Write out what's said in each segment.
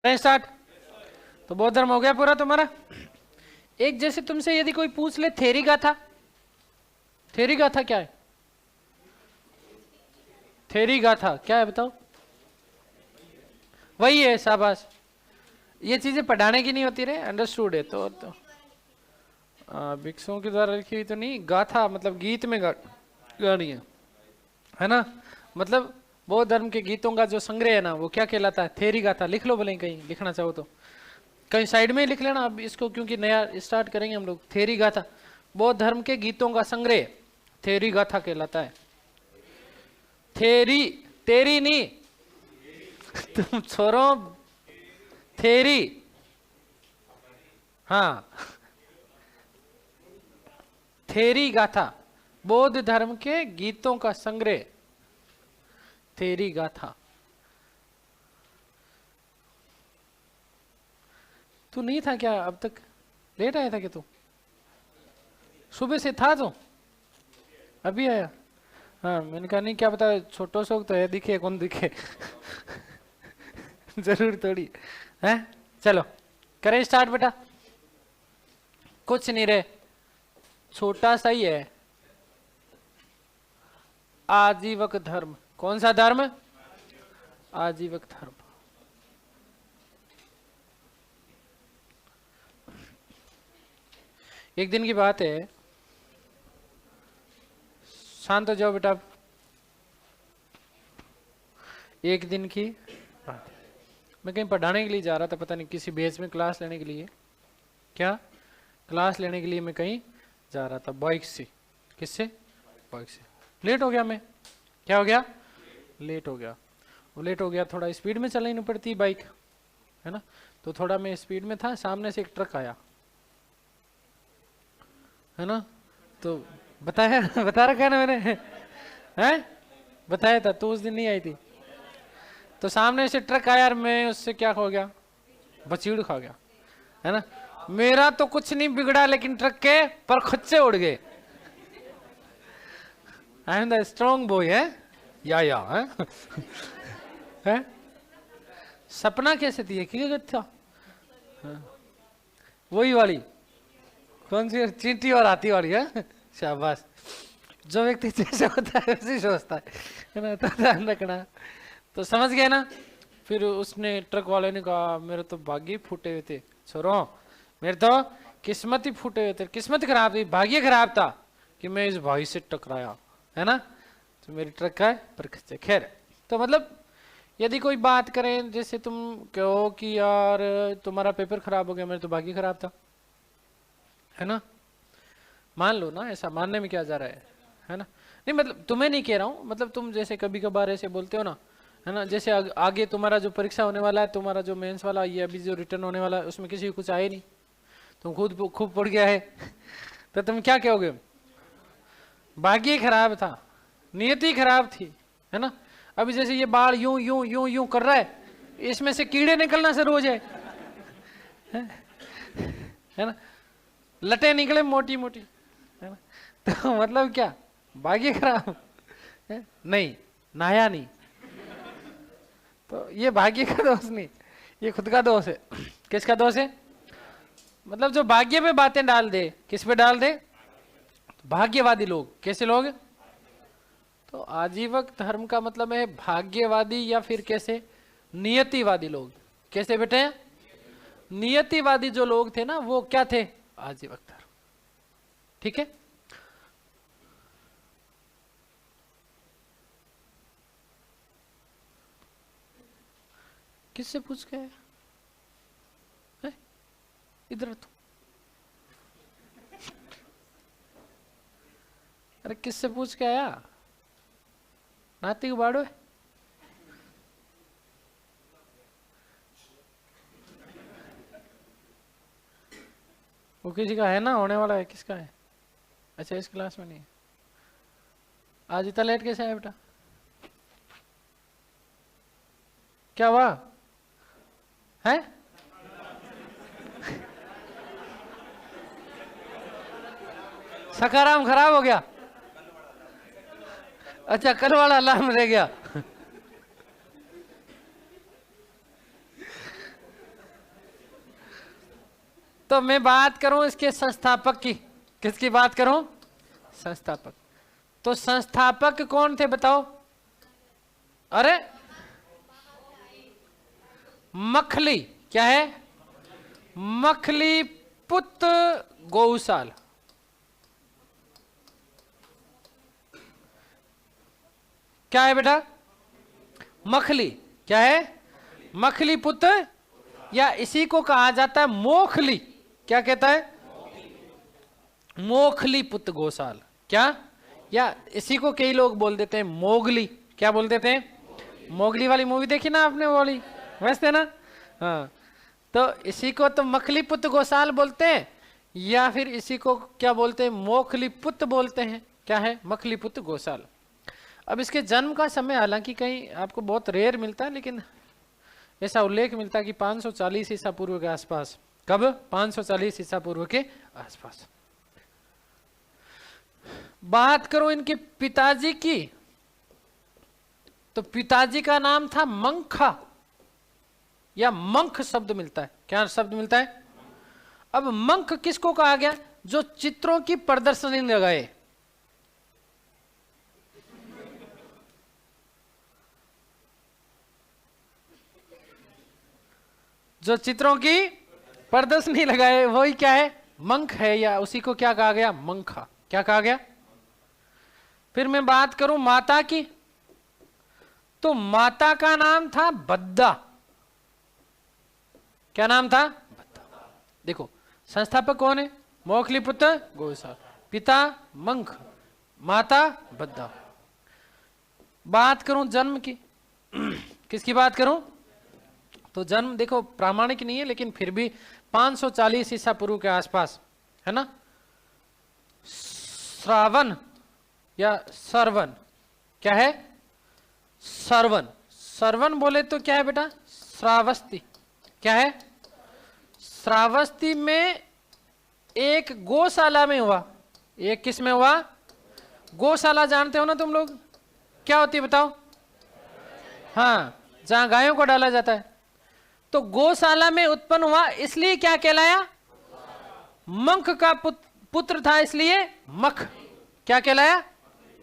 Start. तो बौद्ध धर्म हो गया पूरा तुम्हारा। एक जैसे तुमसे यदि कोई पूछ ले थेरी गाथा, थेरी गाथा क्या है? थेरी गाथा क्या है बताओ? वही है, शाबाश। ये चीजें पढ़ाने की नहीं होती रे, अंडरस्टूड है। तो भिक्षुओं के द्वारा लिखी हुई तो नहीं, गाथा मतलब गीत में गानी है ना। मतलब बौद्ध धर्म के गीतों का जो संग्रह है ना, वो क्या कहलाता है? थेरी गाथा। लिख लो भले, कहीं लिखना चाहो तो कहीं साइड में लिख लेना अब इसको, क्योंकि नया स्टार्ट करेंगे हम लोग। थेरी गाथा बौद्ध धर्म के गीतों का संग्रह, थेरी गाथा कहलाता है। थेरी, तेरी नहीं तुम छोरो, थेरी। हाँ, थेरी गाथा बौद्ध धर्म के गीतों का संग्रह, थेरी गाथा। तू नहीं था क्या अब तक? लेट आया था क्या तू? सुबह से था तो अभी आया? हाँ, मैंने कहा नहीं क्या पता, छोटो शोक तो है, दिखे कौन दिखे जरूर थोड़ी है। चलो करें स्टार्ट बेटा। कुछ नहीं रे, छोटा सा ही है। आजीवक धर्म। कौन सा धर्म? आजीवक धर्म। एक दिन की बात है, शांत हो जाओ बेटा। एक दिन की बात, मैं कहीं पढ़ाने के लिए जा रहा था, पता नहीं किसी बेस में क्लास लेने के लिए, क्या क्लास लेने के लिए मैं कहीं जा रहा था बाइक से। किससे? बाइक से। लेट हो गया मैं। क्या हो गया? लेट हो गया। वो लेट हो गया, थोड़ा स्पीड में चलानी पड़ती बाइक, है ना। तो थोड़ा मैं स्पीड में था, सामने से एक ट्रक आया, है ना। तो बताया बता रखा है ना मैंने हैं, बताया था तो उस दिन नहीं आई थी। तो सामने से ट्रक आया और मैं उससे क्या हो गया? बचीड़ खा गया, है ना। मेरा तो कुछ नहीं बिगड़ा, लेकिन ट्रक के पर खच्चे उड़ गए। I am the strong boy है या है? सपना कैसे थी कि था? वही वाली, कौन सी? चींटी और हाथी वाली है। शाबाश। जो व्यक्ति जैसे होता है वैसे सोचता है ना, तो ध्यान रखना। तो समझ गए ना। फिर उसने, ट्रक वाले ने कहा मेरे तो भाग्य फूटे हुए थे छोरो, मेरे तो किस्मत ही फूटे हुए थे, किस्मत खराब थी, भाग्य खराब था कि मैं इस भाई से टकराया, है ना। तो मेरी ट्रक का पर खैर। तो मतलब यदि कोई बात करें, जैसे तुम कहो कि यार तुम्हारा पेपर खराब हो गया, मेरे तो भाग्य खराब था, है ना। मान लो ना, ऐसा मानने में क्या जा रहा है ना। नहीं मतलब तुम्हें नहीं कह रहा हूँ, मतलब तुम जैसे कभी कभार ऐसे बोलते हो ना, है ना। जैसे आगे तुम्हारा जो परीक्षा होने वाला है, तुम्हारा जो मेंस वाला, ये अभी जो रिटर्न होने वाला है, उसमें किसी को कुछ आए नहीं, तुम खुद खूब पढ़ गया है तो तुम क्या कहोगे? भाग्य खराब था, नियति खराब थी, है ना। अभी जैसे ये बाल यूं यूं यूं यूं कर रहा है, इसमें से कीड़े निकलना शुरू हो जाए, है ना। लटे निकले मोटी मोटी, है ना। तो मतलब क्या, भाग्य खराब है? नहीं, नहाया नहीं। तो ये भाग्य का दोष नहीं, ये खुद का दोष है। किसका दोष है? मतलब जो भाग्य पे बातें डाल दे, किस पे डाल दे? भाग्यवादी लोग। कैसे लोग? तो आजीवक धर्म का मतलब है भाग्यवादी, या फिर कैसे? नियतिवादी लोग। कैसे बेटे? नियतिवादी जो लोग थे ना, वो क्या थे? आजीवक धर्म। ठीक है। किससे पूछ के आया? इधर तो, अरे किससे पूछ के आया? नाती बाड़ो है। वो किसी का है ना, होने वाला है, किसका है? अच्छा, इस क्लास में नहीं है। आज इतना लेट कैसे आया बेटा? क्या हुआ है? सकाराम खराब हो गया? अच्छा, कल वाला अलार्म रह गया। तो मैं बात करूं इसके संस्थापक की, किसकी बात करूं? संस्थापक। तो संस्थापक कौन थे बताओ? अरे मखली, क्या है? मखली पुत्र गौशाल। क्या है बेटा? मखली। क्या है? मखली पुत्र, या इसी को कहा जाता है मोखली। क्या कहता है? मोखली पुत्र गौशाल। क्या? या इसी को कई लोग बोल देते हैं मोगली। क्या बोल देते हैं? मोगली वाली मूवी देखी ना आपने वो वाली, वैसे ना? हाँ, तो इसी को तो मखली पुत्र गौशाल बोलते हैं, या फिर इसी को क्या बोलते हैं? मोखली पुत्र बोलते हैं। क्या है? मखली पुत्र गौशाल। अब इसके जन्म का समय हालांकि कहीं आपको बहुत रेयर मिलता है, लेकिन ऐसा उल्लेख मिलता है कि 540 ईसा पूर्व के आसपास। कब? 540 ईसा पूर्व के आसपास। बात करो इनके पिताजी की, तो पिताजी का नाम था मंखा, या मंख शब्द मिलता है। क्या शब्द मिलता है? अब मंख किसको कहा गया? जो चित्रों की प्रदर्शनी लगाए। जो चित्रों की प्रदर्शनी लगाए वही क्या है? मंख है, या उसी को क्या कहा गया? मंखा। क्या कहा गया? फिर मैं बात करूं माता की, तो माता का नाम था बद्दा। क्या नाम था? बद्दा। देखो संस्थापक कौन है? मोखली पुत्र गौशाल, पिता मंख, माता बद्दा। बात करूं जन्म की, किसकी बात करूं? तो जन्म देखो प्रामाणिक नहीं है, लेकिन फिर भी 540 ईसा पूर्व के आसपास है ना। श्रावण या सरवन। क्या है? सरवन। सरवन बोले तो क्या है बेटा? श्रावस्ती। क्या है? श्रावस्ती में एक गौशाला में हुआ। एक किस में हुआ? गौशाला जानते हो ना तुम लोग? क्या होती है बताओ? हाँ, जहां गायों को डाला जाता है। तो गौशाला में उत्पन्न हुआ, इसलिए क्या कहलाया? मंख का पुत्र था, इसलिए मख। क्या कहलाया?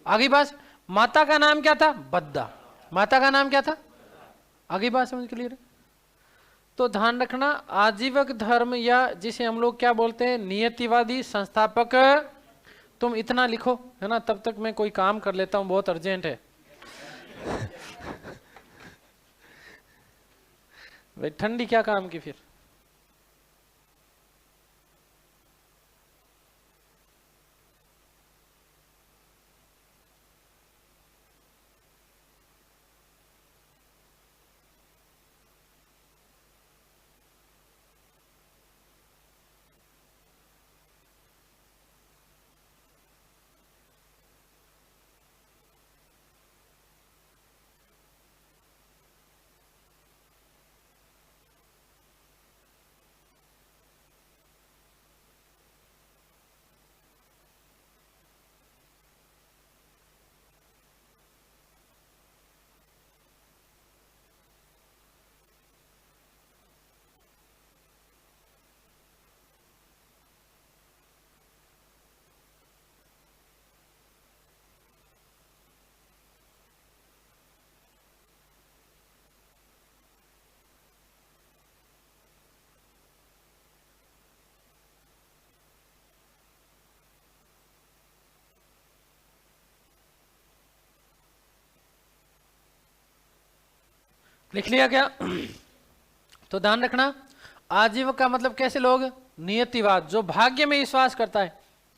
आगे बात। माता का नाम क्या था? बद्दा। माता का नाम क्या था? आगे बात समझ क्लियर है? तो ध्यान रखना, आजीवक धर्म या जिसे हम लोग क्या बोलते हैं, नियतिवादी संस्थापक, तुम इतना लिखो है ना, तब तक मैं कोई काम कर लेता हूं, बहुत अर्जेंट है। भाई ठंडी क्या काम की फिर। लिख लिया क्या? तो ध्यान रखना, आजीवक का मतलब कैसे लोग? नियतिवाद, जो भाग्य में विश्वास करता है।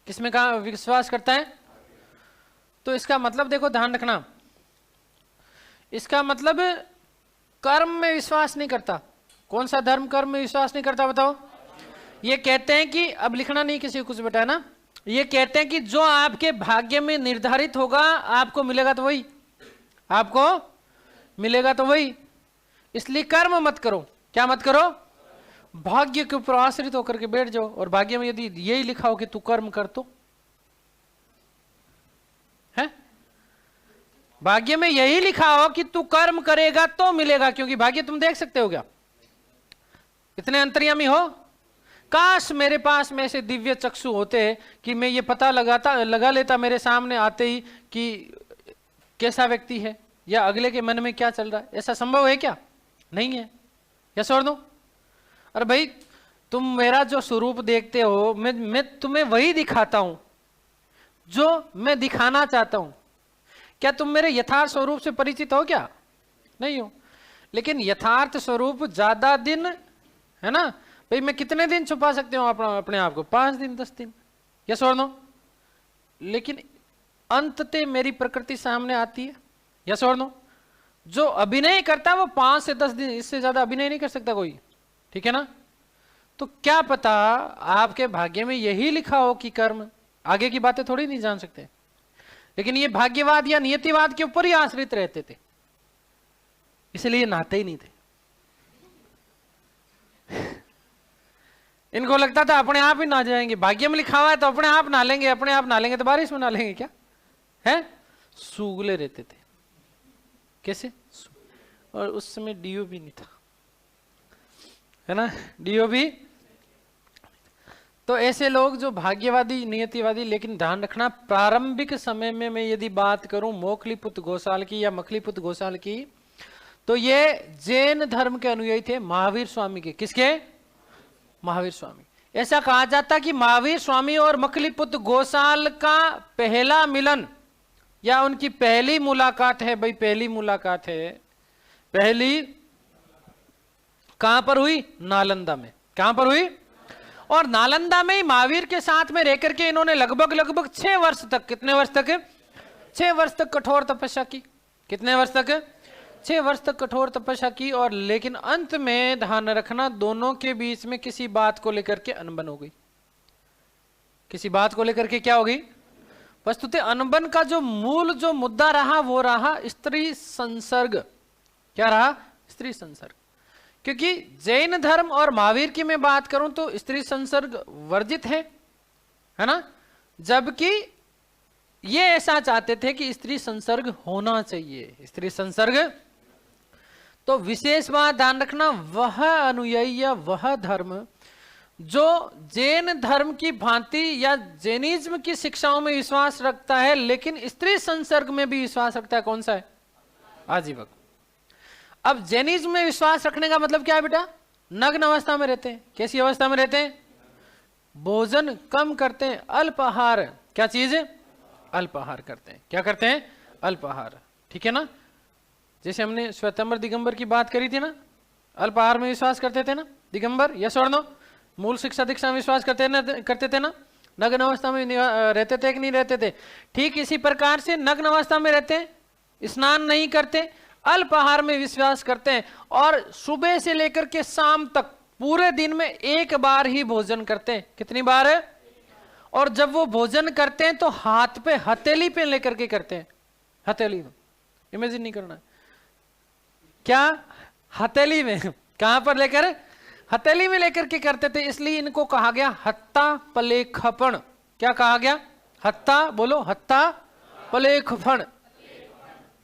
किसमें का विश्वास करता है? तो इसका मतलब देखो, ध्यान रखना, इसका मतलब कर्म में विश्वास नहीं करता। कौन सा धर्म कर्म में विश्वास नहीं करता बताओ? ये कहते हैं कि, अब लिखना नहीं किसी को कुछ बेटा ना, ये कहते हैं कि जो आपके भाग्य में निर्धारित होगा आपको मिलेगा तो वही, आपको मिलेगा तो वही। इसलिए कर्म मत करो। क्या मत करो? भाग्य के ऊपर आश्रित होकर के बैठ जाओ, और भाग्य में यदि यही लिखा हो कि तू कर्म कर, तो है भाग्य में यही लिखा हो कि तू कर्म करेगा तो मिलेगा, क्योंकि भाग्य तुम देख सकते हो क्या? इतने अंतर्यामी हो, काश मेरे पास में ऐसे दिव्य चक्षु होते कि मैं ये पता लगा लेता मेरे सामने आते ही कि कैसा व्यक्ति है या अगले के मन में क्या चल रहा है। ऐसा संभव है क्या? नहीं है। यस और नो? अरे भाई, तुम मेरा जो स्वरूप देखते हो, मैं तुम्हें वही दिखाता हूं जो मैं दिखाना चाहता हूं। क्या तुम मेरे यथार्थ स्वरूप से परिचित हो क्या? नहीं हो। लेकिन यथार्थ स्वरूप ज्यादा दिन, है ना भाई, मैं कितने दिन छुपा सकते हो अपने आप को? 5 दिन, 10 दिन। यस और नो? लेकिन अंततः मेरी प्रकृति सामने आती है। यस और नो? जो अभिनय करता है वो 5 से 10 दिन, इससे ज्यादा अभिनय नहीं कर सकता कोई। ठीक है ना? तो क्या पता आपके भाग्य में यही लिखा हो कि कर्म, आगे की बातें थोड़ी नहीं जान सकते। लेकिन ये भाग्यवाद या नियतिवाद के ऊपर ही आश्रित रहते थे, इसलिए नहाते ही नहीं थे। इनको लगता था अपने आप ही नहा जाएंगे, भाग्य में लिखा हुआ है तो अपने आप नहा लेंगे, अपने आप नहा लेंगे तो बारिश में नहा लेंगे क्या है? सूगले रहते थे। कैसे? और उस समय डीओ भी नहीं था, है ना, डीओ भी। तो ऐसे लोग जो भाग्यवादी, नियतिवादी, लेकिन ध्यान रखना प्रारंभिक समय में मैं यदि बात करूं मोखलीपुत्र घोषाल की या मखलीपुत्र घोषाल की, तो ये जैन धर्म के अनुयायी थे, महावीर स्वामी के। किसके? महावीर स्वामी। ऐसा कहा जाता कि महावीर स्वामी और मखलीपुत्र घोषाल का पहला मिलन या उनकी पहली मुलाकात है। भाई पहली मुलाकात है, पहली कहां पर हुई? नालंदा में। कहां पर हुई? और नालंदा में ही महावीर के साथ में रह करके इन्होंने लगभग 6 वर्ष तक, कितने वर्ष तक? 6 वर्ष तक कठोर तपस्या की। कितने वर्ष तक? 6 वर्ष तक कठोर तपस्या की। और लेकिन अंत में ध्यान रखना, दोनों के बीच में किसी बात को लेकर के अनबन हो गई। किसी बात को लेकर के क्या हो गई? वस्तुतः अनबन का जो मूल जो मुद्दा रहा वो रहा स्त्री संसर्ग। क्या रहा? स्त्री संसर्ग। क्योंकि जैन धर्म और महावीर की मैं बात करूं तो स्त्री संसर्ग वर्जित है ना, जबकि ये ऐसा चाहते थे कि स्त्री संसर्ग होना चाहिए, स्त्री संसर्ग। तो विशेष बात ध्यान रखना, वह अनुयायी या वह धर्म जो जैन धर्म की भांति या जैनिज्म की शिक्षाओं में विश्वास रखता है लेकिन स्त्री संसर्ग में भी विश्वास रखता है, कौन सा है? आजीवक। अब जैनिज्म में विश्वास रखने का मतलब क्या है बेटा? नग्न अवस्था में रहते हैं। कैसी अवस्था में रहते हैं? भोजन कम करते हैं, अल्पाहार। क्या चीज है? अल्पाहार करते हैं। क्या करते हैं? अल्पाहार। ठीक है ना? जैसे हमने श्वेतांबर दिगंबर की बात करी थी ना, अल्पाहार में विश्वास करते थे ना दिगंबर? यस और नो? मूल शिक्षा दीक्षा में विश्वास करते थे ना? नग्न अवस्था में रहते थे कि नहीं रहते थे? ठीक इसी प्रकार से नग्न अवस्था में रहते हैं, स्नान नहीं करते, अल्पाहार में विश्वास करते हैं और सुबह से लेकर के शाम तक पूरे दिन में एक बार ही भोजन करते हैं। कितनी बार है? और जब वो भोजन करते हैं तो हाथ पे हथेली पे लेकर के करते हैं। हथेली में, इमेजिन नहीं करना। क्या? हथेली में। कहां पर लेकर? हथेली में लेकर के करते थे, इसलिए इनको कहा गया हत्ता पलेखपण। क्या कहा गया? हत्ता, बोलो, हत्ता पलेखपण।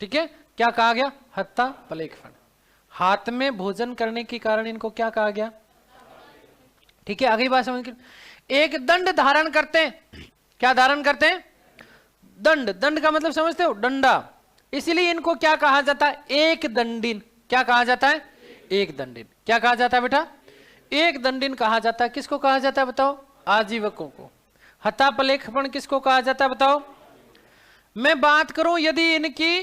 ठीक है? क्या कहा गया? हत्ता पलेखपण। हाथ में भोजन करने के कारण इनको क्या कहा गया? ठीक है, आगे बात समझ के। एक दंड धारण करते हैं। क्या धारण करते हैं? दंड। दंड का मतलब समझते हो? डंडा। इसलिए इनको क्या कहा जाता है? एक दंडिन। क्या कहा जाता है? एक दंडिन। क्या कहा जाता है बेटा? एक दंडिन कहा जाता है। किसको कहा जाता है बताओ? आजीवकों को। हत्ता पलेखपण किसको कहा जाता है बताओ? मैं बात करूं यदि इनकी,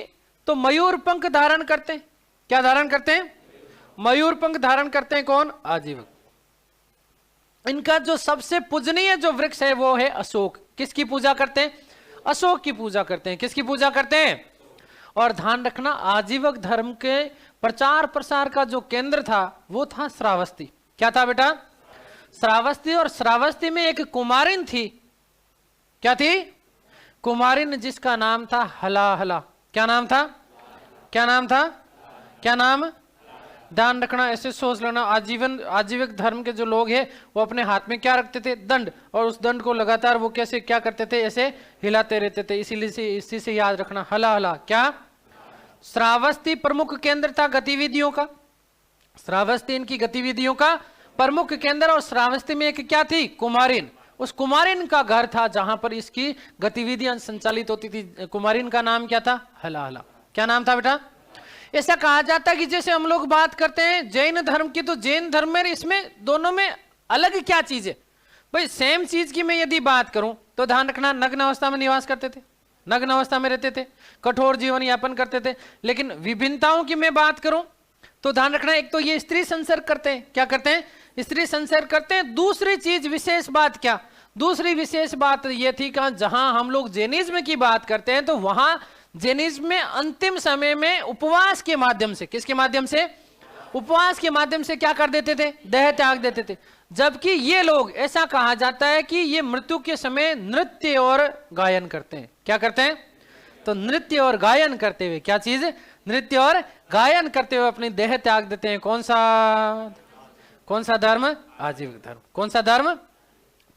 तो मयूर पंख धारण करते हैं। क्या धारण करते हैं? मयूर पंख धारण करते हैं। कौन? आजीवक। इनका जो सबसे पूजनीय जो वृक्ष है वो है अशोक। किसकी पूजा करते हैं? अशोक की पूजा करते हैं। किसकी पूजा करते हैं? और ध्यान रखना, आजीवक धर्म के प्रचार प्रसार का जो केंद्र था वो था श्रावस्ती। क्या था बेटा? श्रावस्ती। और श्रावस्ती में एक कुमारिन थी। क्या थी? कुमारिन, जिसका नाम था हलाहला। क्या नाम था? क्या नाम था? क्या नाम? ध्यान रखना, ऐसे सोच लेना। आजीवक धर्म के जो लोग हैं वो अपने हाथ में क्या रखते थे? दंड। और उस दंड को लगातार वो कैसे क्या करते थे? ऐसे हिलाते रहते थे। इसीलिए इसी से याद रखना, हलाहला। क्या? श्रावस्ती प्रमुख केंद्र था गतिविधियों का। श्रावस्ती इनकी गतिविधियों का प्रमुख केंद्र, और श्रावस्ती में एक क्या थी, कुमारिन। उस कुमारिन का घर था जहां पर इसकी गतिविधियां संचालित होती थी। कुमारिन का नाम क्या था, हलाहला। क्या नाम था बेटा? ऐसा कहा जाता है कि जैसे हम लोग बात करते हैं जैन धर्म की, तो जैन धर्म में इसमें दोनों में अलग क्या चीज है भाई? सेम चीज की मैं यदि बात करूं तो ध्यान रखना, नग्न अवस्था में निवास करते थे, नग्न अवस्था में रहते थे, कठोर जीवन यापन करते थे। लेकिन विभिन्नताओं की मैं बात करूं तो ध्यान रखना, एक तो ये स्त्री संसर्ग करते हैं। क्या करते हैं? स्त्री संसर्ग करते हैं। दूसरी चीज, विशेष बात क्या, दूसरी विशेष बात ये थी कि जहां हम लोग जैनिज्म की बात करते हैं तो वहां जैनिज्म में अंतिम समय में उपवास के माध्यम से, किसके माध्यम से? उपवास के माध्यम से क्या कर देते थे, देह त्याग देते थे। जबकि ये लोग, ऐसा कहा जाता है कि ये मृत्यु के समय नृत्य और गायन करते हैं। क्या करते हैं? तो नृत्य और गायन करते हुए, क्या चीज? नृत्य और गायन करते हुए अपनी देह त्याग देते हैं। कौन सा धर्म? आजीविक धर्म। कौन सा धर्म?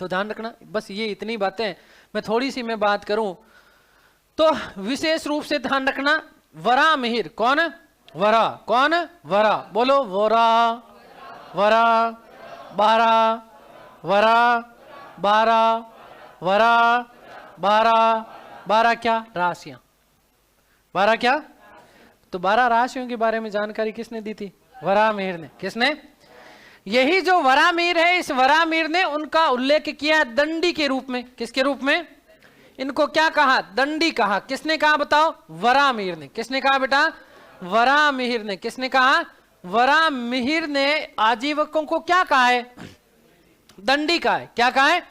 तो ध्यान रखना, बस ये इतनी बातें। मैं थोड़ी सी मैं बात करूं तो विशेष रूप से ध्यान रखना, वरा मिहिर। कौन? वरा। कौन? वरा। बोलो, वरा, वरा, बारा, वरा, बारा, वरा, बारा। 12 क्या? राशियां। 12 क्या? तो 12 राशियों के बारे में जानकारी किसने दी थी? वरामिहिर ने। किसने? यही जो वरामिहिर है, इस वरामिहिर ने उनका उल्लेख किया दंडी के रूप में। किसके रूप में? इनको क्या कहा? दंडी कहा। किसने कहा बताओ? वरामिहिर ने। किसने कहा बेटा? वरामिहिर ने। किसने कहा? वरामिहिर ने आजीवकों को क्या कहा है? दंडी कहा है। क्या कहा है?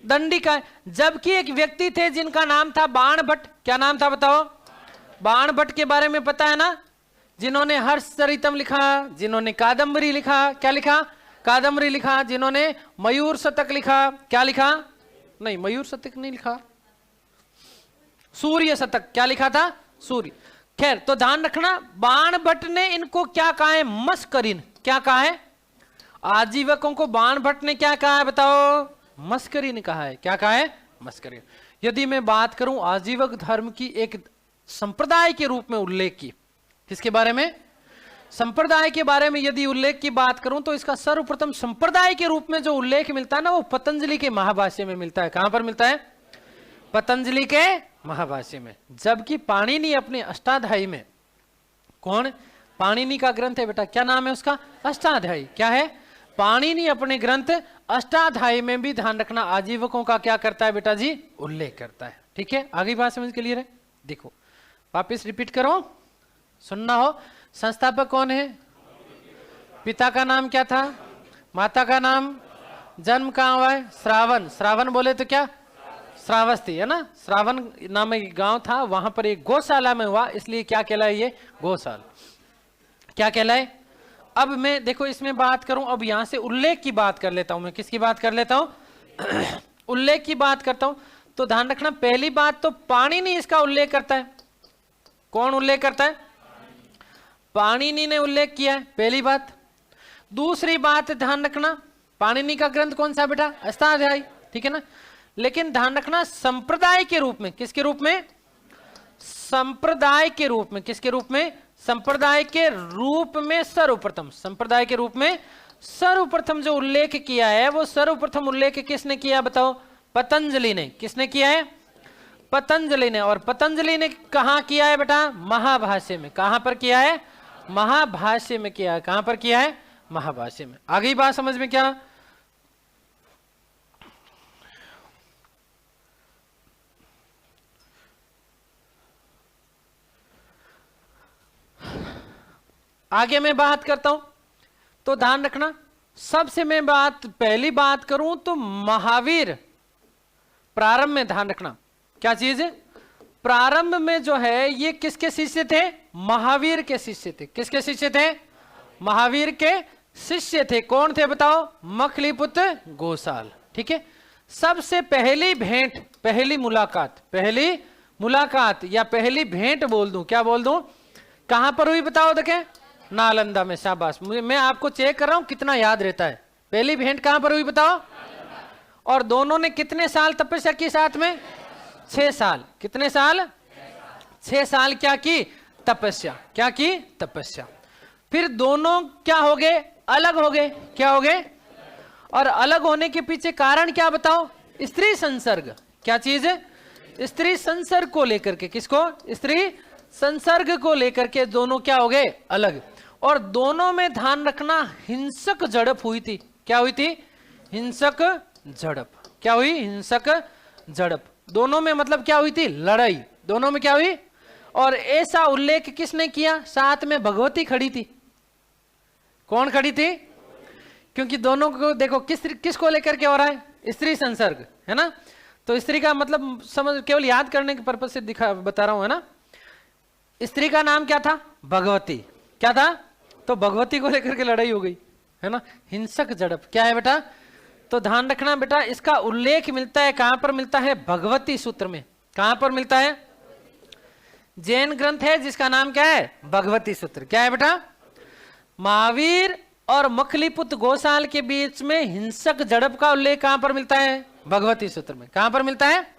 दंडी कहा है। जबकि एक व्यक्ति थे जिनका नाम था बाणभट्ट। क्या नाम था बताओ? बाणभट्ट के बारे में पता है ना, जिन्होंने हर्षचरितम लिखा, जिन्होंने कादम्बरी लिखा। क्या लिखा? कादम्बरी लिखा। जिन्होंने मयूर शतक लिखा। क्या लिखा? नहीं, मयूर शतक नहीं लिखा, सूर्य शतक। क्या लिखा था? सूर्य। खैर, तो ध्यान रखना, बाणभट्ट ने इनको क्या कहा है? मस्करीन। क्या कहा है? आजीवकों को बाणभट्ट ने क्या कहा है बताओ? मस्करीन कहा है। क्या कहा है? मस्करीन। यदि मैं बात करूं आजीवक धर्म की एक संप्रदाय के रूप में उल्लेख की, किसके बारे में? संप्रदाय के बारे में यदि उल्लेख की बात करूं तो इसका सर्वप्रथम संप्रदाय के रूप में जो उल्लेख मिलता है ना, वो पतंजलि के महाभाष्य में मिलता है। कहां पर मिलता है? पतंजलि के महाभाष्य में। जबकि पाणिनि अपने अष्टाध्यायी में, कौन? पाणिनि का ग्रंथ है बेटा, क्या नाम है उसका? अष्टाध्यायी। क्या है? पाणिनि अपने ग्रंथ अष्टाध्यायी में भी ध्यान रखना आजीवकों का क्या करता है बेटा जी? उल्लेख करता है। ठीक है, आगे बात समझ क्लियर है? देखो, वापिस रिपीट करो, सुनना हो। संस्थापक कौन है? पिता का नाम क्या था? माता का नाम? जन्म कहाँ हुआ है? श्रावण। श्रावण बोले तो क्या? श्रावस्ती है ना। श्रावण नाम एक गांव था, वहां पर एक गौशाला में हुआ, इसलिए क्या कहलाए? ये गौशाला। क्या कहलाए? अब मैं देखो इसमें बात करूं, अब यहां से उल्लेख की बात कर लेता हूं। मैं किसकी बात कर लेता हूं? उल्लेख की बात करता हूं। तो ध्यान रखना, पहली बात तो पाणिनि इसका उल्लेख करता है। कौन उल्लेख करता है? पाणिनि ने उल्लेख किया है, पहली बात। दूसरी बात ध्यान रखना, पाणिनि का ग्रंथ कौन सा बेटा? अष्टाध्यायी। ठीक है ना। लेकिन ध्यान रखना, संप्रदाय के रूप में, किसके रूप में? संप्रदाय के रूप में। किसके रूप में? संप्रदाय के रूप में सर्वप्रथम, संप्रदाय के रूप में सर्वप्रथम जो उल्लेख किया है, वो सर्वप्रथम उल्लेख किसने किया बताओ? पतंजलि ने। किसने किया है? पतंजलि ने। और पतंजलि ने कहां किया है बेटा? महाभाष्य में। कहां पर किया है? महाभाष्य में किया है। कहां पर किया है? महाभाष्य में। आगे बात समझ में क्या? आगे मैं बात करता हूं तो ध्यान रखना, सबसे मैं पहली बात करूं तो महावीर प्रारंभ में, ध्यान रखना क्या चीज है? प्रारंभ में जो है ये किसके शिष्य थे? महावीर के शिष्य थे। किसके शिष्य थे? महावीर के शिष्य थे। कौन थे बताओ? मखलीपुत्र गोसाल। ठीक है। सबसे पहली भेंट, पहली मुलाकात या पहली भेंट बोल दूं, क्या बोल दूं, कहां पर हुई बताओ? देखें, नालंदा में। शाबाश, मैं आपको चेक कर रहा हूं कितना याद रहता है। पहली भेंट कहां पर हुई बताओ? और दोनों ने कितने साल तपस्या की साथ में? 6 साल। कितने साल? 6 साल क्या की? तपस्या। क्या की? तपस्या। फिर दोनों क्या हो गए? अलग हो गए। क्या हो गए? और अलग होने के पीछे कारण क्या बताओ? स्त्री संसर्ग। क्या चीज है? स्त्री संसर्ग को लेकर के, किसको? स्त्री संसर्ग को लेकर के दोनों क्या हो गए? अलग। और दोनों में ध्यान रखना, हिंसक झड़प हुई थी। क्या हुई थी? हिंसक झड़प। क्या हुई? हिंसक झड़प। दोनों में मतलब क्या हुई थी? लड़ाई। दोनों में क्या हुई? और ऐसा उल्लेख किसने किया? साथ में भगवती खड़ी थी। कौन खड़ी थी? क्योंकि दोनों को देखो किसको लेकर के हो रहा है? स्त्री संसर्ग, है ना? तो स्त्री का मतलब समझ, केवल याद करने के पर्पज से बता रहा हूं, है ना? स्त्री का नाम क्या था? भगवती। क्या था? तो भगवती को लेकर के लड़ाई हो गई, है ना? हिंसक झड़प। क्या है बेटा? तो ध्यान रखना बेटा, इसका उल्लेख मिलता है कहां पर? मिलता है भगवती सूत्र में। कहां पर मिलता है? जैन ग्रंथ है जिसका नाम क्या है? भगवती सूत्र। क्या है बेटा? महावीर और मखलीपुत्र गोसाल के बीच में हिंसक झड़प का उल्लेख कहां पर मिलता है? भगवती सूत्र में। कहां पर मिलता है?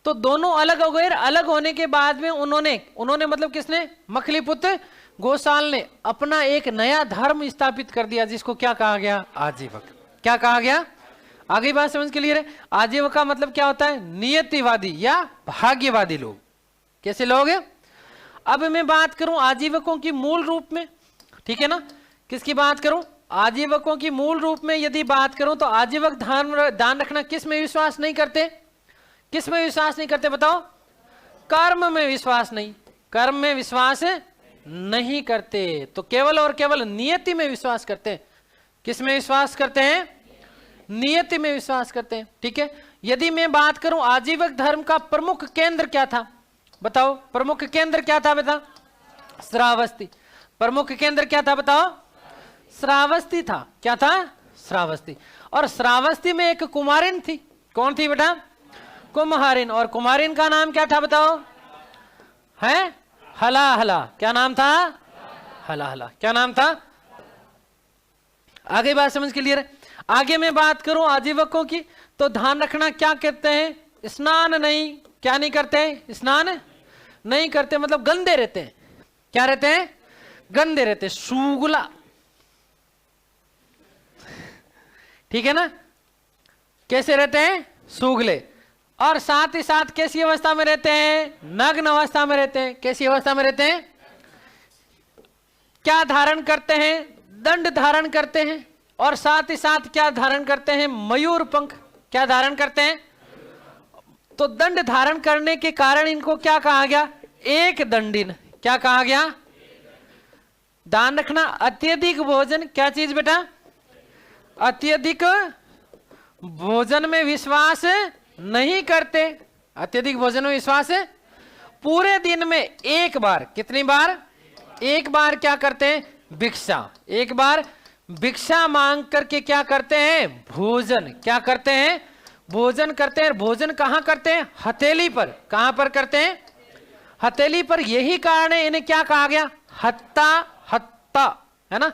तो दोनों अलग हो गए। अलग होने के बाद में उन्होंने मतलब किसने? मखलीपुत्र गोसाल ने अपना एक नया धर्म स्थापित कर दिया, जिसको क्या कहा गया? आजीवक। क्या कहा गया? आगे बात समझ क्लियर है? आजीवक का मतलब क्या होता है? नियतिवादी या भाग्यवादी लोग। कैसे लोग हैं? अब मैं बात करूं आजीवकों की मूल रूप में, ठीक है ना? किसकी बात करूं? आजीवकों की मूल रूप में यदि बात करूं तो आजीवक ध्यान रखना, किस में विश्वास नहीं करते? किस में विश्वास नहीं करते बताओ? कर्म में विश्वास नहीं। कर्म में विश्वास नहीं करते, तो केवल और केवल नियति में विश्वास करते हैं। किस में विश्वास करते हैं? नियति में विश्वास करते हैं, ठीक है? यदि मैं बात करूं आजीवक धर्म का प्रमुख केंद्र क्या था? बताओ, प्रमुख केंद्र क्या था बेटा? श्रावस्ती। प्रमुख केंद्र क्या था बताओ? श्रावस्ती था। क्या था? श्रावस्ती। और श्रावस्ती में एक कुमारिन थी। कौन थी बेटा? कुम्हारिन। और कुमारिन का नाम क्या था बताओ? है हलाहला। क्या नाम था? हलाहला। क्या नाम था? आगे बात समझ क्लियर है? आगे मैं बात करूं आजीवकों की, तो ध्यान रखना क्या कहते हैं? स्नान नहीं। क्या नहीं करते? स्नान नहीं करते, मतलब गंदे रहते हैं। क्या रहते हैं? गंदे रहते। सूगला, ठीक है ना? कैसे रहते हैं? सूगले। और साथ ही साथ कैसी अवस्था में रहते हैं? नग्न अवस्था में रहते हैं। कैसी अवस्था में रहते हैं? क्या धारण करते हैं? दंड धारण करते हैं। और साथ ही साथ क्या धारण करते हैं? मयूर पंख। क्या धारण करते हैं? तो दंड धारण करने के कारण इनको क्या कहा गया? एक दंडिन। क्या कहा गया? ध्यान रखना, अत्यधिक भोजन। क्या चीज बेटा? अत्यधिक भोजन में विश्वास नहीं करते। अत्यधिक भोजन में विश्वास है। पूरे दिन में एक बार, कितनी बार? एक बार क्या करते हैं? भिक्षा। एक बार भिक्षा मांग करके क्या करते हैं? भोजन। क्या करते हैं? भोजन करते हैं। भोजन कहां करते हैं? हथेली पर। कहां पर करते हैं? हथेली पर। यही कारण है इन्हें क्या कहा गया? हत्ता, हत्ता, है ना?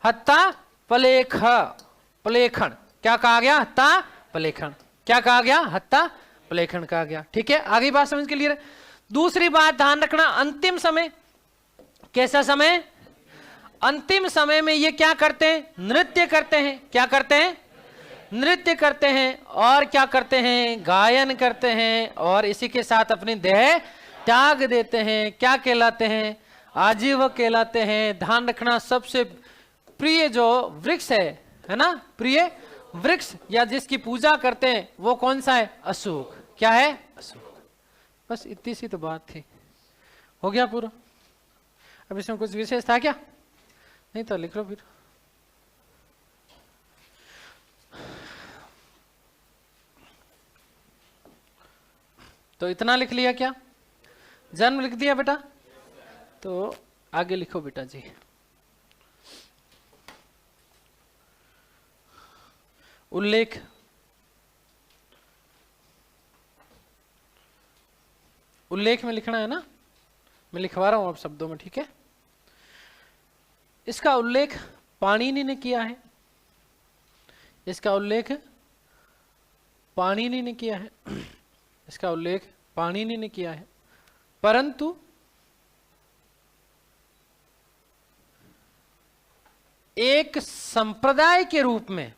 हत्ता पलेख, पलेखन। क्या कहा गया? हत्ता पलेखन। क्या कहा गया? हत्ता पलेखन कहा गया, ठीक है? आगे बात समझ के लिए। दूसरी बात ध्यान रखना, अंतिम समय। कैसा समय? अंतिम समय में ये क्या करते हैं? नृत्य करते हैं। क्या करते हैं? नृत्य करते हैं। और क्या करते हैं? गायन करते हैं। और इसी के साथ अपनी देह त्याग देते हैं। क्या कहलाते हैं? आजीवक कहलाते हैं। ध्यान रखना, सबसे प्रिय जो वृक्ष है ना, प्रिय वृक्ष या जिसकी पूजा करते हैं वो कौन सा है? अशोक। क्या है? अशोक। बस इतनी सी तो बात थी। हो गया पूरा? अब इसमें कुछ विशेष था क्या? नहीं तो लिख लो फिर। तो इतना लिख लिया क्या? जन्म लिख दिया बेटा? तो आगे लिखो बेटा जी। उल्लेख। उल्लेख में लिखना है ना? मैं लिखवा रहा हूं अब शब्दों में, ठीक है? इसका उल्लेख पाणिनि ने किया है। इसका उल्लेख पाणिनि ने किया है। इसका उल्लेख पाणिनि ने किया है। परंतु एक संप्रदाय के रूप में,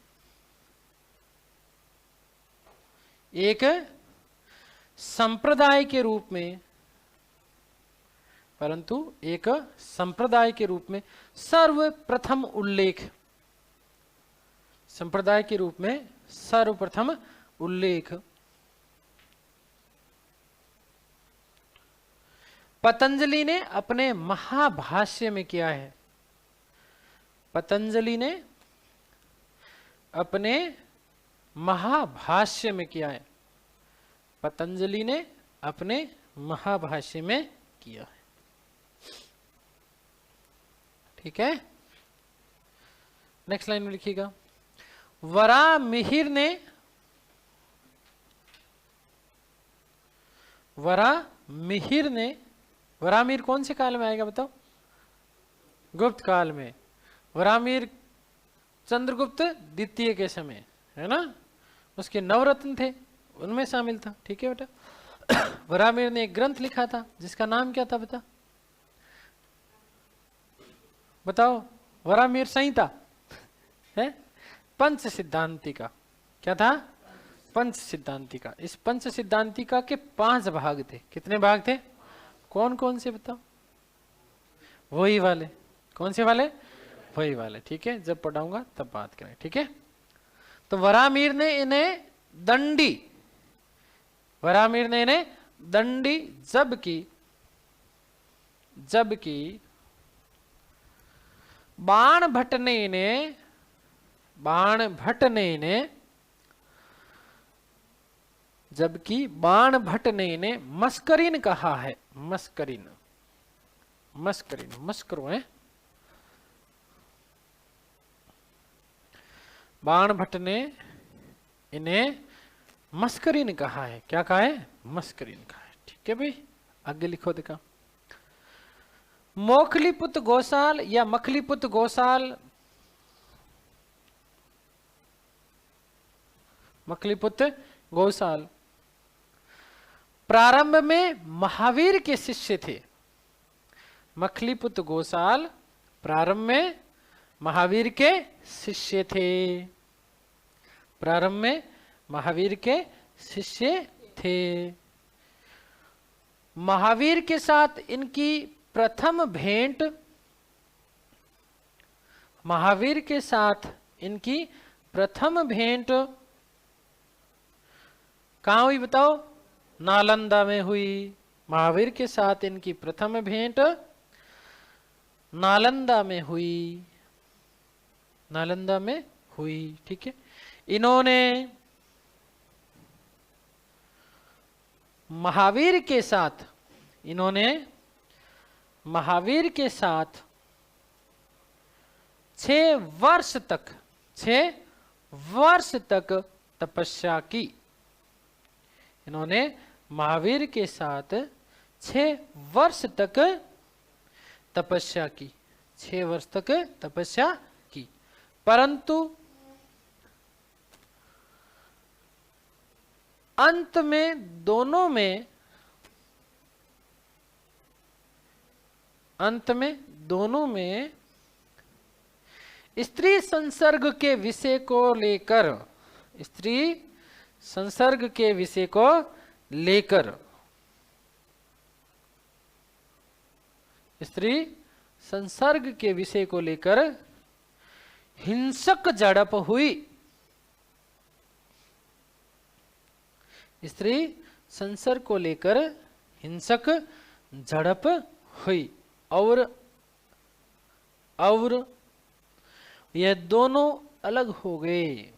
एक संप्रदाय के रूप में, परंतु एक संप्रदाय के रूप में सर्वप्रथम उल्लेख, संप्रदाय के रूप में सर्वप्रथम उल्लेख पतंजलि ने अपने महाभाष्य में किया है। पतंजलि ने अपने महाभाष्य में किया है। पतंजलि ने अपने महाभाष्य में किया है। ठीक है, नेक्स्ट लाइन में लिखिएगा, वरामिहिर ने, वरामिहिर ने, वरामिहिर कौन से काल में आएगा बताओ? गुप्त काल में। वरामिहिर चंद्रगुप्त द्वितीय के समय, है ना, उसके नवरत्न थे, उनमें शामिल था। ठीक है बेटा। वरामिहिर ने एक ग्रंथ लिखा था जिसका नाम क्या था बताओ? वरामिहिर संहिता है, पंच सिद्धांतिका। क्या था? पंच सिद्धांतिका। इस पंच सिद्धांतिका के 5 भाग थे। कितने भाग थे? कौन कौन से बताओ? वही वाले। कौन से वाले? वही वाले। ठीक है, जब पढ़ाऊंगा तब बात करें। ठीक है, तो वरामिहिर ने इन्हें दंडी, वरामिहिर ने इन्हें दंडी, जबकि बाणभट्ट ने इन्हें मस्करीन कहा है। मस्करीन, मस्करो है। बाणभट्ट ने इन्हें मस्करीन कहा है। क्या कहा है? मस्करीन कहा है। ठीक है भाई, आगे लिखो देखा। मोखलीपुत्र गोसाल या मखलीपुत्र गोसाल, मखलीपुत्र गोसाल प्रारंभ में महावीर के शिष्य थे। मखलीपुत्र गोसाल प्रारंभ में महावीर के शिष्य थे। प्रारंभ में महावीर के शिष्य थे। महावीर के साथ इनकी प्रथम भेंट, महावीर के साथ इनकी प्रथम भेंट कहां हुई बताओ? नालंदा में हुई। महावीर के साथ इनकी प्रथम भेंट नालंदा में हुई। नालंदा में हुई। ठीक है, इन्होंने महावीर के साथ 6 वर्ष तक तपस्या की। इन्होंने महावीर के साथ 6 वर्ष तक तपस्या की। 6 वर्ष तक तपस्या की, परंतु अंत में दोनों में स्त्री संसर्ग के विषय को लेकर, स्त्री संसर्ग के विषय को लेकर, स्त्री संसर्ग के विषय को लेकर हिंसक झड़प हुई। स्त्री संसर्ग को लेकर हिंसक झड़प हुई और यह दोनों अलग हो गए।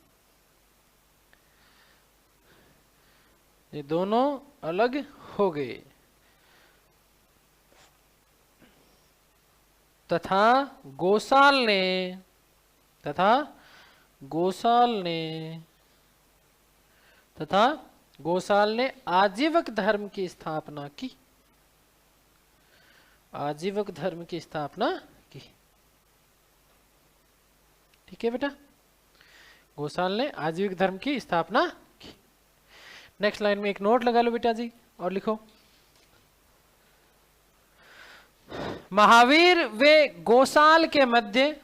ये दोनों अलग हो गए तथा गोसाल ने आजीवक धर्म की स्थापना की। आजीवक धर्म की स्थापना की। ठीक है बेटा, गोसाल ने आजीवक धर्म की स्थापना की। नेक्स्ट लाइन में एक नोट लगा लो बेटा जी और लिखो, महावीर वे गोसाल के मध्य,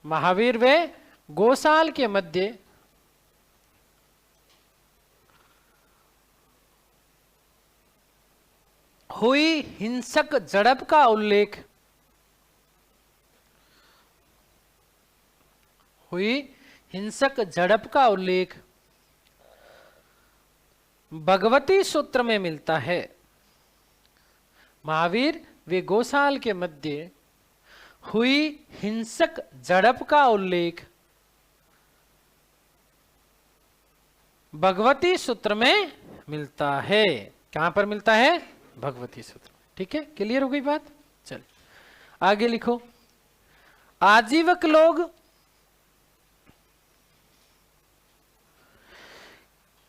महावीर वे गोसाल के मध्य हुई हिंसक झड़प का उल्लेख, हुई हिंसक झड़प का उल्लेख भगवती सूत्र में मिलता है। महावीर व गौशाल के मध्य हुई हिंसक झड़प का उल्लेख भगवती सूत्र में मिलता है। कहां पर मिलता है? भगवती सूत्र। ठीक है, क्लियर हो गई बात? चल आगे लिखो। आजीवक लोग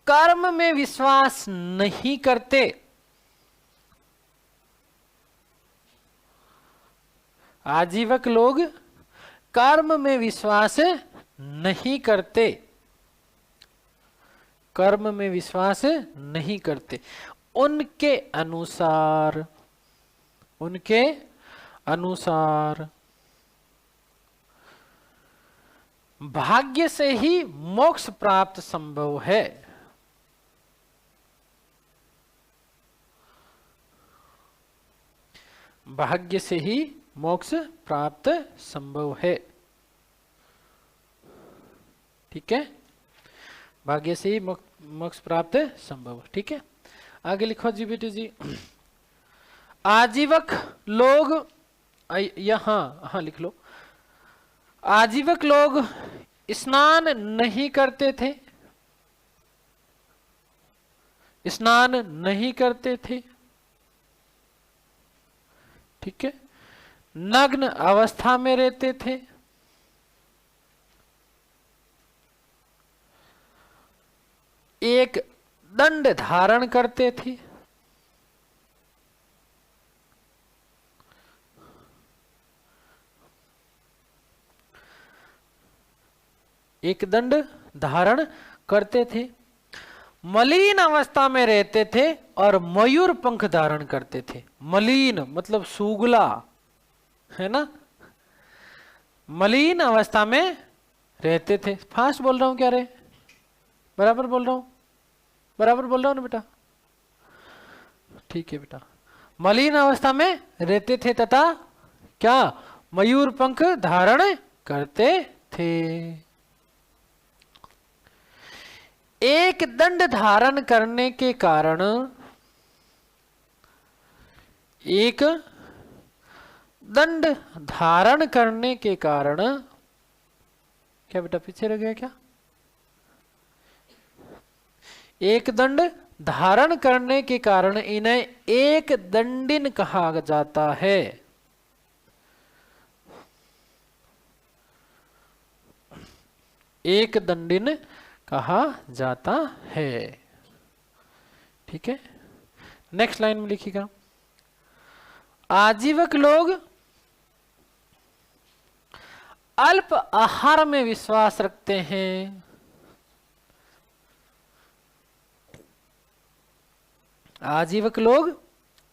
कर्म में विश्वास नहीं करते। आजीवक लोग कर्म में विश्वास नहीं करते, कर्म में विश्वास नहीं करते। उनके अनुसार, उनके अनुसार भाग्य से ही मोक्ष प्राप्त संभव है। भाग्य से ही मोक्ष प्राप्त संभव है। ठीक है, भाग्य से ही मोक्ष प्राप्त संभव। ठीक है, आगे लिखो जी बेटे जी। आजीवक लोग, यहां हाँ लिख लो। आजीवक लोग स्नान नहीं करते थे, स्नान नहीं करते थे। ठीक है, नग्न अवस्था में रहते थे। एक दंड धारण करते थे। एक दंड धारण करते थे, मलिन अवस्था में रहते थे और मयूर पंख धारण करते थे। मलिन मतलब सुगला, है ना? मलिन अवस्था में रहते थे। फास्ट बोल रहा हूं क्या रे? बराबर बोल रहा हूं? बराबर बोल रहा हूं ना बेटा? ठीक है बेटा। मलिन अवस्था में रहते थे तथा क्या? मयूर पंख धारण करते थे। एक दंड धारण करने के कारण, एक दंड धारण करने के कारण, क्या बेटा पीछे रह गया क्या? एक दंड धारण करने के कारण इन्हें एक दंडिन कहा जाता है। एक दंडिन कहा जाता है। ठीक है, नेक्स्ट लाइन में लिखिएगा। आजीवक लोग अल्प आहार में विश्वास रखते हैं। आजीवक लोग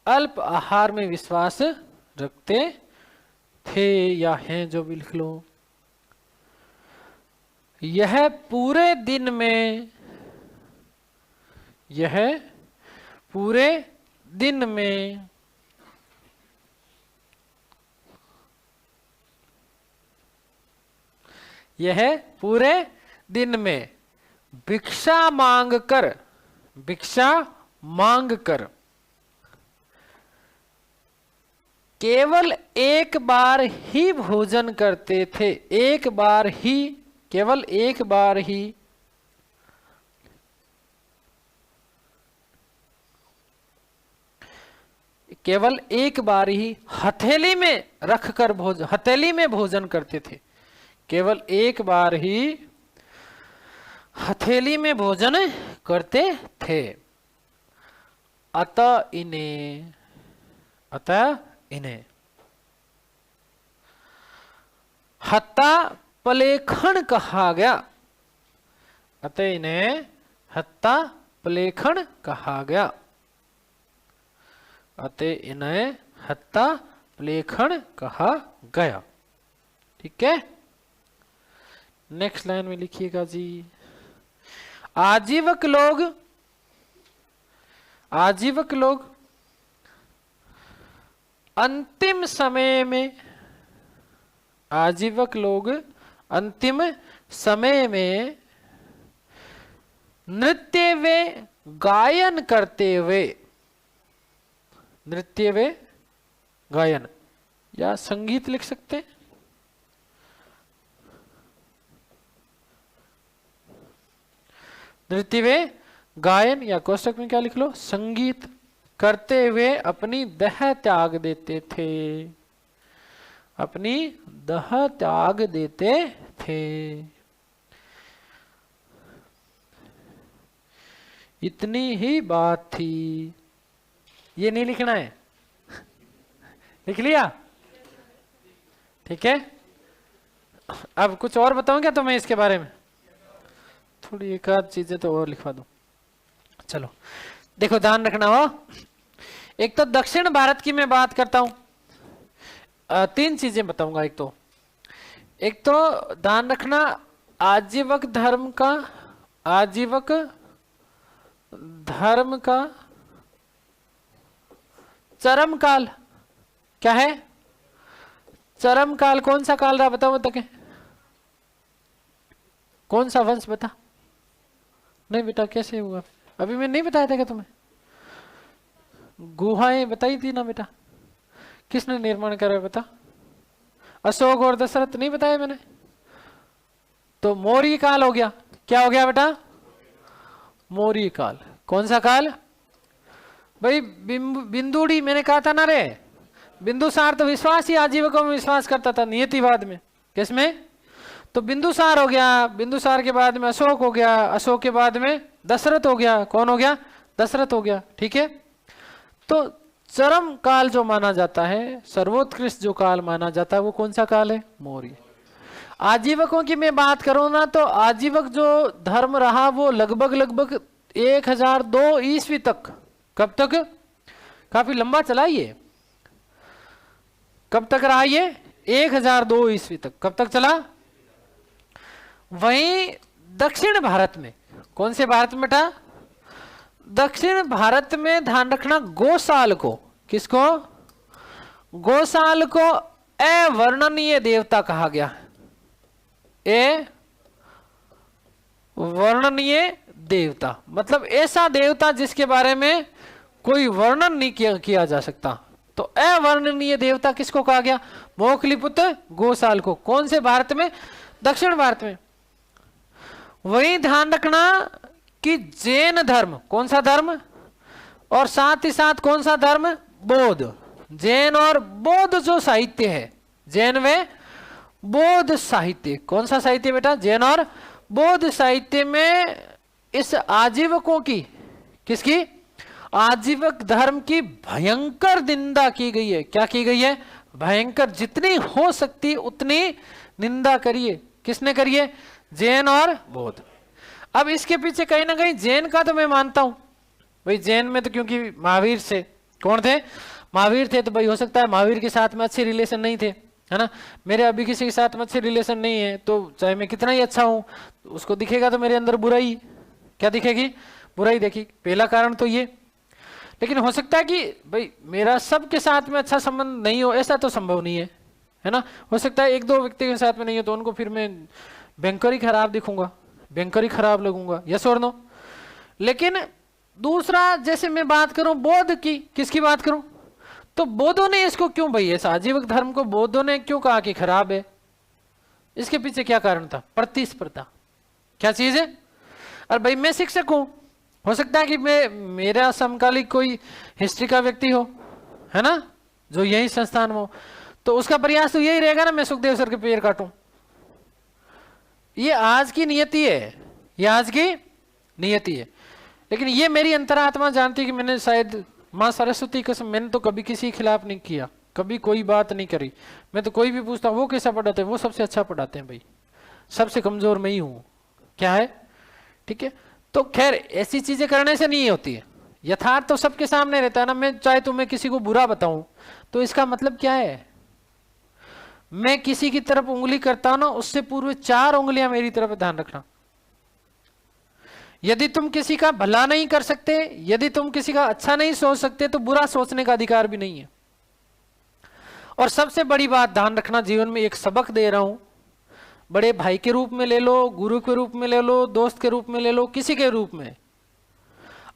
अल्प आहार में विश्वास रखते थे या हैं, जो भी लिख लो। यह पूरे दिन में, यह पूरे दिन में यह पूरे दिन में भिक्षा मांगकर, भिक्षा मांगकर केवल एक बार ही भोजन करते थे। एक बार ही, केवल एक बार ही केवल एक बार ही हथेली में रखकर भोजन, हथेली में भोजन करते थे। केवल एक बार ही हथेली में भोजन करते थे। अतः इन्हें, अतः इन्हें हत्ता प्लेखन कहा गया। अतः इन्हें हत्ता प्लेखन कहा गया। अतः इन्हें हत्ता प्लेखन कहा गया। ठीक है, नेक्स्ट लाइन में लिखिएगा जी। आजीवक लोग, आजीवक लोग अंतिम समय में आजीवक लोग अंतिम समय में नृत्य वे गायन करते हुए, नृत्य वे गायन या संगीत लिख सकते हैं, नृत्य वे गायन या कोष्टक में क्या लिख लो, संगीत करते हुए अपनी देह त्याग देते थे, अपनी देह त्याग देते थे। इतनी ही बात थी। ये नहीं लिखना है, लिख लिया? ठीक है। अब कुछ और बताऊं क्या तुम्हें इसके बारे में? थोड़ी एक आध चीजें तो और लिखवा दूं। चलो देखो, ध्यान रखना हो। एक तो दक्षिण भारत की मैं बात करता हूं, तीन चीजें बताऊंगा। एक तो ध्यान रखना, आजीवक धर्म का, आजीवक धर्म का चरम काल क्या है? चरम काल कौन सा काल रहा? बताओ तक कौन सा वंश? बता। नहीं बेटा, कैसे हुआ? अभी मैं नहीं बताया था क्या तुम्हें? गुहाएं बताई थी ना बेटा। किसने निर्माण करा बता? अशोक और दशरथ नहीं बताया मैंने? तो मौर्य काल हो गया। क्या हो गया बेटा? मौर्य काल। कौन सा काल भाई? बिंदुड़ी, मैंने कहा था ना रे, बिंदुसार तो विश्वास ही आजीवकों में विश्वास करता था, नियतिवाद में। किसमें? तो बिंदुसार हो गया, बिंदुसार के बाद में अशोक हो गया, अशोक के बाद में दशरथ हो गया। कौन हो गया? दशरथ हो गया। ठीक है। तो चरम काल जो माना जाता है, सर्वोत्कृष्ट जो काल माना जाता है, वो कौन सा काल है? मौर्य। आजीवकों की मैं बात करूं ना, तो आजीवक जो धर्म रहा वो लगभग 1002 ईस्वी तक। कब तक? काफी लंबा चला ये। कब तक रहा ये? 1002 ईस्वी तक। कब तक चला? वहीं दक्षिण भारत में, कौन से भारत में था? दक्षिण भारत में ध्यान रखना, गोसाल को, किसको? गोसाल को अवर्णनीय देवता कहा गया। वर्णनीय देवता मतलब ऐसा देवता जिसके बारे में कोई वर्णन नहीं किया जा सकता। तो अवर्णनीय देवता किसको कहा गया? मोखलीपुत्र गोसाल को। कौन से भारत में? दक्षिण भारत में। वही ध्यान रखना कि जैन धर्म, कौन सा धर्म? और साथ ही साथ कौन सा धर्म? बौद्ध। जैन और बौद्ध जो साहित्य है, जैन व बौद्ध साहित्य। कौन सा साहित्य बेटा? जैन और बौद्ध साहित्य में इस आजीवकों की, किसकी? आजीवक धर्म की भयंकर निंदा की गई है। क्या की गई है? भयंकर। जितनी हो सकती उतनी निंदा करिए। किसने करिए? जैन और बौद्ध। अब इसके पीछे कहीं ना कहीं जैन का तो मैं मानता हूं भाई, जैन में तो क्योंकि महावीर से, कौन थे? महावीर थे, तो भाई हो सकता है महावीर के साथ में अच्छे रिलेशन नहीं थे, है ना। मेरे अभी किसी के साथ में अच्छे रिलेशन नहीं है, तो चाहे मैं कितना ही अच्छा हूं, उसको दिखेगा तो मेरे अंदर बुराई। क्या दिखेगी? बुराई देखी। पहला कारण तो ये। लेकिन हो सकता है कि भाई मेरा सबके साथ में अच्छा संबंध नहीं हो, ऐसा तो संभव नहीं है ना। हो सकता है एक दो व्यक्ति के साथ में नहीं हो, तो उनको फिर मैं भयंकर ही खराब दिखूंगा, भयंकर ही खराब लगूंगा। यस और नो? लेकिन दूसरा, जैसे मैं बात करूं बौद्ध की, किसकी बात करूं? तो बौद्धों ने इसको क्यों भाई, ऐसा आजीवक धर्म को बौद्धों ने क्यों कहा कि खराब है? इसके पीछे क्या कारण था? प्रतिस्पर्धा। क्या चीज है? और भाई मैं शिक्षक हूं, हो सकता है कि मेरा समकालिक कोई हिस्ट्री का व्यक्ति हो, है ना, जो यही संस्थान में हो, तो उसका प्रयास तो यही रहेगा ना, मैं सुखदेव सर के पैर काटूं। ये आज की नियति है, ये आज की नियति है। लेकिन ये मेरी अंतरात्मा जानती है कि मैंने शायद माँ सरस्वती कसम, मैंने तो कभी किसी के खिलाफ नहीं किया, कभी कोई बात नहीं करी। मैं तो कोई भी पूछता वो कैसा पढ़ाते हैं, वो सबसे अच्छा पढ़ाते हैं भाई, सबसे कमजोर मैं ही हूं। क्या है? ठीक है। तो खैर ऐसी चीजें करने से नहीं होती है, यथार्थ तो सबके सामने रहता है ना। मैं चाहे तो मैं किसी को बुरा बताऊं, तो इसका मतलब क्या है? मैं किसी की तरफ उंगली करता हूं ना, उससे पूर्व 4 उंगलियां मेरी तरफ, ध्यान रखना। यदि तुम किसी का भला नहीं कर सकते, यदि तुम किसी का अच्छा नहीं सोच सकते, तो बुरा सोचने का अधिकार भी नहीं है। और सबसे बड़ी बात ध्यान रखना, जीवन में एक सबक दे रहा हूं, बड़े भाई के रूप में ले लो, गुरु के रूप में ले लो, दोस्त के रूप में ले लो, किसी के रूप में,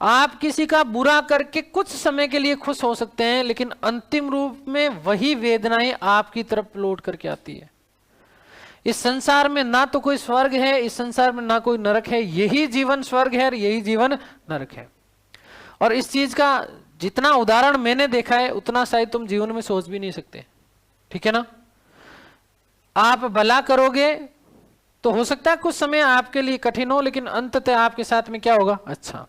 आप किसी का बुरा करके कुछ समय के लिए खुश हो सकते हैं, लेकिन अंतिम रूप में वही वेदनाएं आपकी तरफ लौट करके आती है। इस संसार में ना तो कोई स्वर्ग है, इस संसार में ना कोई नरक है, यही जीवन स्वर्ग है और यही जीवन नरक है। और इस चीज का जितना उदाहरण मैंने देखा है उतना शायद तुम जीवन में सोच भी नहीं सकते, ठीक है ना। आप भला करोगे तो हो सकता है कुछ समय आपके लिए कठिन हो, लेकिन अंततः आपके साथ में क्या होगा, अच्छा।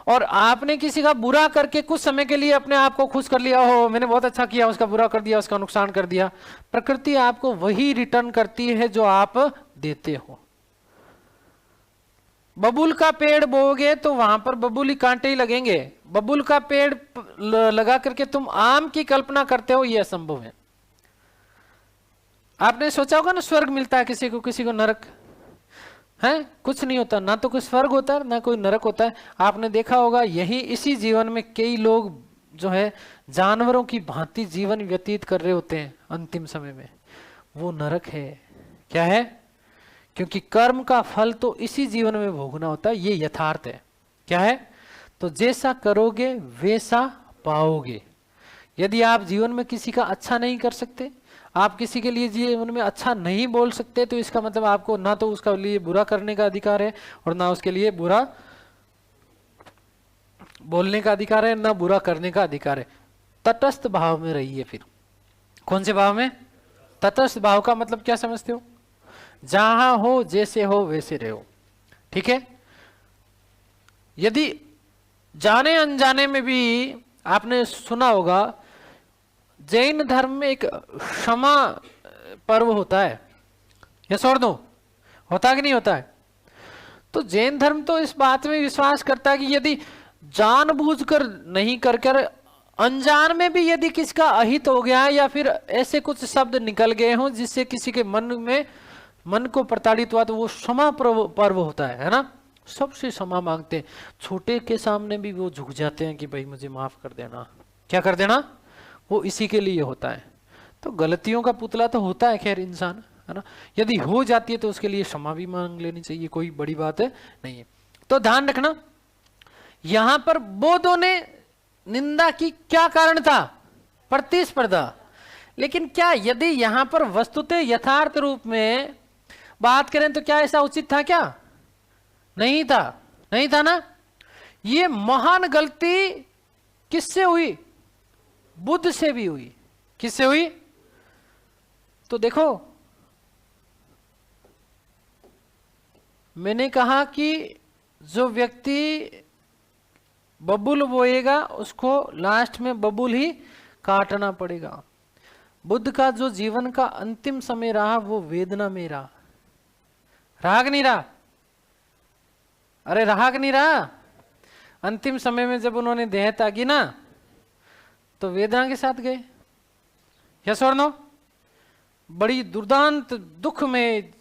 और आपने किसी का बुरा करके कुछ समय के लिए अपने आप को खुश कर लिया, हो मैंने बहुत अच्छा किया, उसका बुरा कर दिया, उसका नुकसान कर दिया, प्रकृति आपको वही रिटर्न करती है जो आप देते हो। बबूल का पेड़ बोओगे तो वहां पर बबूली कांटे ही लगेंगे। बबूल का पेड़ लगा करके तुम आम की कल्पना करते हो, यह असंभव है। आपने सोचा होगा ना, स्वर्ग मिलता है किसी को नरक है, कुछ नहीं होता, ना तो कोई स्वर्ग होता है ना कोई नरक होता है। आपने देखा होगा यही इसी जीवन में कई लोग जो है जानवरों की भांति जीवन व्यतीत कर रहे होते हैं, अंतिम समय में वो नरक है। क्या है? क्योंकि कर्म का फल तो इसी जीवन में भोगना होता है, ये यथार्थ है। क्या है? तो जैसा करोगे वैसा पाओगे। यदि आप जीवन में किसी का अच्छा नहीं कर सकते, आप किसी के लिए जीवन में अच्छा नहीं बोल सकते, तो इसका मतलब आपको ना तो उसका लिए बुरा करने का अधिकार है और ना उसके लिए बुरा बोलने का अधिकार है, ना बुरा करने का अधिकार है। तटस्थ भाव में रहिए। फिर कौन से भाव में? तटस्थ भाव का मतलब क्या समझते हो? जहां हो जैसे हो वैसे रहो, ठीक है। यदि जाने अनजाने में भी आपने सुना होगा, जैन धर्म में एक क्षमा पर्व होता है, यस और नो, होता कि नहीं होता है? तो जैन धर्म तो इस बात में विश्वास करता है कि यदि जानबूझकर नहीं कर कर अनजान में भी यदि किसका अहित हो गया है, या फिर ऐसे कुछ शब्द निकल गए हों जिससे किसी के मन को प्रताड़ित हुआ, तो वो क्षमा पर्व होता है ना। सबसे क्षमा मांगते हैं, छोटे के सामने भी वो झुक जाते हैं कि भाई मुझे माफ कर देना। क्या कर देना? वो इसी के लिए होता है। तो गलतियों का पुतला तो होता है खैर इंसान, है ना। यदि हो जाती है तो उसके लिए क्षमा भी मांग लेनी चाहिए, कोई बड़ी बात है नहीं है। तो ध्यान रखना, यहां पर बौद्धों ने निंदा की, क्या कारण था? प्रतिस्पर्धा। लेकिन क्या यदि यहां पर वस्तुतः यथार्थ रूप में बात करें तो क्या ऐसा उचित था? क्या नहीं था? नहीं था ना। ये महान गलती किससे हुई? बुद्ध से भी हुई। किससे हुई? तो देखो, मैंने कहा कि जो व्यक्ति बबूल बोएगा उसको लास्ट में बबूल ही काटना पड़ेगा। बुद्ध का जो जीवन का अंतिम समय रहा वो वेदना में रहा। राग नहीं रहा? अरे राग नहीं रहा। अंतिम समय में जब उन्होंने देह त्यागी ना, तो वेदना के साथ गए। यस और नो? बड़ी दुर्दांत दुख में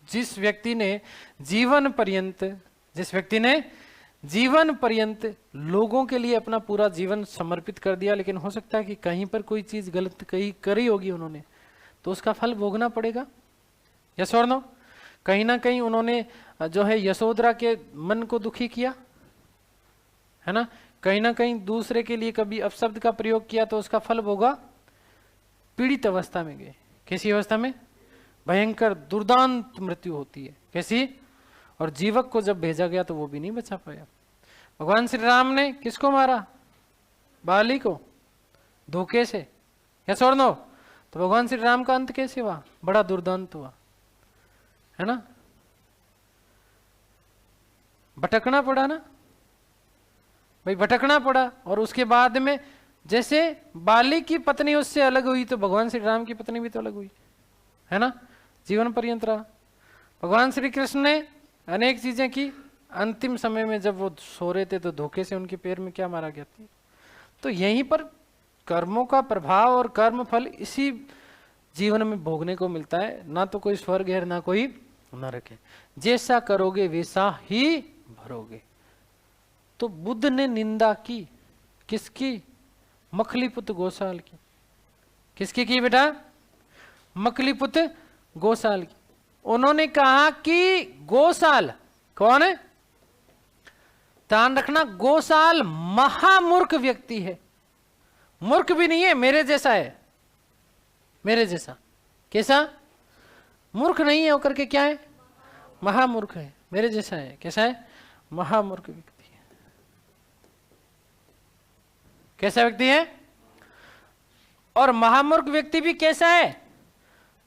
जिस व्यक्ति ने जीवन पर्यंत लोगों के लिए अपना पूरा जीवन समर्पित कर दिया, लेकिन हो सकता है कि कहीं पर कोई चीज गलत करी होगी उन्होंने, तो उसका फल भोगना पड़ेगा। यस और नो? कहीं ना कहीं उन्होंने जो है यशोधरा के मन को दुखी किया, है ना। कहीं ना कहीं दूसरे के लिए कभी अपशब्द का प्रयोग किया, तो उसका फल भोगा। पीड़ित अवस्था में गए। कैसी अवस्था में? भयंकर दुर्दांत मृत्यु होती है। कैसी? और जीवक को जब भेजा गया तो वो भी नहीं बचा पाया। भगवान श्री राम ने किसको मारा? बाली को, धोखे से। यस और नो? तो भगवान श्री राम का अंत कैसे हुआ? बड़ा दुर्दांत हुआ, है ना। भटकना पड़ा ना भाई, भटकना पड़ा। और उसके बाद में जैसे बाली की पत्नी उससे अलग हुई, तो भगवान श्री राम की पत्नी भी तो अलग हुई, है ना। जीवन पर्यंत रहा। भगवान श्री कृष्ण ने अनेक चीजें की। अंतिम समय में जब वो सो रहे थे तो धोखे से उनके पैर में क्या मारा गया था। तो यहीं पर कर्मों का प्रभाव और कर्म फल इसी जीवन में भोगने को मिलता है। ना तो कोई स्वर्ग है ना कोई नरक है। जैसा करोगे वैसा ही भरोगे। तो बुद्ध ने निंदा की किसकी? मखलीपुत्र गोसाल की। किसकी की बेटा? मकलीपुत गोसाल की। उन्होंने कहा कि गोसाल कौन है? ध्यान रखना, गोसाल महामूर्ख व्यक्ति है। मूर्ख भी नहीं है, मेरे जैसा है, मेरे जैसा। कैसा? मूर्ख नहीं है होकर के क्या है? महामूर्ख है, मेरे जैसा है। कैसा है? महामूर्ख व्यक्ति है। कैसा व्यक्ति है? और महामूर्ख व्यक्ति भी कैसा है?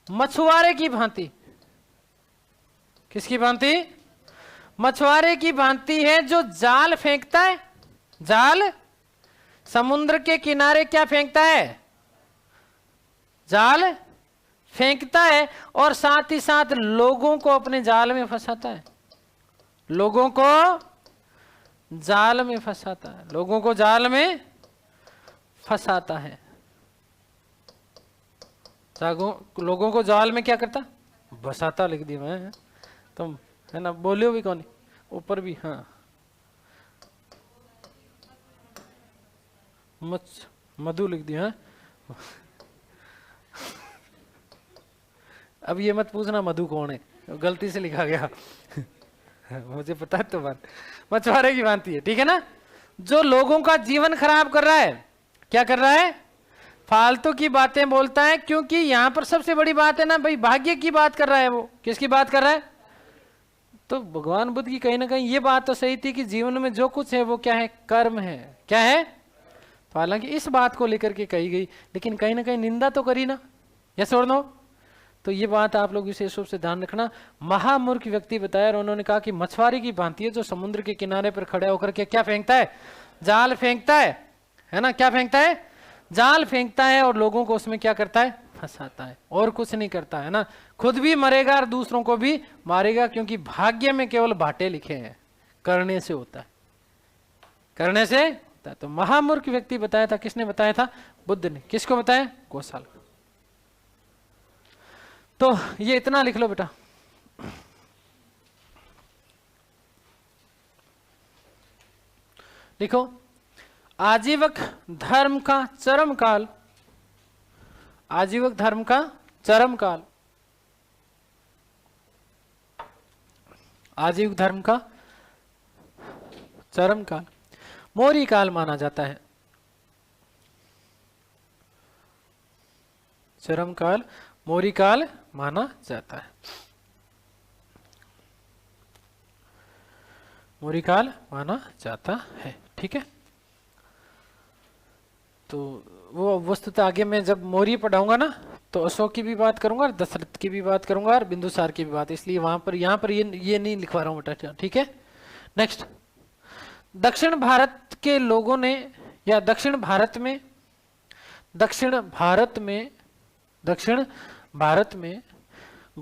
मछुआरे की भांति। किसकी भांति? मछुआरे की भांति है, जो जाल फेंकता है। जाल समुद्र के किनारे क्या फेंकता है? जाल फेंकता है, और साथ ही साथ लोगों को अपने जाल में फंसाता है। लोगों को जाल में फंसाता है, लोगों को जाल में फंसाता है। लोगों को जाल में क्या करता? फंसाता लिख दिया मैं, तुम है ना, बोलियो भी कौन ऊपर भी। हाँ, मधु लिख दिया। अब ये मत पूछना मधु कौन है, गलती से लिखा गया। मुझे पता है तो बात। मछुआरे की भांति है, ठीक है ना, जो लोगों का जीवन खराब कर रहा है। क्या कर रहा है? फालतू की बातें बोलता है, क्योंकि यहां पर सबसे बड़ी बात है ना भाई, भाग्य की बात कर रहा है। वो किसकी बात कर रहा है? तो भगवान बुद्ध की कहीं ना कहीं ये बात तो सही थी कि जीवन में जो कुछ है वो क्या है? कर्म है। क्या है? तो हालांकि इस बात को लेकर के कही गई, लेकिन कहीं ना कहीं निंदा तो करी ना, यस और नो? तो ये बात आप लोग विशेष रूप से ध्यान रखना। महामूर्ख व्यक्ति बताया, और उन्होंने कहा कि मछुआरे की भांति है, जो समुद्र के किनारे पर खड़े होकर के क्या फेंकता है? जाल फेंकता है ना? क्या फेंकता है? जाल फेंकता है, और लोगों को उसमें क्या करता है? फंसाता है, और कुछ नहीं करता है ना। खुद भी मरेगा और दूसरों को भी मारेगा, क्योंकि भाग्य में केवल भाटे लिखे हैं, करने से होता है, करने से होता है। तो महामूर्ख व्यक्ति बताया था, किसने बताया था? बुद्ध ने। किसको बताया? गोसाल। तो ये इतना लिख लो बेटा। लिखो, आजीवक धर्म का चरम काल। आजीवक धर्म का चरम काल। आजीवक धर्म का चरम काल मौर्य काल माना जाता है। चरम काल मौर्य काल माना जाता है। मौर्य काल माना जाता है, ठीक है। तो वो वस्तुतः आगे मैं जब मौर्य पढ़ाऊंगा ना, तो अशोक की भी बात करूंगा और दशरथ की भी बात करूंगा और बिंदुसार की भी बात, इसलिए वहां पर यहाँ पर ये नहीं लिखवा रहा हूं बेटा, ठीक है। नेक्स्ट, दक्षिण भारत के लोगों ने, या दक्षिण भारत में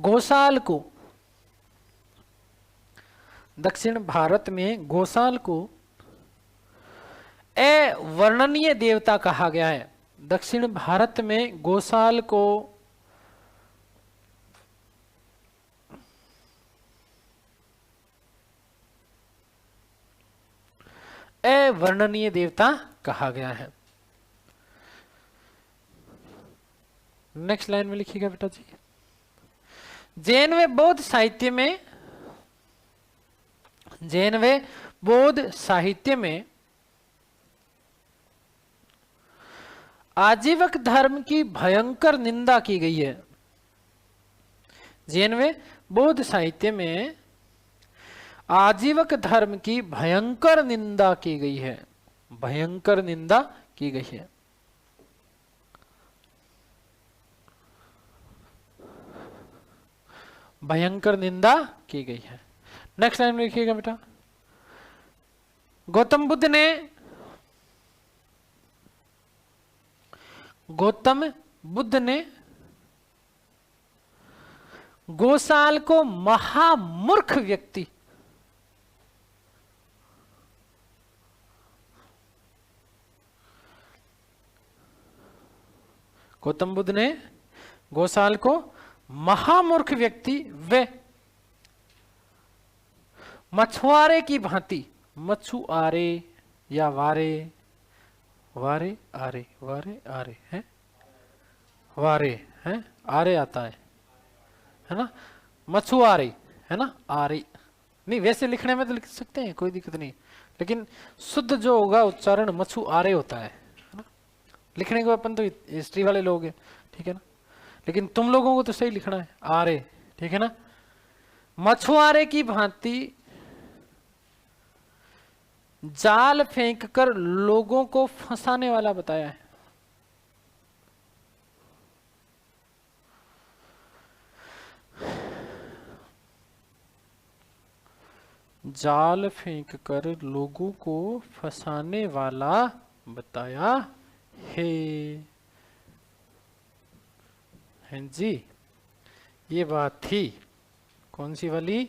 गोसाल को, दक्षिण भारत में गोसाल को अवर्णनीय देवता कहा गया है। दक्षिण भारत में गोसाल को अवर्णनीय देवता कहा गया है। नेक्स्ट लाइन में लिखिएगा बेटा जी। जैन व बौद्ध साहित्य में, जैन व बौद्ध साहित्य में आजीवक धर्म की भयंकर निंदा की गई है। जैन व बौद्ध साहित्य में आजीवक धर्म की भयंकर निंदा की गई है। भयंकर निंदा की गई है। भयंकर निंदा की गई है। नेक्स्ट लाइन में लिखिएगा बेटा। गौतम बुद्ध ने गोसाल को महामूर्ख व्यक्ति, गौतम बुद्ध ने गोसाल को महामूर्ख व्यक्ति व मछुआरे की भांति, मछुआरे या वारे आरे है, वारे है, आरे आता है ना, मछुआरे है ना, आरे नहीं, वैसे लिखने में तो लिख सकते हैं, कोई दिक्कत नहीं, लेकिन शुद्ध जो होगा उच्चारण मछुआरे होता है ना। लिखने को अपन तो हिस्ट्री वाले लोग हैं, ठीक है ना, लेकिन तुम लोगों को तो सही लिखना है, आरे, ठीक है ना। मछुआरे की भांति जाल फेंककर लोगों को फंसाने वाला बताया है। जाल फेंककर लोगों को फंसाने वाला बताया है। हैं जी, ये बात थी, कौन सी वाली,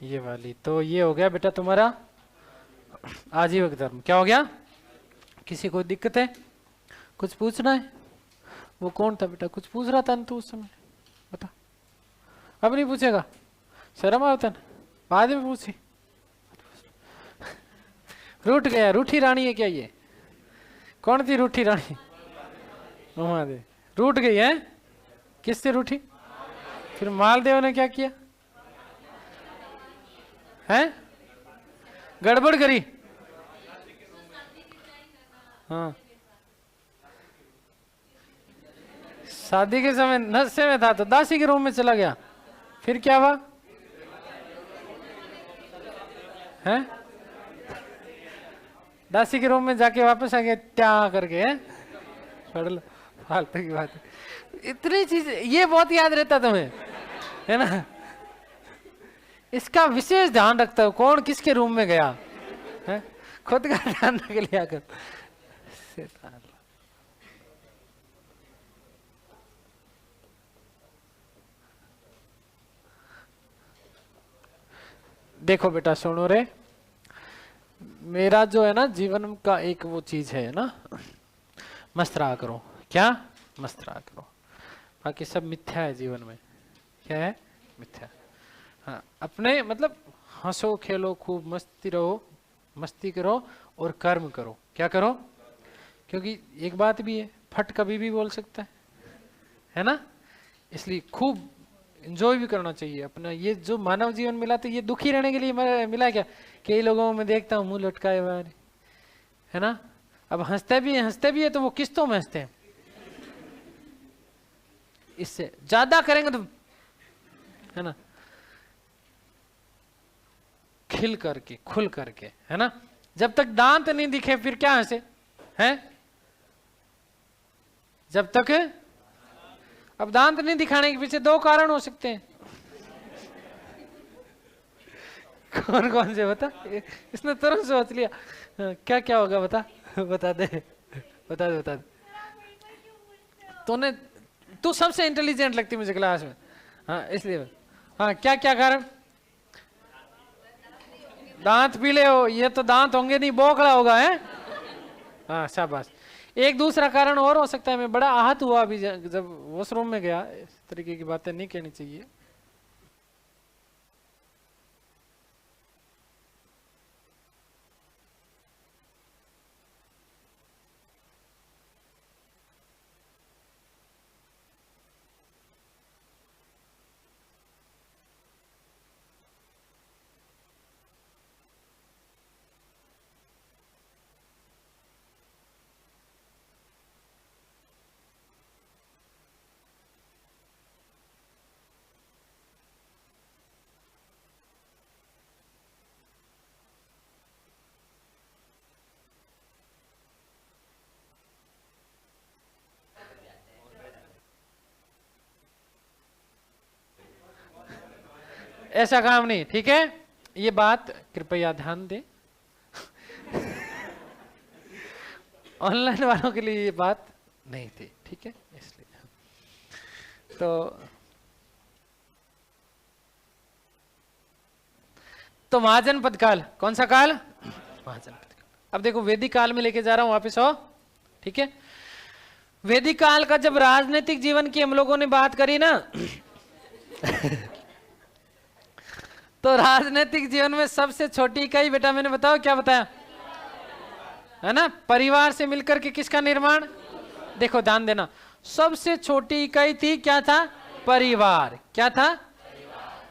ये वाली। तो ये हो गया बेटा तुम्हारा आजीविक धर्म। क्या हो गया, किसी को दिक्कत है, कुछ पूछना है? वो कौन था बेटा, कुछ पूछ रहा था ना तू उस समय, बता। अब नहीं पूछेगा, शर्म आता ना, बाद में पूछी। रूठ गया, रूठी रानी है क्या ये, कौन थी रूठी रानी? महादेव, रूठ गई है, किससे रूठी? फिर मालदेव ने क्या किया है, गड़बड़ करी। हाँ, शादी के समय नशे में था तो दासी के रूम में चला गया, फिर क्या हुआ है? दासी के रूम में जाके वापस आ गया त्या करके, है पढ़ लो, फालतू की बात है। इतनी चीज ये बहुत याद रहता तुम्हें, है ना, इसका विशेष ध्यान रखता हो कौन किसके रूम में गया है, खुद का ध्यान रख लिया कर। देखो बेटा सुनो रे, मेरा जो है ना जीवन का एक वो चीज है ना, मस्त रहा करो। क्या मस्त रहा करो, बाकी सब मिथ्या है जीवन में। क्या है, मिथ्या। हाँ, अपने मतलब हंसो खेलो खूब मस्ती रहो, मस्ती करो और कर्म करो। क्या करो, क्योंकि एक बात भी है, फट कभी भी बोल सकता है ना, इसलिए खूब एंजॉय भी करना चाहिए अपना। ये जो मानव जीवन मिला तो ये दुखी रहने के लिए मिला क्या? कई लोगों में देखता हूँ मुंह लटकाए हुए, है ना, अब हंसते भी है तो वो किस्तों में हंसते हैं। इससे ज्यादा करेंगे तो है ना, खिल करके खुल करके, है ना। जब तक दांत नहीं दिखे फिर क्या हंसे हैं, जब तक, अब दांत नहीं दिखाने के पीछे दो कारण हो सकते हैं। कौन कौन से बता, इसने तुरंत सोच लिया, क्या क्या होगा बता, बता दे बता दे बता दे। तूने, तू सबसे इंटेलिजेंट लगती मुझे क्लास में, हाँ इसलिए। हाँ क्या क्या कारण, दांत पीले हो, ये तो दांत होंगे नहीं, बोखड़ा होगा है। हाँ शाबाश। एक दूसरा कारण और हो सकता है, मैं बड़ा आहत हुआ अभी जब वॉशरूम में गया, इस तरीके की बातें नहीं कहनी चाहिए। ऐसा काम नहीं, ठीक है, ये बात कृपया ध्यान दें। ऑनलाइन वालों के लिए ये बात नहीं थी, ठीक है, इसलिए। तो महाजनपद काल, कौन सा काल, महाजनपद काल। अब देखो वैदिक काल में लेके जा रहा हूं वापस, हो ठीक है। वैदिक काल का जब राजनीतिक जीवन की हम लोगों ने बात करी ना, तो राजनीतिक जीवन में सबसे छोटी इकाई बेटा मैंने बताओ क्या बताया, है ना, परिवार से मिलकर के किसका निर्माण। देखो ध्यान देना, सबसे छोटी इकाई थी, क्या था? परिवार। क्या था?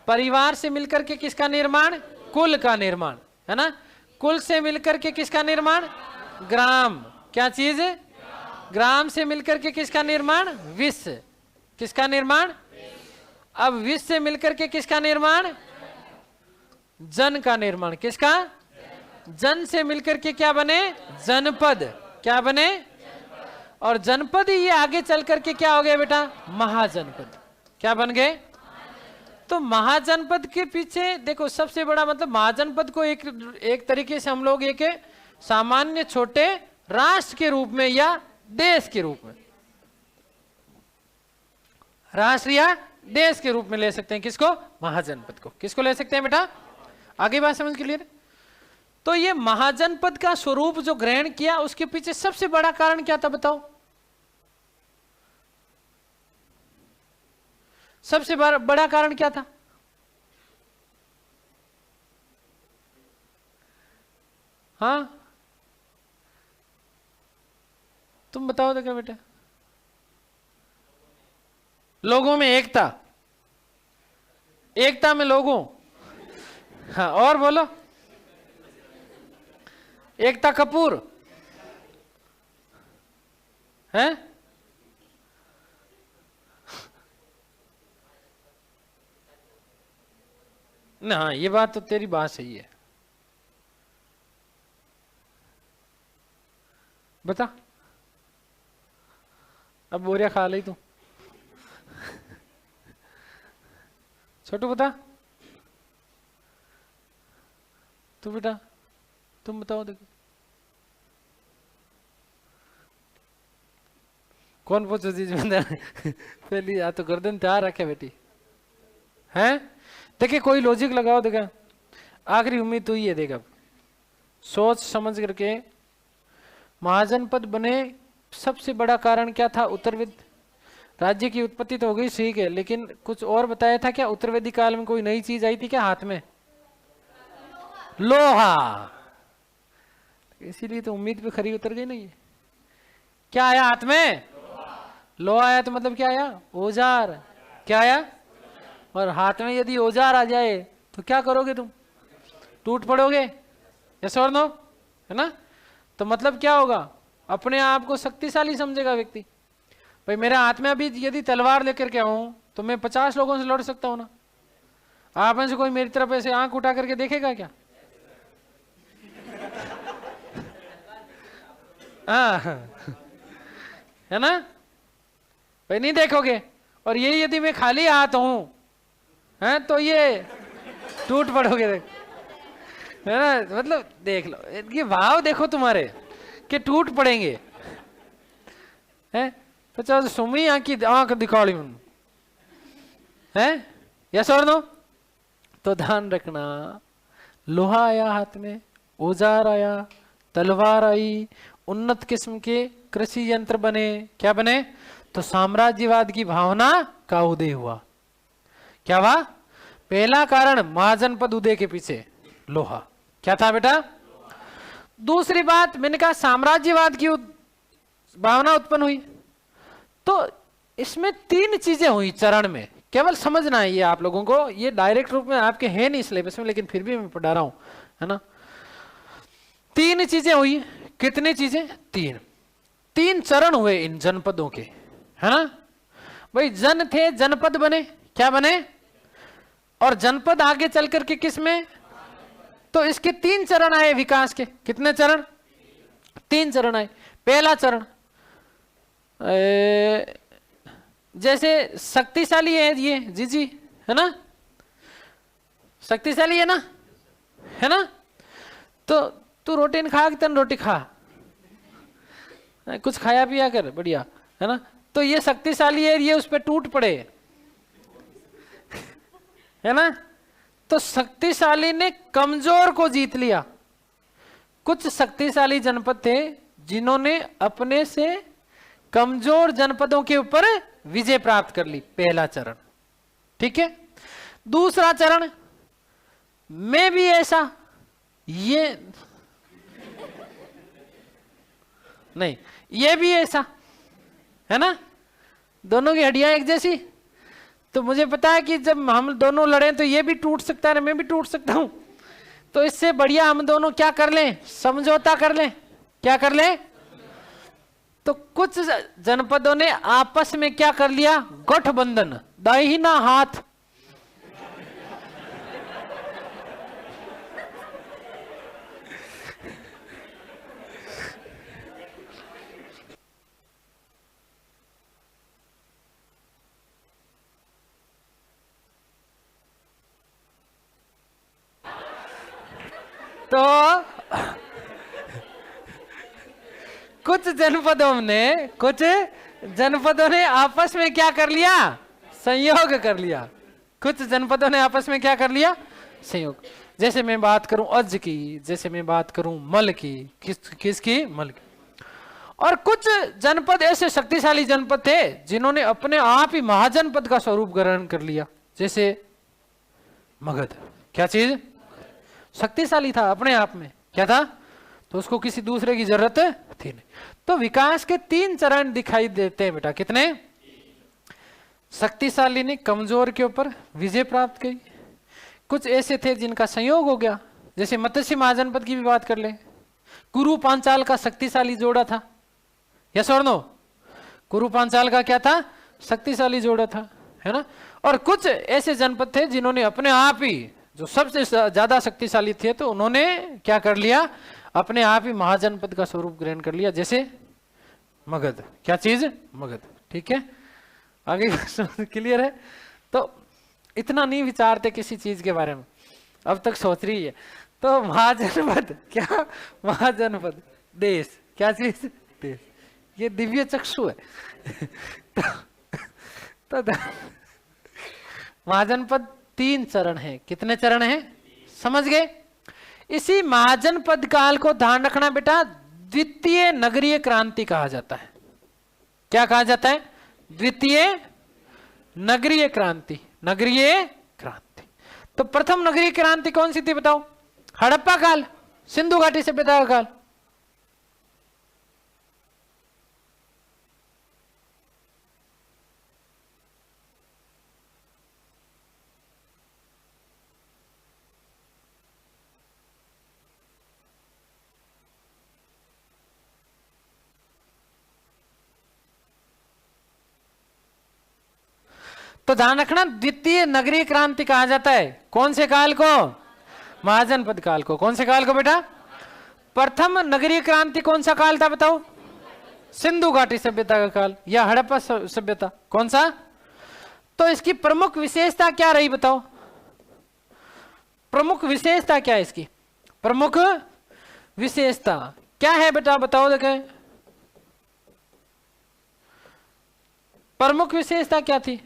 परिवार से मिलकर के किसका निर्माण? कुल का निर्माण, है ना। कुल से मिलकर के किसका निर्माण? ग्राम। क्या चीज? ग्राम से मिलकर के किसका निर्माण? विश्व। किसका निर्माण? अब विश्व से मिलकर के किसका निर्माण? जन का निर्माण। किसका? जन से मिलकर के क्या बने? जनपद। क्या बने? और जनपद ही ये आगे चल करके क्या हो गया बेटा? महाजनपद। क्या बन गए? तो महाजनपद के पीछे देखो सबसे बड़ा मतलब महाजनपद को एक तरीके से हम लोग एक सामान्य छोटे राष्ट्र के रूप में या देश के रूप में, राष्ट्र या देश के रूप में ले सकते हैं। किसको? महाजनपद को। किसको ले सकते हैं बेटा? आगे बात समझ क्लियर? तो ये महाजनपद का स्वरूप जो ग्रहण किया उसके पीछे सबसे बड़ा कारण क्या था बताओ? सबसे बड़ा कारण क्या था? हाँ तुम बताओ तो क्या बेटा? लोगों में एकता। एकता में लोगों। हाँ और बोलो। एकता कपूर है। ना हाँ ये बात तो तेरी बात सही है। बता। अब बोरिया खा ली तू। छोटू बता। तू बेटा तुम बताओ। देखो कौन पूछो चीज में पहली या तो गर्दन तैयार रखे बेटी हैं। देखिए कोई लॉजिक लगाओ। देखा आखिरी उम्मीद तो ही है। देखा सोच समझ करके महाजनपद बने सबसे बड़ा कारण क्या था? उत्तरवेद राज्य की उत्पत्ति तो हो गई ठीक है, लेकिन कुछ और बताया था क्या? उत्तरवेदी काल में कोई नई चीज आई थी क्या हाथ में? लोहा। इसीलिए तो उम्मीद पे खरी उतर गई नहीं। क्या आया हाथ में? लोहा आया। तो मतलब क्या आया? औजार। क्या आया? और हाथ में यदि औजार आ जाए तो क्या करोगे तुम? टूट पड़ोगे। यस और नो? है ना। तो मतलब क्या होगा? अपने आप को शक्तिशाली समझेगा व्यक्ति। भाई मेरे हाथ में अभी यदि तलवार लेकर के आऊं तो मैं 50 लोगों से लड़ सकता हूं ना। आप में से कोई मेरी तरफ ऐसे आंख उठा करके देखेगा क्या? हाँ है ना भाई, नहीं देखोगे। और ये यदि मैं खाली हाथ हूं हैं तो ये टूट पड़ोगे। देख है ना। मतलब देख लो ये भाव देखो तुम्हारे कि टूट पड़ेंगे। हैं 50 सुमी आंख दिखाड़ी है। यस और नो? तो ध्यान रखना लोहा आया हाथ में, औजार आया, तलवार आई, उन्नत किस्म के कृषि यंत्र बने। क्या बने? तो साम्राज्यवाद की भावना का उदय हुआ। क्या हुआ? पहला कारण महाजनपद उदय के पीछे लोहा। क्या था बेटा? दूसरी बात मैंने कहा साम्राज्यवाद की भावना उत्पन्न हुई। तो इसमें 3 चीजें हुई चरण में। केवल समझना है ये आप लोगों को। ये डायरेक्ट रूप में आपके है नहीं सिलेबस में, लेकिन फिर भी मैं पढ़ा रहा हूं, है ना। 3 चीजें हुई। कितनी चीजें? 3 चरण हुए इन जनपदों के, है ना। भाई जन थे, जनपद बने। क्या बने? और जनपद आगे चल करके किस में? तो इसके 3 चरण आए विकास के। कितने चरण? 3 चरण आए। पहला चरण जैसे शक्तिशाली है ये जी है ना, शक्तिशाली है ना, है ना। तो तू रोटी नहीं खा कि तन रोटी खा, कुछ खाया पिया कर बढ़िया, है ना। तो ये शक्तिशाली है, ये उस पर टूट पड़े, है ना। तो शक्तिशाली ने कमजोर को जीत लिया। कुछ शक्तिशाली जनपद थे जिन्होंने अपने से कमजोर जनपदों के ऊपर विजय प्राप्त कर ली। पहला चरण, ठीक है। दूसरा चरण में भी ऐसा, ये नहीं, ये भी ऐसा, है ना। दोनों की हड्डियां एक जैसी। तो मुझे पता है कि जब हम दोनों लड़े तो ये भी टूट सकता है, मैं भी टूट सकता हूं। तो इससे बढ़िया हम दोनों क्या कर लें, समझौता कर लें। क्या कर लें? तो कुछ जनपदों ने आपस में क्या कर लिया, गठबंधन, दाहिना हाथ। तो कुछ जनपदों ने आपस में क्या कर लिया, संयोग कर लिया। कुछ जनपदों ने आपस में क्या कर लिया, संयोग। जैसे मैं बात करूं अज की, जैसे मैं बात करूं मल की, किसकी, मल की। और कुछ जनपद ऐसे शक्तिशाली जनपद थे जिन्होंने अपने आप ही महाजनपद का स्वरूप ग्रहण कर लिया। जैसे मगध, क्या चीज, शक्तिशाली था अपने आप में, क्या था, तो उसको किसी दूसरे की जरूरत थी नहीं। तो विकास के 3 चरण दिखाई देते हैं बेटा, कितने? शक्तिशाली ने कमजोर के ऊपर विजय प्राप्त की। कुछ ऐसे थे जिनका संयोग हो गया, जैसे मत्स्य महाजनपद की भी बात कर ले। कुरु पांचाल का शक्तिशाली जोड़ा था, यस और नो? कुरु पांचाल का क्या था, शक्तिशाली जोड़ा था, है ना। और कुछ ऐसे जनपद थे जिन्होंने अपने आप ही, जो सबसे ज्यादा शक्तिशाली थे, तो उन्होंने क्या कर लिया, अपने आप ही महाजनपद का स्वरूप ग्रहण कर लिया। जैसे मगध, क्या चीज, मगध। ठीक है, आगे क्लियर है? तो इतना नहीं विचारते किसी चीज के बारे में, अब तक सोच रही है। तो महाजनपद, क्या, महाजनपद, देश, क्या चीज, देश। ये दिव्य चक्षु है। तो महाजनपद 3 चरण है, कितने चरण हैं, समझ गए? इसी महाजनपद काल को ध्यान रखना बेटा, द्वितीय नगरीय क्रांति कहा जाता है। क्या कहा जाता है? द्वितीय नगरीय क्रांति, नगरीय क्रांति। तो प्रथम नगरीय क्रांति कौन सी थी बताओ? हड़प्पा काल, सिंधु घाटी सभ्यता का काल। तो ध्यान रखना, द्वितीय नगरीय क्रांति कहा जाता है कौन से काल को? महाजनपद काल को। कौन से काल को बेटा? प्रथम नगरीय क्रांति कौन सा काल था बताओ? सिंधु घाटी सभ्यता का काल या हड़प्पा सभ्यता, कौन सा? तो इसकी प्रमुख विशेषता क्या रही बताओ? प्रमुख विशेषता क्या है इसकी? प्रमुख विशेषता क्या है बेटा, बताओ देखें। प्रमुख विशेषता क्या थी?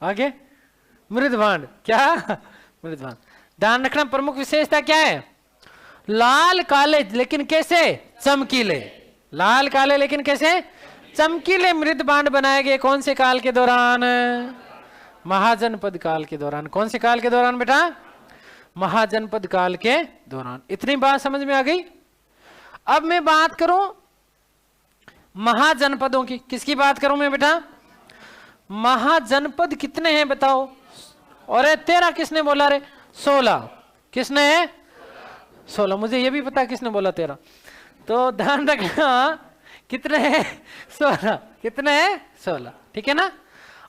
आगे मृदभांड, क्या? मृदभांड। ध्यान रखना, प्रमुख विशेषता क्या है? लाल काले लेकिन कैसे? चमकीले। लाल काले लेकिन कैसे? चमकीले मृदभांड बनाए गए कौन से काल के दौरान? महाजनपद काल के दौरान। कौन से काल के दौरान बेटा? महाजनपद काल के दौरान। इतनी बात समझ में आ गई? अब मैं बात करूं महाजनपदों की। किसकी बात करूं मैं बेटा? महाजनपद कितने हैं बताओ? और 13 किसने बोला रे? 16। किसने है? 16। मुझे ये भी पता किसने बोला 13। तो ध्यान रखना, कितने हैं? 16। कितने हैं? 16। ठीक है ना।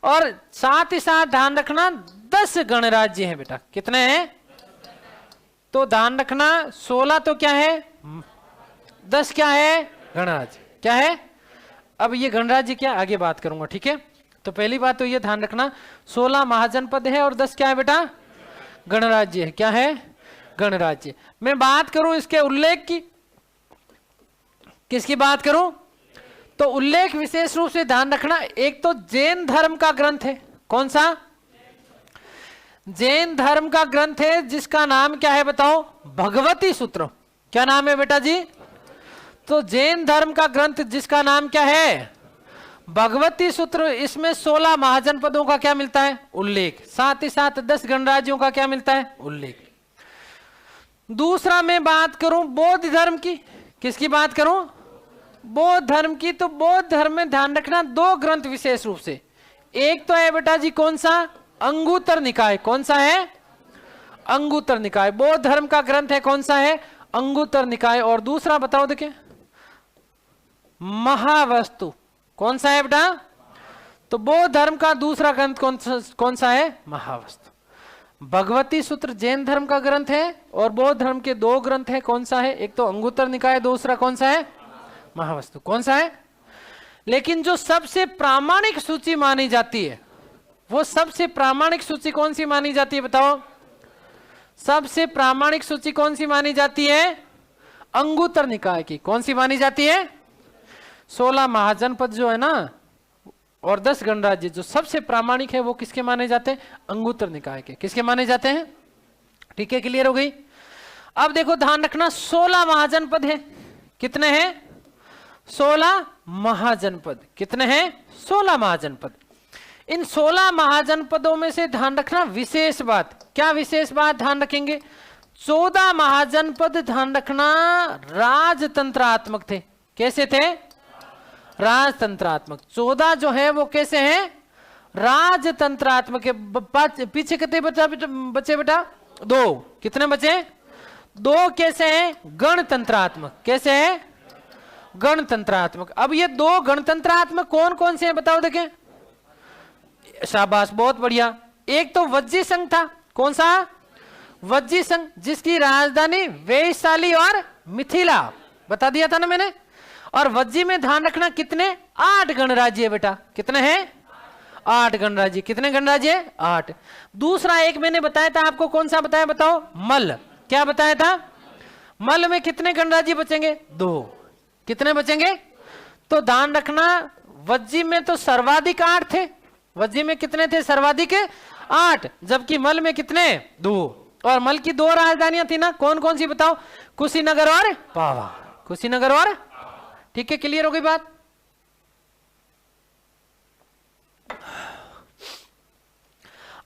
और साथ ही साथ ध्यान रखना 10 गणराज्य हैं बेटा। कितने हैं? तो ध्यान रखना 16 तो क्या है, 10 क्या है? गणराज्य। क्या है? अब ये गणराज्य क्या, आगे बात करूंगा, ठीक है। तो पहली बात तो ये ध्यान रखना 16 महाजनपद है और 10 क्या है बेटा? गणराज्य है। क्या है? गणराज्य। मैं बात करूं इसके उल्लेख की, किसकी बात करूं? तो उल्लेख विशेष रूप से ध्यान रखना, एक तो जैन धर्म का ग्रंथ है। कौन सा? जैन धर्म का ग्रंथ है जिसका नाम क्या है बताओ? भगवती सूत्र। क्या नाम है बेटा जी? तो जैन धर्म का ग्रंथ जिसका नाम क्या है? भगवती सूत्र, इसमें 16 महाजनपदों का क्या मिलता है? उल्लेख। साथ ही साथ 10 गणराज्यों का क्या मिलता है? उल्लेख। दूसरा मैं बात करूं बौद्ध धर्म की, किसकी बात करूं? बौद्ध धर्म की। तो बौद्ध धर्म में ध्यान रखना 2 ग्रंथ विशेष रूप से, एक तो है बेटा जी कौन सा? अंगुत्तर निकाय। कौन सा है? अंगुत्तर निकाय। बौद्ध धर्म का ग्रंथ है कौन सा है? अंगुत्तर निकाय। और दूसरा बताओ देखिए, महावस्तु। कौन सा है बेटा? तो बौद्ध धर्म का दूसरा ग्रंथ कौन सा है? महावस्तु। भगवती सूत्र जैन धर्म का ग्रंथ है और बौद्ध धर्म के 2 ग्रंथ है। कौन सा है? एक तो अंगुत्तर निकाय, दूसरा कौन सा है? महावस्तु। कौन सा है? लेकिन जो सबसे प्रामाणिक सूची मानी जाती है, वो सबसे प्रामाणिक सूची कौन सी मानी जाती है बताओ? सबसे प्रामाणिक सूची कौन सी मानी जाती है? अंगुत्तर निकाय की। कौन सी मानी जाती है? 16 महाजनपद जो है ना और 10 गणराज्य, जो सबसे प्रामाणिक है वो किसके माने जाते हैं? अंगुत्तर निकाय के। किसके माने जाते हैं? ठीक है, क्लियर हो गई। अब देखो ध्यान रखना 16 महाजनपद है। कितने हैं? 16 महाजनपद। कितने हैं? 16 महाजनपद। इन 16 महाजनपदों में से ध्यान रखना विशेष बात। क्या विशेष बात ध्यान रखेंगे? 14 महाजनपद ध्यान रखना राजतंत्रात्मक थे। कैसे थे? राजतंत्रात्मक। 14 जो है वो कैसे हैं? राजतंत्रात्मक है। पीछे कितने बचे बेटा? 2। कितने बचे? 2 कैसे हैं? गणतंत्रात्मक। कैसे हैं? गणतंत्रात्मक। अब ये 2 गणतंत्रात्मक कौन कौन से हैं बताओ देखें। शाबाश, बहुत बढ़िया। एक तो वज्जी संघ था। कौन सा? वज्जी संघ, जिसकी राजधानी वैशाली और मिथिला, बता दिया था ना मैंने। और वज्जी में ध्यान रखना कितने? 8 गणराज्य बेटा। कितने हैं? 8 गणराज्य। कितने गणराज्य? 8। दूसरा एक मैंने बताया था आपको, कौन सा बताया बताओ? मल्ल। क्या बताया था? मल्ल में कितने गणराज्य बचेंगे? 2। कितने बचेंगे? तो ध्यान रखना वज्जी में तो सर्वाधिक 8 थे। वज्जी में कितने थे? सर्वाधिक 8। जबकि मल में कितने? 2। और मल की 2 राजधानियां थी ना, कौन कौन सी बताओ? कुशीनगर और पावा। कुशीनगर और, ठीक है, क्लियर हो गई बात।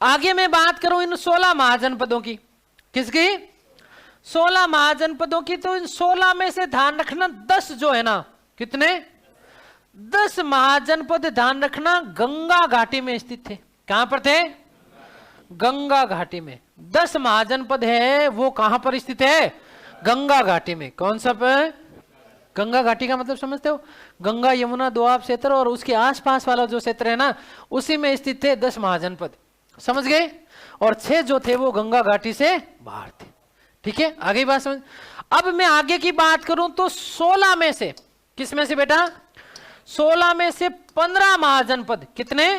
आगे मैं बात करूं इन 16 महाजनपदों की। किसकी? 16 महाजनपदों की। तो इन 16 में से ध्यान रखना 10 जो है ना, कितने? 10 महाजनपद ध्यान रखना गंगा घाटी में स्थित थे। कहां पर थे? गंगा घाटी में। 10 महाजनपद है वो कहां पर स्थित है? गंगा घाटी में। कौन सा पे? गंगा घाटी का मतलब समझते हो? गंगा यमुना दोआब क्षेत्र और उसके आसपास वाला जो क्षेत्र है ना, उसी में स्थित थे 10 महाजनपद। समझ गए? और 6 जो थे वो गंगा घाटी से बाहर थे। ठीक है, आगे बात समझ। अब मैं आगे की बात करूं तो 16 में से, किस में से बेटा? 16 में से 15 महाजनपद। कितने?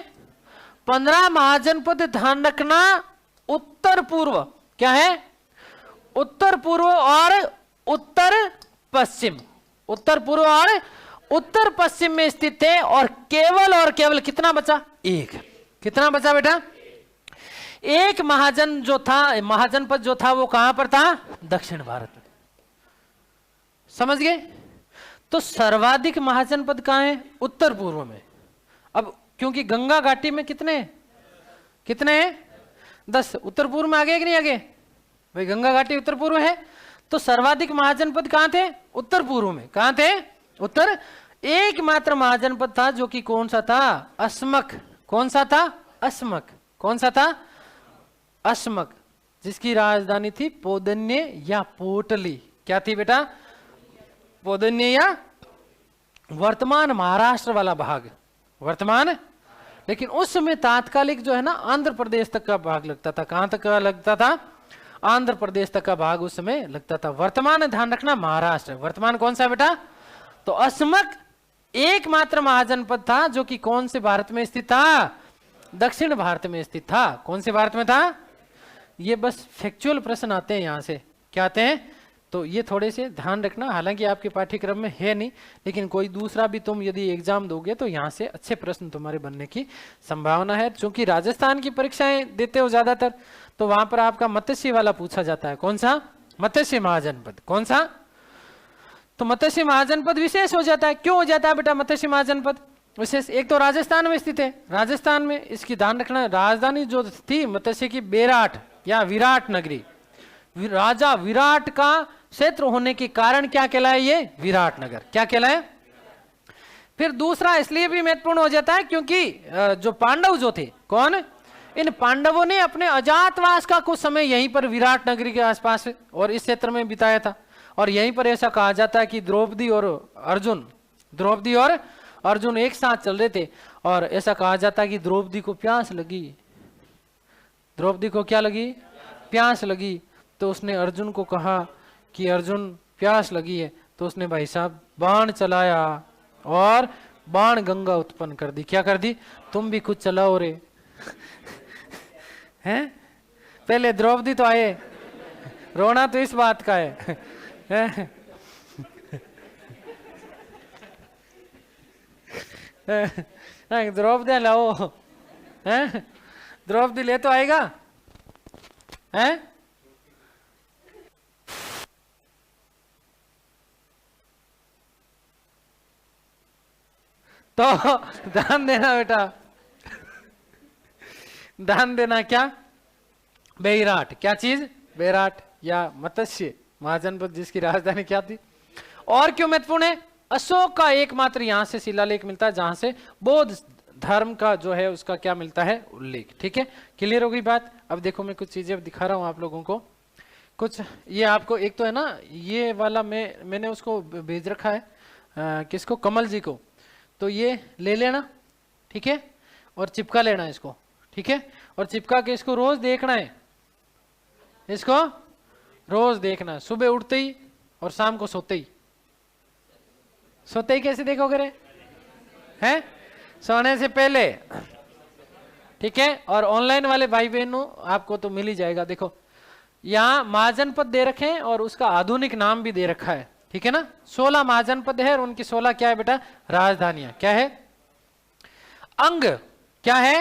15 महाजनपद ध्यान रखना उत्तर पूर्व। क्या है? उत्तर पूर्व और उत्तर पश्चिम। उत्तर पूर्व और उत्तर पश्चिम में स्थित थे। और केवल कितना बचा? 1। कितना बचा बेटा? 1 महाजन जो था, महाजनपद जो था वो कहां पर था? दक्षिण भारत में। समझ गए? तो सर्वाधिक महाजनपद कहां है? उत्तर पूर्व में। अब क्योंकि गंगा घाटी में कितने हैं? 10। उत्तर पूर्व में आगे कि नहीं आगे? भाई गंगा घाटी उत्तर पूर्व है, तो सर्वाधिक महाजनपद कहां थे? उत्तर पूर्व में। कहां थे? उत्तर। एकमात्र महाजनपद था जो कि कौन सा था? अस्मक। कौन सा था? अस्मक। कौन सा था? अस्मक, जिसकी राजधानी थी पोदन्य या पोटली। क्या थी बेटा? पोदन्य या वर्तमान महाराष्ट्र वाला भाग। वर्तमान, लेकिन उस समय तात्कालिक जो है ना आंध्र प्रदेश तक का भाग लगता था। कहां तक का लगता था? आंध्र प्रदेश तक का भाग उस समय लगता था। वर्तमान ध्यान रखना महाराष्ट्र। वर्तमान कौन सा बेटा? तो अस्मक एकमात्र महाजनपद था जो कि कौन से भारत में स्थित था? दक्षिण भारत में स्थित था। कौन से भारत में था? ये बस फैक्चुअल प्रश्न आते हैं यहां से। क्या आते हैं? तो ये थोड़े से ध्यान रखना। हालांकि आपके पाठ्यक्रम में है नहीं, लेकिन कोई दूसरा भी तुम यदि एग्जाम दोगे तो यहाँ से अच्छे प्रश्न तुम्हारे बनने की संभावना है। क्योंकि राजस्थान की परीक्षाएं देते हो ज्यादातर, तो वहां पर आपका मत्स्य वाला पूछा जाता है। कौन सा? मत्स्य महाजनपद। कौन सा? तो मत्स्य महाजनपद विशेष हो जाता है। क्यों हो जाता है बेटा मत्स्य महाजनपद? विशेष एक तो राजस्थान में स्थित है, राजस्थान में इसकी ध्यान रखना। राजधानी जो थी मत्स्य की बेराट या विराट नगरी, राजा विराट का क्षेत्र होने के कारण क्या कहलाए, ये विराट नगर क्या कहलाए। फिर दूसरा इसलिए भी महत्वपूर्ण हो जाता है क्योंकि जो पांडव जो थे, कौन, इन पांडवों ने अपने अजातवास का कुछ समय यहीं पर विराट नगरी के आसपास और इस क्षेत्र में बिताया था। और यहीं पर ऐसा कहा जाता है कि द्रौपदी और अर्जुन एक साथ चल रहे थे और ऐसा कहा जाता है कि द्रौपदी को प्यास लगी। द्रौपदी को क्या लगी, प्यास लगी। तो उसने अर्जुन को कहा कि अर्जुन प्यास लगी है, तो उसने भाई साहब बाण चलाया और बाण गंगा उत्पन्न कर दी। क्या कर दी, तुम भी कुछ चलाओ रे हैं। पहले द्रौपदी तो आए, रोना तो इस बात का है द्रौपदी लाओ हैं, द्रौपदी ले तो आएगा हैं। तो ध्यान देना बेटा, ध्यान देना। क्या, बेराट, क्या चीज, बेराट या मत्स्य महाजनपद जिसकी राजधानी क्या थी। और क्यों महत्वपूर्ण है, अशोक का एकमात्र यहां से शिलालेख मिलता है जहां से बौद्ध धर्म का जो है उसका क्या मिलता है, उल्लेख। ठीक है, क्लियर हो गई बात। अब देखो मैं कुछ चीजें दिखा रहा हूं आप लोगों को। कुछ ये आपको एक तो है ना, ये वाला मैंने उसको भेज रखा है किसको, कमल जी को। तो ये ले लेना, ठीक है, और चिपका लेना इसको, ठीक है, और चिपका के इसको रोज देखना है, इसको रोज देखना, सुबह उठते ही और शाम को सोते ही। सोते ही कैसे देखोगे रे, हैं, सोने से पहले, ठीक है। और ऑनलाइन वाले भाई बहनों आपको तो मिल ही जाएगा। देखो यहाँ महाजनपद दे रखे हैं और उसका आधुनिक नाम भी दे रखा है, ठीक है ना। 16 महाजनपद है और उनकी 16 क्या है बेटा, राजधानियां। क्या है, अंग, क्या है,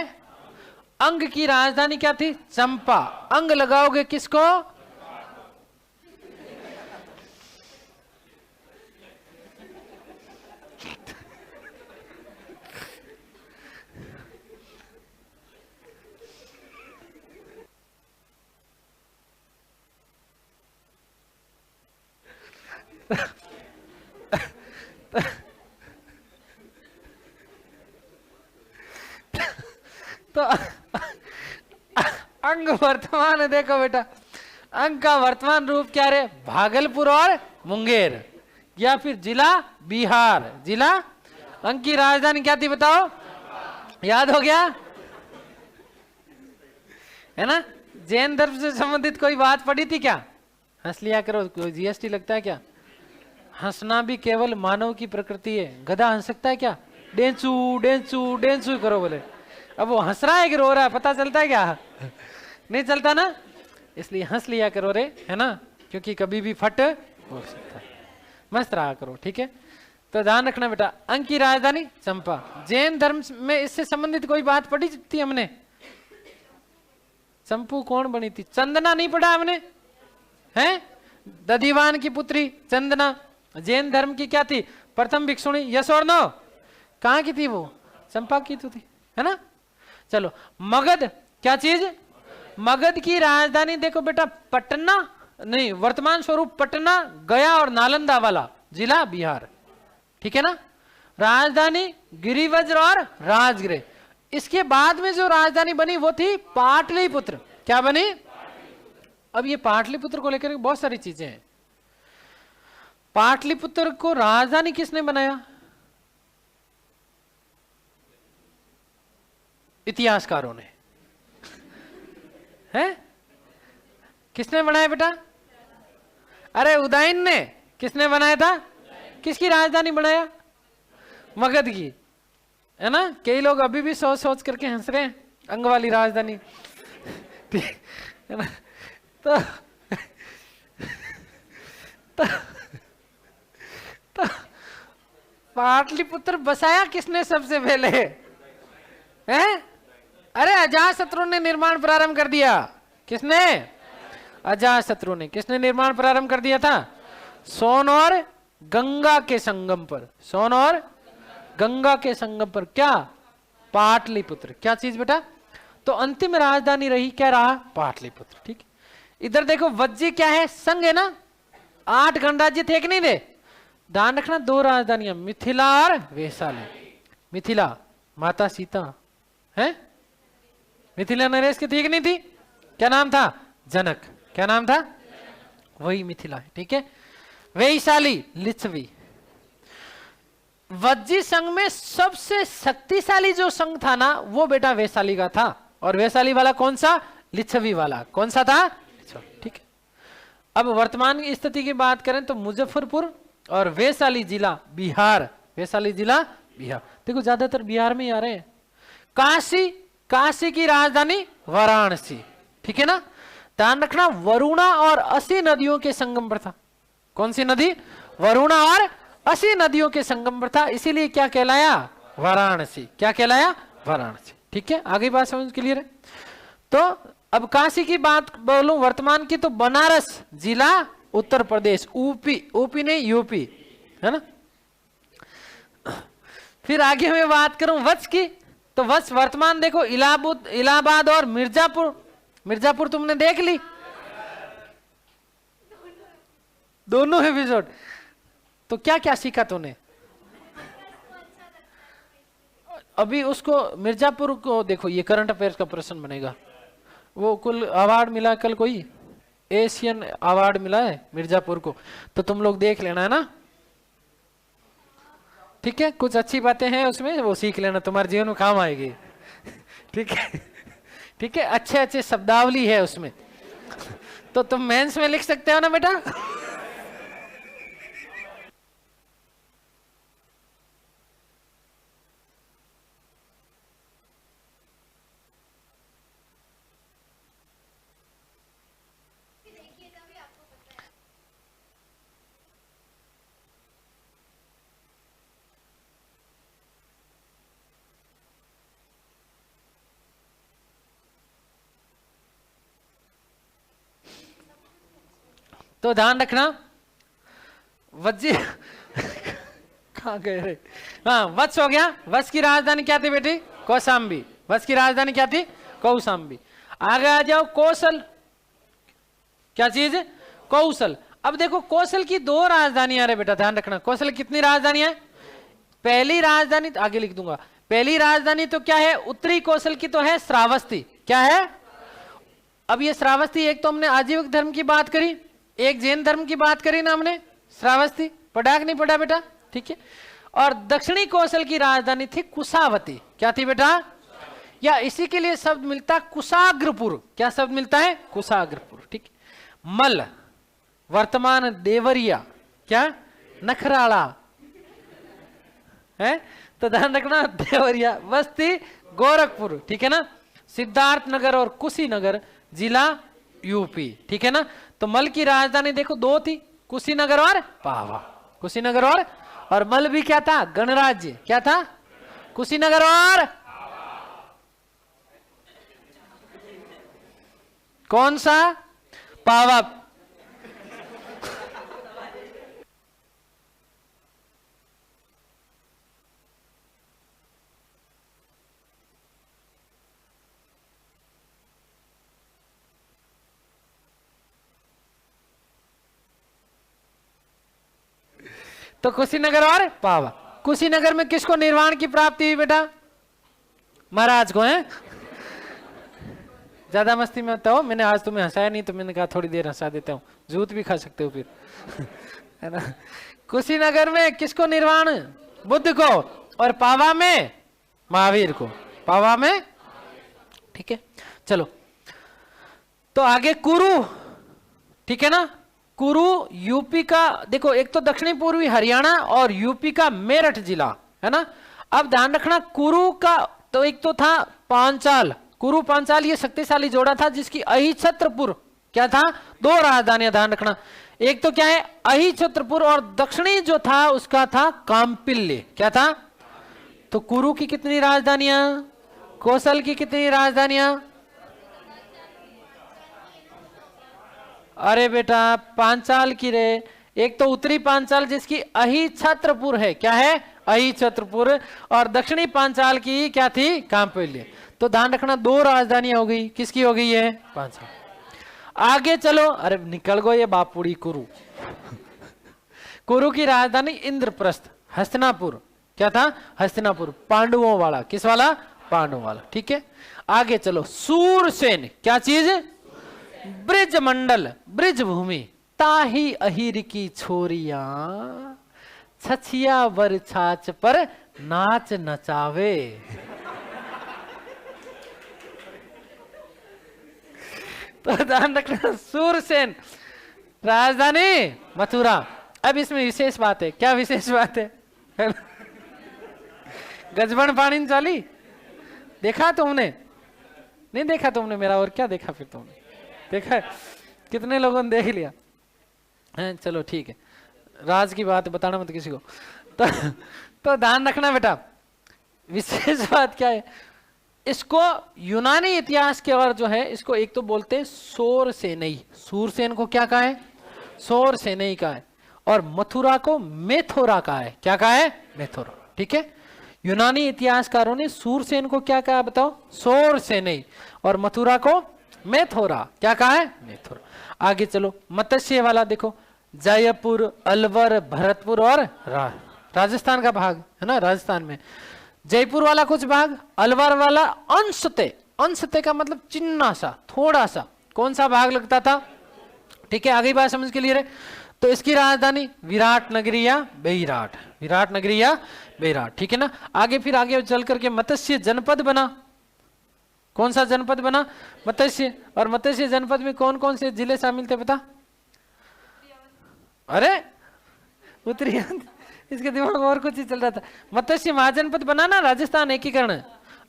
अंग की राजधानी क्या थी, चंपा। अंग लगाओगे किसको, तो अंग वर्तमान है, देखो बेटा, अंग का वर्तमान रूप क्या रे, भागलपुर और मुंगेर, या फिर जिला बिहार। जिला, अंग की राजधानी क्या थी बताओ, याद हो गया है ना। जैन धर्म से संबंधित कोई बात पड़ी थी क्या, हंस लिया करो, कोई जीएसटी लगता है क्या। हंसना भी केवल मानव की प्रकृति है, गधा हंस सकता है क्या, डेंचू डेंचू डेंचू करो बोले। अब वो हंस रहा है कि रो रहा है पता चलता है क्या, नहीं चलता ना, इसलिए हंस लिया करो रे, है ना, क्योंकि कभी भी फट हो सकता है। मस्त रहा करो, ठीक है। तो ध्यान रखना बेटा, अंग की राजधानी चंपा। जैन धर्म में इससे संबंधित कोई बात पढ़ी थी हमने, चंपू कौन बनी थी, चंदना नहीं पढ़ा हमने, हैं, दधिवान की पुत्री चंदना जैन धर्म की क्या थी, प्रथम भिक्षुणी। यस और नो, कहाँ की थी वो, चंपा की तो थी, है ना। चलो मगध, क्या चीज, मगध की राजधानी देखो बेटा, पटना नहीं, वर्तमान स्वरूप पटना, गया और नालंदा वाला जिला बिहार, ठीक है ना। राजधानी गिरिवज्र और राजगृह। इसके बाद में जो राजधानी बनी वो थी पाटलिपुत्र। क्या बनी, अब ये पाटलिपुत्र को लेकर बहुत सारी चीजें हैं। पाटलिपुत्र को राजधानी किसने बनाया, इतिहासकारों ने, हैं, किसने बनाया बेटा, अरे उदयन ने। किसने बनाया था, किसकी राजधानी बनाया, मगध की, है ना। कई लोग अभी भी सोच सोच करके हंस रहे हैं, अंग वाली राजधानी, ठीक है ना। तो पाटलिपुत्र बसाया किसने सबसे पहले, हैं, अरे अजातशत्रु ने निर्माण प्रारंभ कर दिया। किसने, अजातशत्रु ने। किसने निर्माण प्रारंभ कर दिया था, सोन और गंगा के संगम पर, सोन और गंगा के संगम पर क्या, पाटलिपुत्र। क्या चीज बेटा, तो अंतिम राजधानी रही क्या रहा, पाटलिपुत्र। ठीक, इधर देखो वज्जी क्या है, संघ है ना, 8 गणराज्य थे कि नहीं थे, ध्यान रखना 2 राजधानियां मिथिला और वैशाली। मिथिला माता सीता है, मिथिला नरेश की थी कि नहीं थी, क्या नाम था, जनक। क्या नाम था, वही मिथिला है। ठीक है, वैशाली लिच्छवी। वज्जी संघ में सबसे शक्तिशाली जो संघ था ना वो बेटा वैशाली का था, और वैशाली वाला कौन सा, लिच्छवी वाला कौन सा था। ठीक है, अब वर्तमान की स्थिति की बात करें तो मुजफ्फरपुर और वैशाली जिला बिहार, वैशाली जिला बिहार। देखो ज्यादातर बिहार में ही आ रहे हैं। काशी, काशी की राजधानी वाराणसी। ठीक है ना, ध्यान रखना वरुणा और असी नदियों के संगम पर था। कौन सी नदी, वरुणा और असी नदियों के संगम पर था, इसीलिए क्या कहलाया, वाराणसी। क्या कहलाया, वाराणसी। ठीक है, आगे बात समझ क्लियर है। तो अब काशी की बात बोलूं वर्तमान की, तो बनारस जिला उत्तर प्रदेश, ऊपी, ऊपी नहीं यूपी, है ना। फिर आगे मैं बात करूं वत्स की, तो वत्स वर्तमान देखो इलाहाबाद और मिर्जापुर। मिर्जापुर तुमने देख ली, दोनों एपिसोड। तो क्या क्या सीखा तूने अभी, उसको मिर्जापुर को देखो, ये करंट अफेयर्स का प्रश्न बनेगा। वो कुल अवार्ड मिला कल, कोई एशियन अवार्ड मिला है मिर्जापुर को, तो तुम लोग देख लेना है ना। ठीक है, कुछ अच्छी बातें हैं उसमें, वो सीख लेना, तुम्हारे जीवन में काम आएगी। ठीक है, ठीक है, अच्छे अच्छे शब्दावली है उसमें, तो तुम मेंस में लिख सकते हो ना बेटा। तो ध्यान रखना वज्जी कहाँ गए रे, हाँ वत्स हो गया। वत्स की राजधानी क्या थी बेटी, कौशाम्बी। वत्स की राजधानी क्या थी, कौशाम्बी। आगे आ जाओ कौशल, क्या चीज, कौशल। अब देखो कौशल की 2 राजधानियां रे बेटा, ध्यान रखना। कौशल कितनी राजधानियां, पहली राजधानी आगे लिख दूंगा, पहली राजधानी तो क्या है, उत्तरी कौशल की तो है श्रावस्ती। क्या है, अब ये श्रावस्ती, एक तो हमने आजीविक धर्म की बात करी, एक जैन धर्म की बात करी ना हमने, श्रावस्ती पढ़ा कि नहीं पढ़ा बेटा। ठीक है, और दक्षिणी कौशल की राजधानी थी कुशावती। क्या थी बेटा, या इसी के लिए शब्द मिलता कुशाग्रपुर। क्या शब्द मिलता है, कुशाग्रपुर। ठीक, मल वर्तमान देवरिया, क्या नखराला है, तो ध्यान रखना देवरिया। बस्ती गोरखपुर। ठीक है ना, सिद्धार्थनगर और कुशीनगर जिला यूपी। ठीक है ना, तो मल की राजधानी देखो 2 थी, कुशीनगर और पावा। कुशीनगर और मल भी क्या था, गणराज्य। क्या था, कुशीनगर और कौन सा, पावा। तो कुशीनगर और पावा। कुशीनगर में किसको निर्वाण की प्राप्ति हुई बेटा, महाराज को है। ज्यादा मस्ती में होता हो, मैंने आज तुम्हें हंसाया नहीं तो मैंने कहा थोड़ी देर हंसा देता हूँ, जूत भी खा सकते हो फिर। है ना, कुशीनगर में किसको निर्वाण, बुद्ध को, और पावा में महावीर को, पावा में। ठीक है, चलो तो आगे कुरु। ठीक है ना, कुरु यूपी का, देखो एक तो दक्षिणी पूर्वी हरियाणा और यूपी का मेरठ जिला है ना। अब ध्यान रखना कुरु का, तो एक तो था पांचाल, कुरु पांचाल ये शक्तिशाली जोड़ा था जिसकी अहिछत्रपुर क्या था, 2 राजधानियां। ध्यान रखना, एक तो क्या है अहिछत्रपुर, और दक्षिणी जो था उसका था काम्पिल्य। क्या था, तो कुरु की कितनी राजधानियां, कौशल की कितनी राजधानियां, अरे बेटा पांचाल की रे, एक तो उत्तरी पांचाल जिसकी अहिछत्रपुर है, क्या है, अहिछत्रपुर, और दक्षिणी पांचाल की क्या थी, कांपिल्य। तो ध्यान रखना 2 राजधानियां हो गई, किसकी हो गई है, पांचाल। आगे चलो, अरे निकल गो ये बापुड़ी कुरु। कुरु की राजधानी इंद्रप्रस्थ, हस्तिनापुर, क्या था, हस्तिनापुर, पांडवों वाला, किस वाला, पांडवों वाला, ठीक है। आगे चलो, सूरसेन, क्या चीज, ब्रिज मंडल, ब्रिज भूमि, ताही अहिर की छोरिया, छछिया बर छाछ पर नाच नचावे। तो ध्यान रखना, सूरसेन राजधानी मथुरा। अब इसमें विशेष बात है, क्या विशेष बात है, गजबन पानी चाली, देखा तुमने, नहीं देखा तुमने मेरा, और क्या देखा फिर तुमने, देखा, कितने लोगों ने देख लिया है, चलो ठीक है, राज की बात बताना मत किसी को। तो ध्यान रखना बेटा, विशेष बात क्या है, इसको यूनानी इतिहास के और जो है इसको एक तो बोलते हैं सोरसेनई, सूरसेन को क्या कहा है, सोरसेनई का है, और मथुरा को मेथोरा का है, क्या कहा है, मेथोरा, ठीक है। यूनानी इतिहासकारों ने सूरसेन को क्या कहा बताओ, सोरसेनई, और मथुरा को मेथोरा, क्या कहा है, मेथोरा। आगे चलो, मत्स्य वाला देखो, जयपुर, अलवर, भरतपुर और राजस्थान का भाग है ना, राजस्थान में जयपुर वाला कुछ भाग, अलवर वाला अंशते, अंशते का मतलब चिन्ना सा, थोड़ा सा, कौन सा भाग लगता था, ठीक है, आगे बात समझ के लिए। तो इसकी राजधानी विराट नगरी या बेराट, विराट नगरी या बेराट, ठीक है ना। आगे फिर आगे चल करके मत्स्य जनपद बना, कौन सा जनपद बना, मत्स्य, और मत्स्य जनपद में कौन कौन से जिले शामिल थे पता, अरे उत्तरी, इसके दिमाग में और कुछ ही चल रहा था। मत्स्य महाजनपद बना ना, राजस्थान एकीकरण,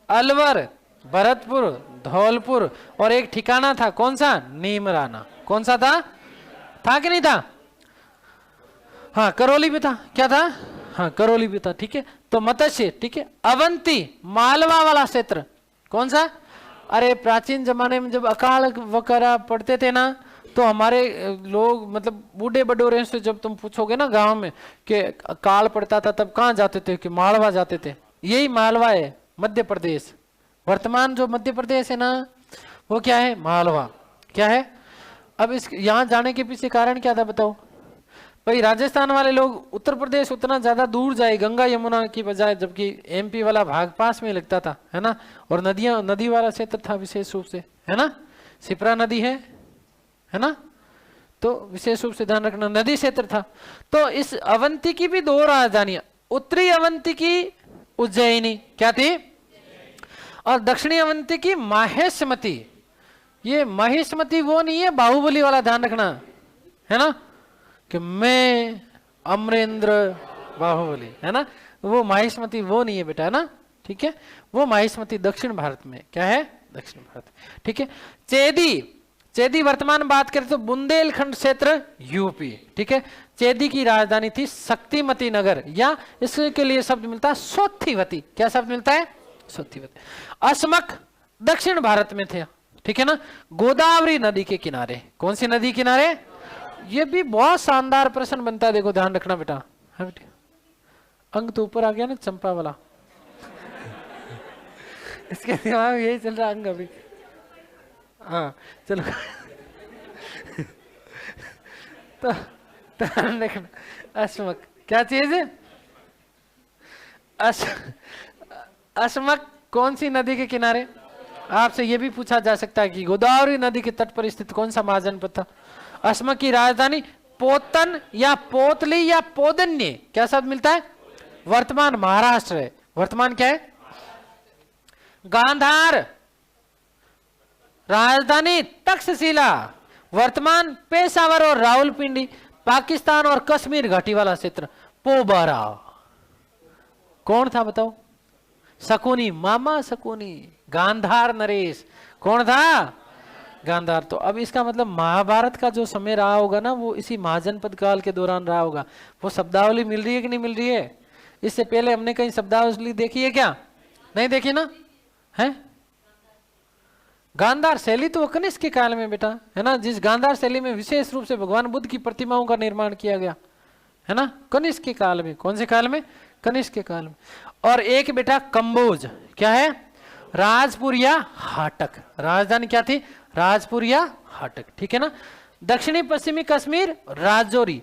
अलवर, भरतपुर, धौलपुर, और एक ठिकाना था कौन सा, नीमराना, कौन सा था कि नहीं था, हाँ करौली भी था, क्या था, हाँ करौली भी था, ठीक है। तो मत्स्य, ठीक है। अवंती मालवा वाला क्षेत्र, कौन सा, अरे प्राचीन जमाने में जब अकाल वगैरह पड़ते थे ना, तो हमारे लोग मतलब बूढ़े बडोरे से जब तुम पूछोगे ना गांव में कि काल पड़ता था तब कहाँ जाते थे, कि मालवा जाते थे, यही मालवा है मध्य प्रदेश, वर्तमान जो मध्य प्रदेश है ना वो क्या है, मालवा, क्या है। अब इस यहाँ जाने के पीछे कारण क्या था बताओ भाई, राजस्थान वाले लोग उत्तर प्रदेश उतना ज्यादा दूर जाए गंगा यमुना की बजाय, जबकि एमपी वाला भाग पास में लगता था, है ना, और नदियां, नदी वाला क्षेत्र था विशेष रूप से, है ना, शिप्रा नदी है ना, तो विशेष रूप से ध्यान रखना नदी क्षेत्र था। तो इस अवंती की भी 2 राजधानियां, उत्तरी अवंती की उज्जैनी, क्या थी, और दक्षिणी अवंती की माहेशमती। ये माहेशमती वो नहीं है बाहुबली वाला, ध्यान रखना, है ना, कि मैं अमरेंद्र बाहुबली, है ना, वो माहेशमती वो नहीं है बेटा, है ना, ठीक है। वो माहेशमती दक्षिण भारत में, क्या है, दक्षिण भारत, ठीक है। चेदी, चेदी वर्तमान बात करें तो बुंदेलखंड क्षेत्र यूपी, ठीक है। चेदी की राजधानी थी शक्तिमती नगर, या इसके लिए शब्द मिलता है सोथिवती, क्या शब्द मिलता है, सोथिवती। असमक दक्षिण भारत में थे, ठीक है ना, गोदावरी नदी के किनारे, कौन सी नदी किनारे, ये भी बहुत शानदार प्रश्न बनता है, देखो ध्यान रखना बेटा, हाँ बेटा, अंक तो ऊपर आ गया ना चंपा वाला, इसके दिमाग में यही चल रहा अंग अभी, हाँ चलो। तो ध्यान रखना, असमक क्या चीज है, असमक कौन सी नदी के किनारे, आपसे यह भी पूछा जा सकता है कि गोदावरी नदी के तट पर स्थित कौन सा महाजनपद था। असम की राजधानी पोतन या पोतली या पोदन्य, क्या शब्द मिलता है, वर्तमान महाराष्ट्र है, वर्तमान क्या है, गांधार, राजधानी तक्षशिला, वर्तमान पेशावर और रावलपिंडी, पाकिस्तान और कश्मीर घाटी वाला क्षेत्र पोबारा, कौन था बताओ, शकुनी, मामा शकुनी, गांधार नरेश, कौन था, गांधार। तो अब इसका मतलब महाभारत का जो समय रहा होगा ना वो इसी महाजनपद काल के दौरान रहा होगा। वो शब्दावली मिल रही है कि नहीं मिल रही है, इससे पहले हमने कहीं शब्दावली देखी है क्या, नहीं देखी ना, है गांधार शैली तो कनिष्क के काल में बेटा, है ना, जिस गांधार शैली में विशेष रूप से भगवान बुद्ध की प्रतिमाओं का निर्माण किया गया, है ना, कनिष्क के काल में। कौन से काल में? कनिष्क के काल में। और एक बेटा कंबोज, क्या है? राजपुर या हाटक। राजधानी क्या थी? राजपुर या हाटक, ठीक है ना। दक्षिणी पश्चिमी कश्मीर राजौरी।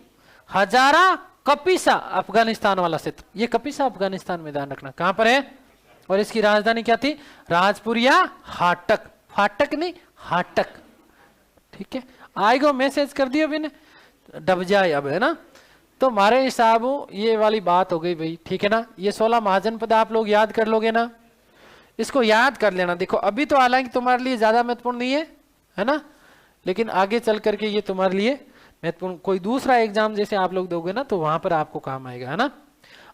हजारा कपिसा अफगानिस्तान वाला क्षेत्र, ये कपिसा अफगानिस्तान में, ध्यान रखना कहां पर है। और इसकी राजधानी क्या थी? राजपुर या हाटक। फाटक नहीं, हाटक, ठीक है। आएगा मैसेज कर दिया मैंने, डब जाए अब, है ना। तो हमारे हिसाब ये वाली बात हो गई भाई, ठीक है ना। ये 16 महाजनपद आप लोग याद कर लोगे ना, इसको याद कर लेना। देखो अभी तो हालांकि तुम्हारे लिए ज्यादा महत्वपूर्ण नहीं है ना, लेकिन आगे चल करके ये तुम्हारे लिए महत्वपूर्ण, कोई दूसरा एग्जाम जैसे आप लोग दोगे ना तो वहां पर आपको काम आएगा, है ना।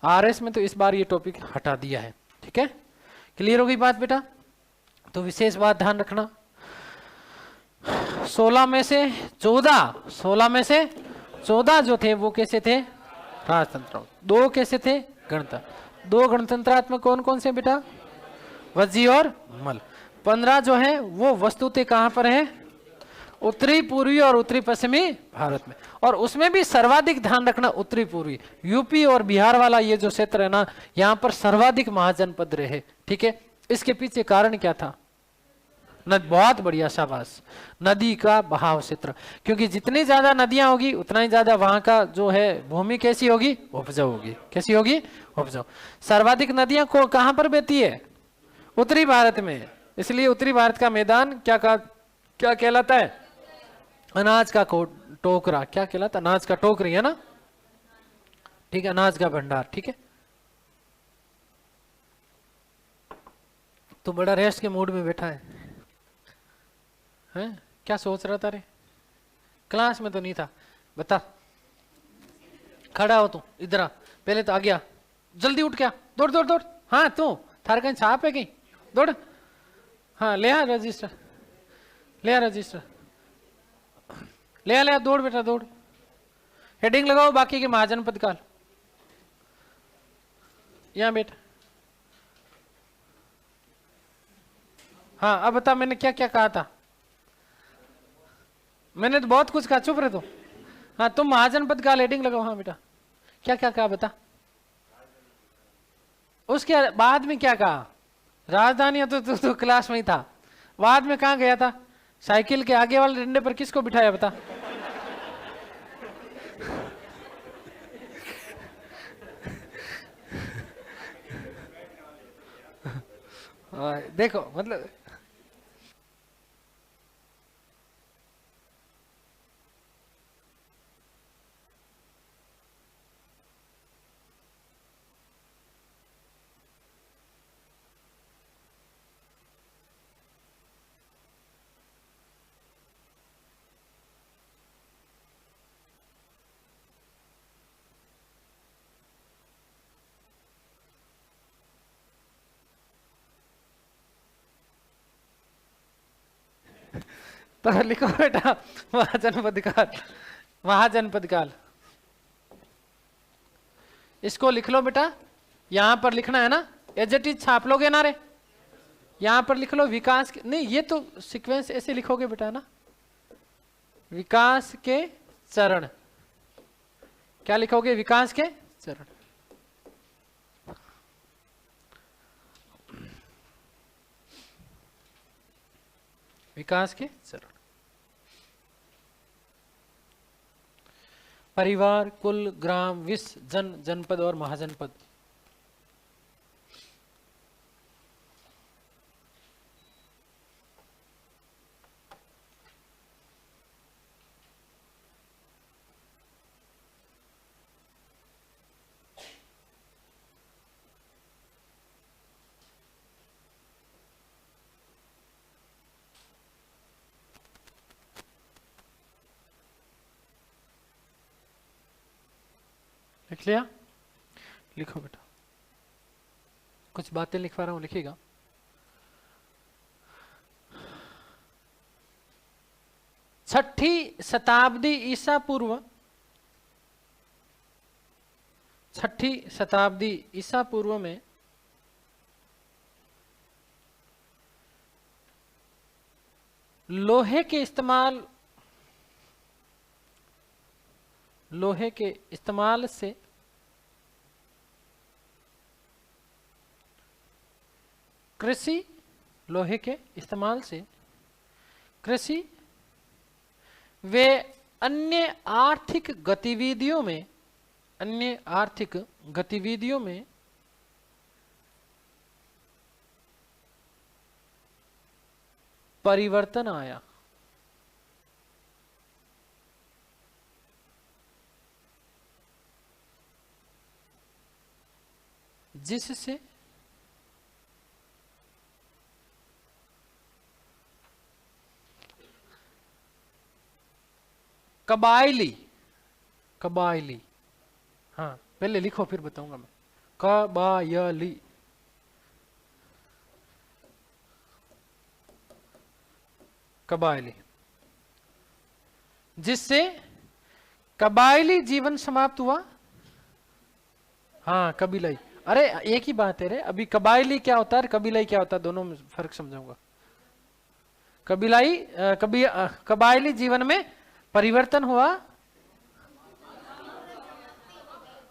आरएस में तो इस बार ये टॉपिक हटा दिया है, ठीक है। क्लियर हो गई बात बेटा? तो विशेष बात ध्यान रखना, 16 में से 14 जो थे वो कैसे थे? राजतंत्र। 2 कैसे थे? गणतंत्र। 2 गणतंत्रात्मक कौन कौन से बेटा? वज्जी और मल। 15 जो है वो वस्तुतः कहां पर है? उत्तरी पूर्वी और उत्तरी पश्चिमी भारत में। और उसमें भी सर्वाधिक ध्यान रखना उत्तरी पूर्वी, यूपी और बिहार वाला ये जो क्षेत्र है ना, यहां पर सर्वाधिक महाजनपद रहे, ठीक है। इसके पीछे कारण क्या था? बहुत बढ़िया, शाबाश। नदी का बहाव क्षेत्र, क्योंकि जितनी ज्यादा नदियां होगी उतना ही ज्यादा वहां का जो है भूमि कैसी होगी? उपजाऊ होगी। कैसी होगी? उपजाऊ। सर्वाधिक नदियां को कहां पर बहती है? उत्तरी भारत में। इसलिए उत्तरी भारत का मैदान क्या कहलाता है? अनाज का टोकरा। क्या कहलाता? अनाज का टोकरी, है ना, ठीक है, अनाज का भंडार, ठीक है। तो बड़ा रेस्ट के मूड में बैठा है? क्या सोच रहा था रे? क्लास में तो नहीं था, बता। खड़ा हो तू, इधर आ, पहले तो आ गया, जल्दी उठ क्या, दौड़ दौड़ दौड़। हाँ तू, थारे कहीं छाप है कहीं, दौड़। हाँ ले आ रजिस्टर, ले आ रजिस्टर, ले आ दौड़ बेटा दौड़। हेडिंग लगाओ बाकी के महाजनपद काल। यहां बेटा। हाँ अब बता, मैंने क्या क्या कहा था? मैंने तो बहुत कुछ कहा, चुप रहे तो। हाँ तुम महाजनपद काल हेडिंग लगाओ। हाँ बेटा, क्या क्या कहा बता? उसके बाद में क्या कहा? राजधानी तो क्लास में ही था। बाद में कहाँ गया था? साइकिल के आगे वाले डंडे पर किसको बिठाया बता? देखो मतलब तो लिखो बेटा महाजनपद काल। महाजनपद काल इसको लिख लो बेटा, यहां पर लिखना है ना, एडजेक्टिव छाप लोगे ना रे, यहां पर लिख लो विकास के, नहीं ये तो सीक्वेंस ऐसे लिखोगे बेटा ना, विकास के चरण। क्या लिखोगे? विकास के चरण। विकास के चरण। परिवार, कुल, ग्राम, विश्व, जनपद और महाजनपद। लिख लिया? लिखो बेटा, कुछ बातें लिखवा रहा हूं, लिखिएगा। छठी शताब्दी ईसा पूर्व, छठी शताब्दी ईसा पूर्व में, लोहे के इस्तेमाल से लोहे के इस्तेमाल से कृषि वे अन्य आर्थिक गतिविधियों में परिवर्तन आया। जिससे कबायली, हाँ पहले लिखो फिर बताऊंगा मैं। कबायली, जिससे कबायली जीवन समाप्त हुआ। हाँ कबीलाई, अरे एक ही बात है रे। अभी कबायली क्या होता है, कबीलाई क्या होता है, दोनों में फर्क समझाऊंगा। कबायली जीवन में परिवर्तन हुआ,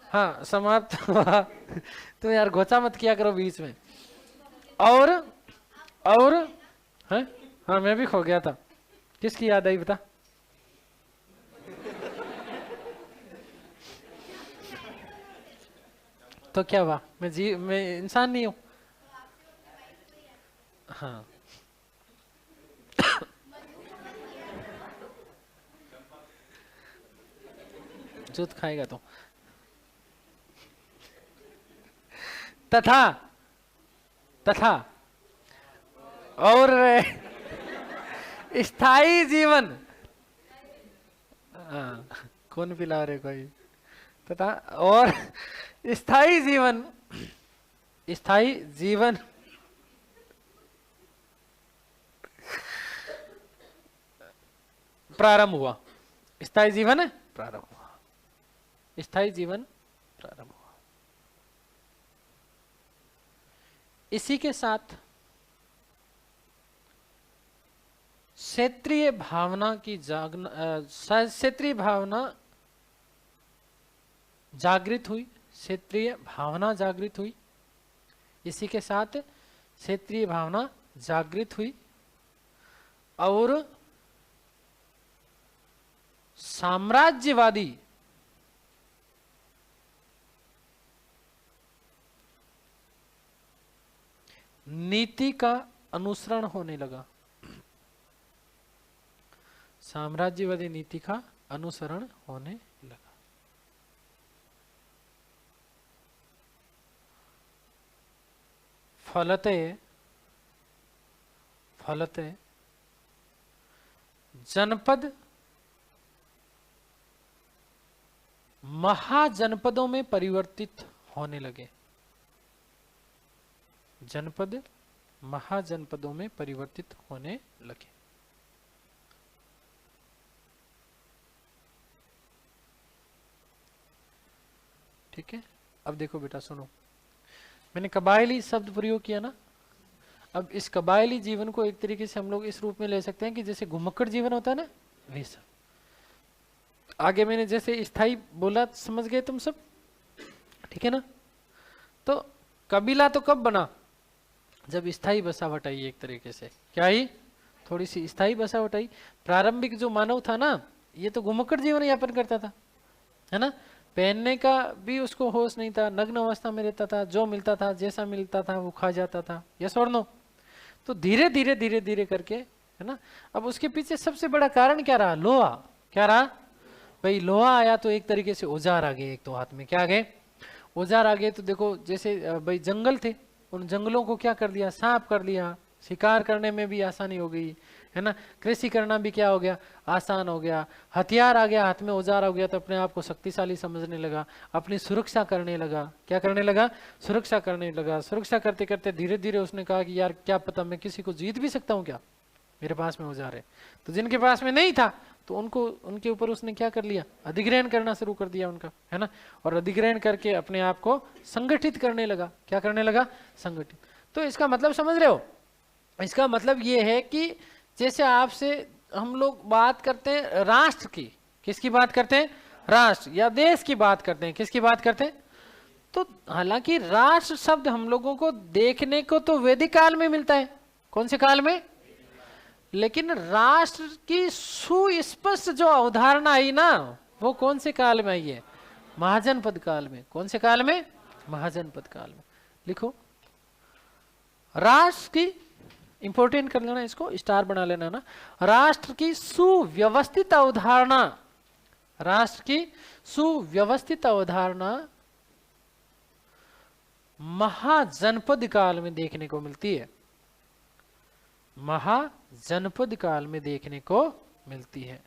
हाँ समाप्त हुआ। तो यार घोचा मत किया करो बीच में। और है, हाँ मैं भी खो गया था। किसकी याद आई बता? तो क्या हुआ? मैं इंसान नहीं हूं? हाँ जूत खाएगा तो। तथा और स्थायी जीवन, हाँ कौन पिला रहे कोई? तथा और स्थायी जीवन प्रारंभ हुआ। स्थायी जीवन प्रारंभ हुआ। इसी के साथ क्षेत्रीय भावना जागृत हुई। इसी के साथ क्षेत्रीय भावना जागृत हुई और साम्राज्यवादी नीति का अनुसरण होने लगा। साम्राज्यवादी नीति का अनुसरण होने लगा। फलते जनपद महाजनपदों में परिवर्तित होने लगे। जनपद महाजनपदों में परिवर्तित होने लगे। ठीक है, अब देखो बेटा सुनो, मैंने कबायली शब्द प्रयोग किया ना। अब इस कबायली जीवन को एक तरीके से हम लोग इस रूप में ले सकते हैं कि जैसे घुमक्कड़ जीवन होता है ना, वैसा। आगे मैंने जैसे स्थाई बोला, समझ गए तुम सब? ठीक है ना। तो कबीला तो कब बना? जब स्थाई बसावट आई। एक तरीके से क्या आई? थोड़ी सी स्थाई बसावट आई। प्रारंभिक जो मानव था ना, ये तो घुमक्कड़ जीवन यापन करता था, है ना। पहनने का भी उसको होश नहीं था, नग्न अवस्था में रहता था, जो मिलता था जैसा मिलता था वो खा जाता था। यस और नो? तो धीरे धीरे करके, है ना। अब उसके पीछे सबसे बड़ा कारण क्या रहा? लोहा। क्या रहा भाई? लोहा आया तो एक तरीके से औजार आ गए। एक तो हाथ में क्या आ गए? औजार आ गए। तो देखो जैसे भाई जंगल थे, उन जंगलों को क्या कर दिया? साफ कर लिया। शिकार करने में भी आसानी हो गई, है ना। कृषि करना भी क्या हो गया? आसान हो गया। हथियार आ गया हाथ में, औजार हो गया, तो अपने आप को शक्तिशाली समझने लगा, अपनी सुरक्षा करने लगा। क्या करने लगा? सुरक्षा करने लगा। सुरक्षा करते करते धीरे धीरे उसने कहा कि यार क्या पता मैं किसी को जीत भी सकता हूँ क्या, मेरे पास में औजार है। तो जिनके पास में नहीं था तो उनके ऊपर उसने क्या कर लिया? अधिग्रहण करना शुरू कर दिया उनका, है ना। और अधिग्रहण करके अपने आप को संगठित करने लगा। क्या करने लगा? संगठित। तो इसका मतलब समझ रहे हो? इसका मतलब ये है कि जैसे आपसे हम लोग बात करते हैं राष्ट्र की, किसकी बात करते हैं? राष्ट्र, या देश की बात करते हैं, किसकी बात करते हैं? तो हालांकि राष्ट्र शब्द हम लोगों को देखने को तो वैदिक काल में मिलता है। कौन से काल में? लेकिन राष्ट्र की सुस्पष्ट जो अवधारणा आई ना, वो कौन से काल में आई है? महाजनपद काल में। कौन से काल में? महाजनपद काल में। लिखो, राष्ट्र की, इंपोर्टेंट कर लेना, इसको स्टार बना लेना ना। राष्ट्र की सुव्यवस्थित अवधारणा, राष्ट्र की सुव्यवस्थित अवधारणा महाजनपद काल में देखने को मिलती है। महाजनपद काल में देखने को मिलती है।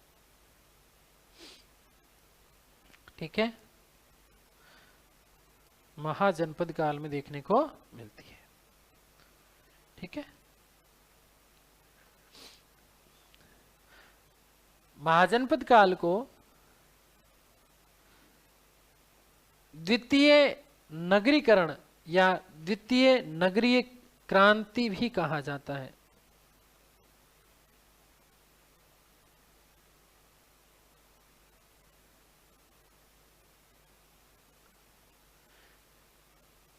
ठीक है, महाजनपद काल में देखने को मिलती है। ठीक है, महाजनपद काल को द्वितीय नगरीकरण या द्वितीय नगरीय क्रांति भी कहा जाता है।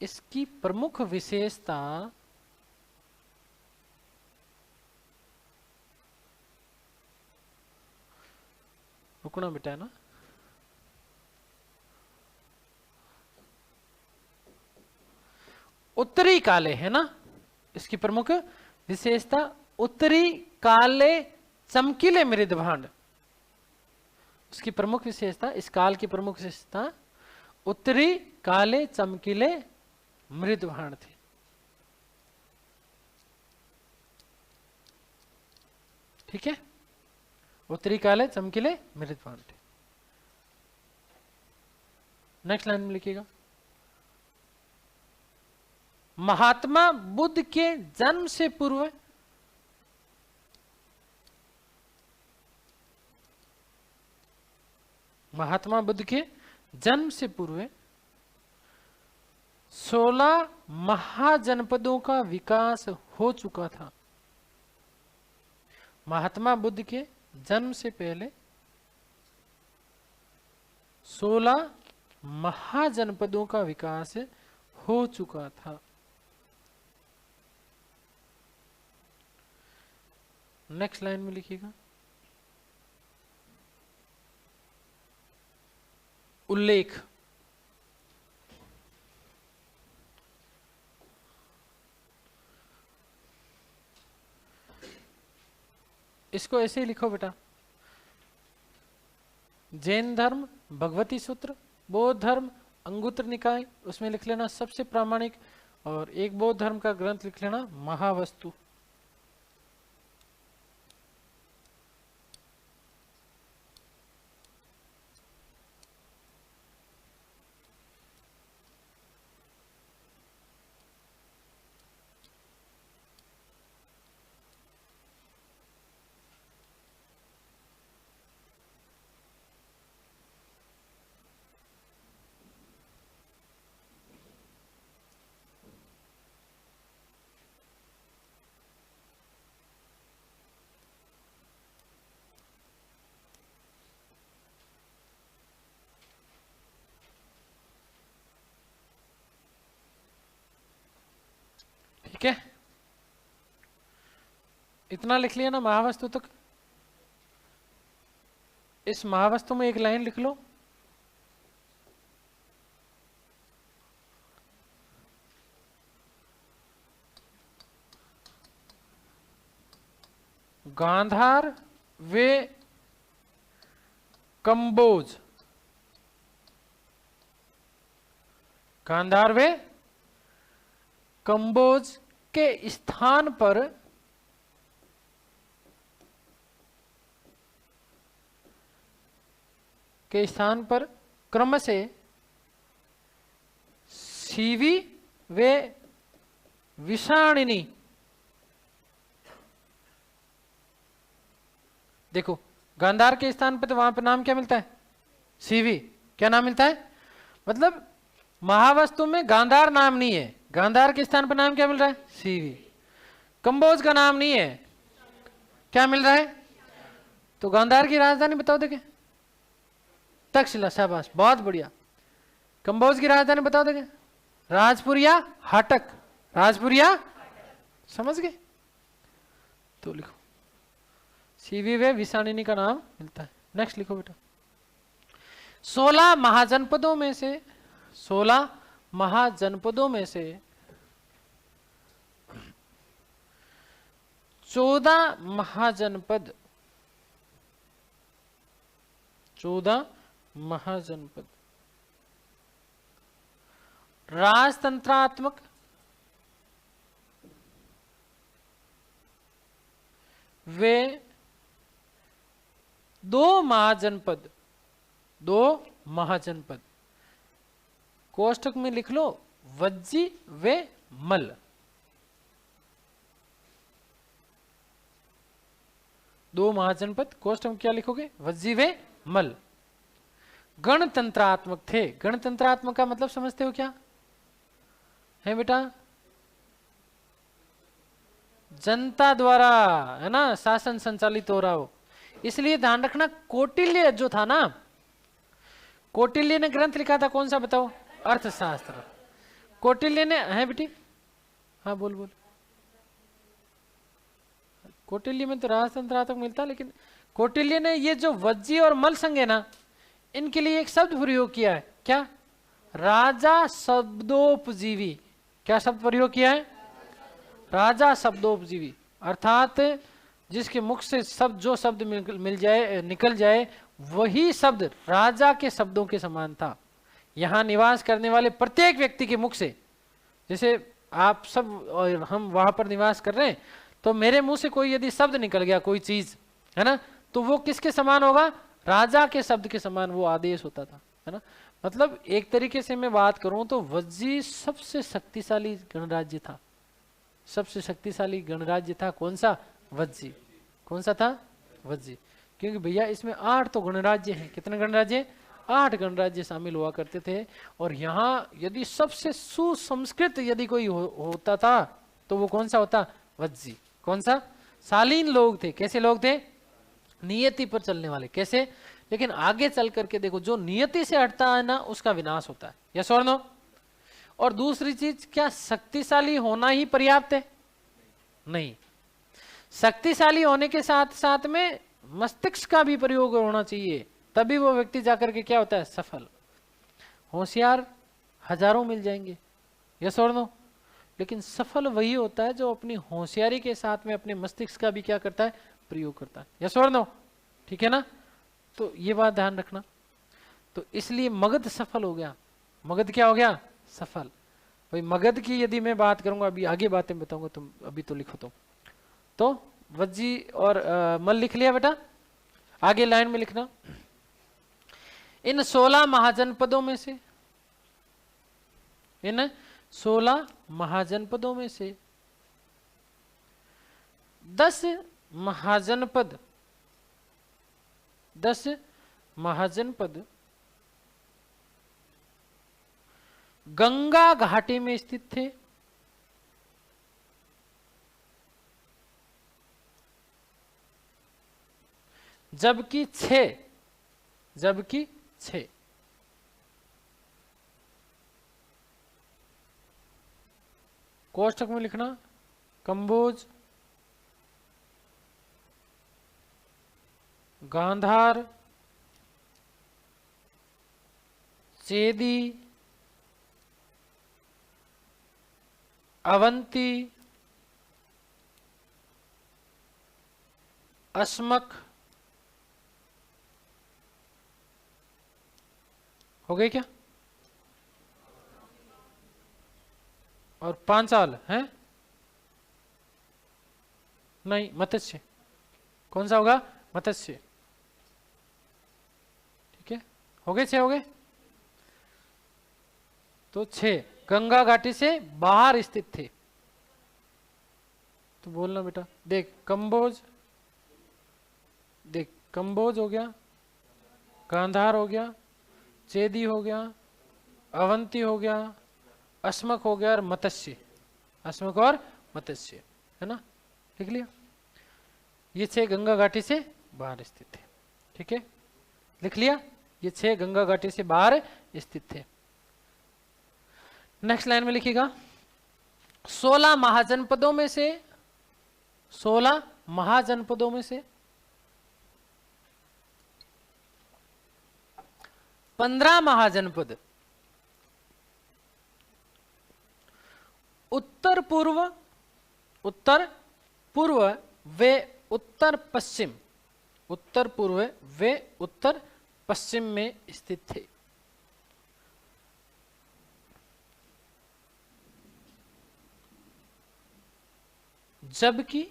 इसकी प्रमुख विशेषता रुकना बेटा, है ना, उत्तरी काले, है ना, इसकी प्रमुख विशेषता उत्तरी काले चमकीले मृद भांड। उसकी प्रमुख विशेषता, इस काल की प्रमुख विशेषता उत्तरी काले चमकीले मृद भांड थे। ठीक है, उत्तरी काले चमकीले मृद भांड थे। नेक्स्ट लाइन में लिखिएगा, महात्मा बुद्ध के जन्म से पूर्व महात्मा बुद्ध के जन्म से पूर्व 16 महाजनपदों का विकास हो चुका था। महात्मा बुद्ध के जन्म से पहले 16 महाजनपदों का विकास हो चुका था। नेक्स्ट लाइन में लिखिएगा, उल्लेख। इसको ऐसे ही लिखो बेटा, जैन धर्म भगवती सूत्र, बौद्ध धर्म अंगुत्र निकाय, उसमें लिख लेना सबसे प्रामाणिक, और एक बौद्ध धर्म का ग्रंथ लिख लेना महावस्तु। ठीक है, इतना लिख लिया ना महावस्तु तक। इस महावस्तु में एक लाइन लिख लो, गांधार वे कंबोज, गांधार वे कंबोज के स्थान पर क्रमशः सीवी वे विषाणिनी। देखो, गांधार के स्थान पर तो वहां पर नाम क्या मिलता है? सीवी। क्या नाम मिलता है? मतलब महावस्तु में गांधार नाम नहीं है, गांधार के स्थान पर नाम क्या मिल रहा है? सीवी। कंबोज का नाम नहीं है, क्या मिल रहा है? तो गांधार की राजधानी बताओ देखे। तक्षशिला, शाबाश, बहुत बढ़िया। कंबोज की राजधानी बताओ देखे। राजपुर या हाटक? राजपुर या, समझ गए? तो लिखो सीवी वे विषाणिनी का नाम मिलता है। नेक्स्ट लिखो बेटा। 16 महाजनपदों में से 16 महाजनपदों में से 14 महाजनपद 14 महाजनपद राजतंत्रात्मक वे 2 महाजनपद कोष्टक में लिख लो वज्जी वे मल। 2 महाजनपद कोष्टक में क्या लिखोगे? वज्जी वे मल। गणतंत्रात्मक थे। गणतंत्रात्मक का मतलब समझते हो क्या है बेटा? जनता द्वारा, है ना, शासन संचालित हो रहा हो। इसलिए ध्यान रखना, कौटिल्य जो था ना, कौटिल्य ने ग्रंथ लिखा था कौन सा बताओ? अर्थशास्त्र। कौटिल्य ने, है बेटी? हाँ बोल बोल। कौटिल्य में तो राजतंत्रात्मक मिलता, लेकिन कौटिल्य ने ये जो वज्जी और मल संघ है ना, इनके लिए एक शब्द प्रयोग किया है। क्या? राजा शब्दोपजीवी। क्या शब्द प्रयोग किया है? राजा शब्दोपजीवी। अर्थात जिसके मुख से शब्द, जो शब्द मिल जाए, निकल जाए, वही शब्द राजा के शब्दों के समान था। यहां निवास करने वाले प्रत्येक व्यक्ति के मुख से, जैसे आप सब और हम वहां पर निवास कर रहे हैं, तो मेरे मुंह से कोई यदि शब्द निकल गया, कोई चीज, है ना, तो वो किसके समान होगा? राजा के शब्द के समान वो आदेश होता था, है ना। मतलब एक तरीके से मैं बात करूं तो वज्जी सबसे शक्तिशाली गणराज्य था। सबसे शक्तिशाली गणराज्य था कौन सा? वज्जी। कौन सा था? वज्जी। क्योंकि भैया इसमें 8 तो गणराज्य हैं। कितने गणराज्य? 8 गणराज्य शामिल हुआ करते थे। और यहाँ यदि सबसे सुसंस्कृत यदि कोई होता था तो वो कौन सा होता? वज्जी। कौन सा? शालीन लोग थे। कैसे लोग थे? नियति पर चलने वाले। कैसे? लेकिन आगे चल करके देखो, जो नियति से हटता है ना, उसका विनाश होता है। यस और नो? और दूसरी चीज, क्या शक्तिशाली होना ही पर्याप्त है? नहीं। शक्तिशाली होने के साथ साथ में मस्तिष्क का भी प्रयोग होना चाहिए, तभी वो व्यक्ति जाकर के क्या होता है? सफल। होशियार हजारों मिल जाएंगे, यस और नो, लेकिन सफल वही होता है जो अपनी होशियारी के साथ में अपने मस्तिष्क का भी क्या करता है? प्रयोग करता है। यस और नो? ठीक है ना? तो ये बात ध्यान रखना। तो इसलिए मगध सफल हो गया। मगध क्या हो गया? सफल। भाई मगध की यदि मैं बात करूंगा, अभी आगे बातें बताऊंगा, तुम अभी तो लिखो। तो वज्जी और मल लिख लिया बेटा? आगे लाइन में लिखना, इन 16 महाजनपदों में से, इन 16 महाजनपदों में से 10 महाजनपद 10 महाजनपद गंगा घाटी में स्थित थे। जबकि 6 कोष्टक में लिखना, कंबोज, गांधार, चेदी, अवंती, अस्मक, हो गई क्या? और पांचाल है? नहीं, मत्स्य। कौन सा होगा? मत्स्य। ठीक है, हो गए? 6 हो गए। तो 6 गंगा घाटी से बाहर स्थित थे। तो बोलना बेटा, देख कंबोज, देख कंबोज हो गया, गांधार हो गया, चेदी हो गया, अवंती हो गया, अस्मक हो गया, और मत्स्य। अस्मक और मत्स्य, है ना? लिख लिया। ये 6 गंगा घाटी से बाहर स्थित थे। ठीक है, लिख लिया, ये 6 गंगा घाटी से बाहर स्थित थे। नेक्स्ट लाइन में लिखिएगा 16 महाजनपदों में से 16 महाजनपदों में से 15 महाजनपद उत्तर पूर्व वे उत्तर पश्चिम, उत्तर पूर्व वे उत्तर पश्चिम में स्थित थे। जबकि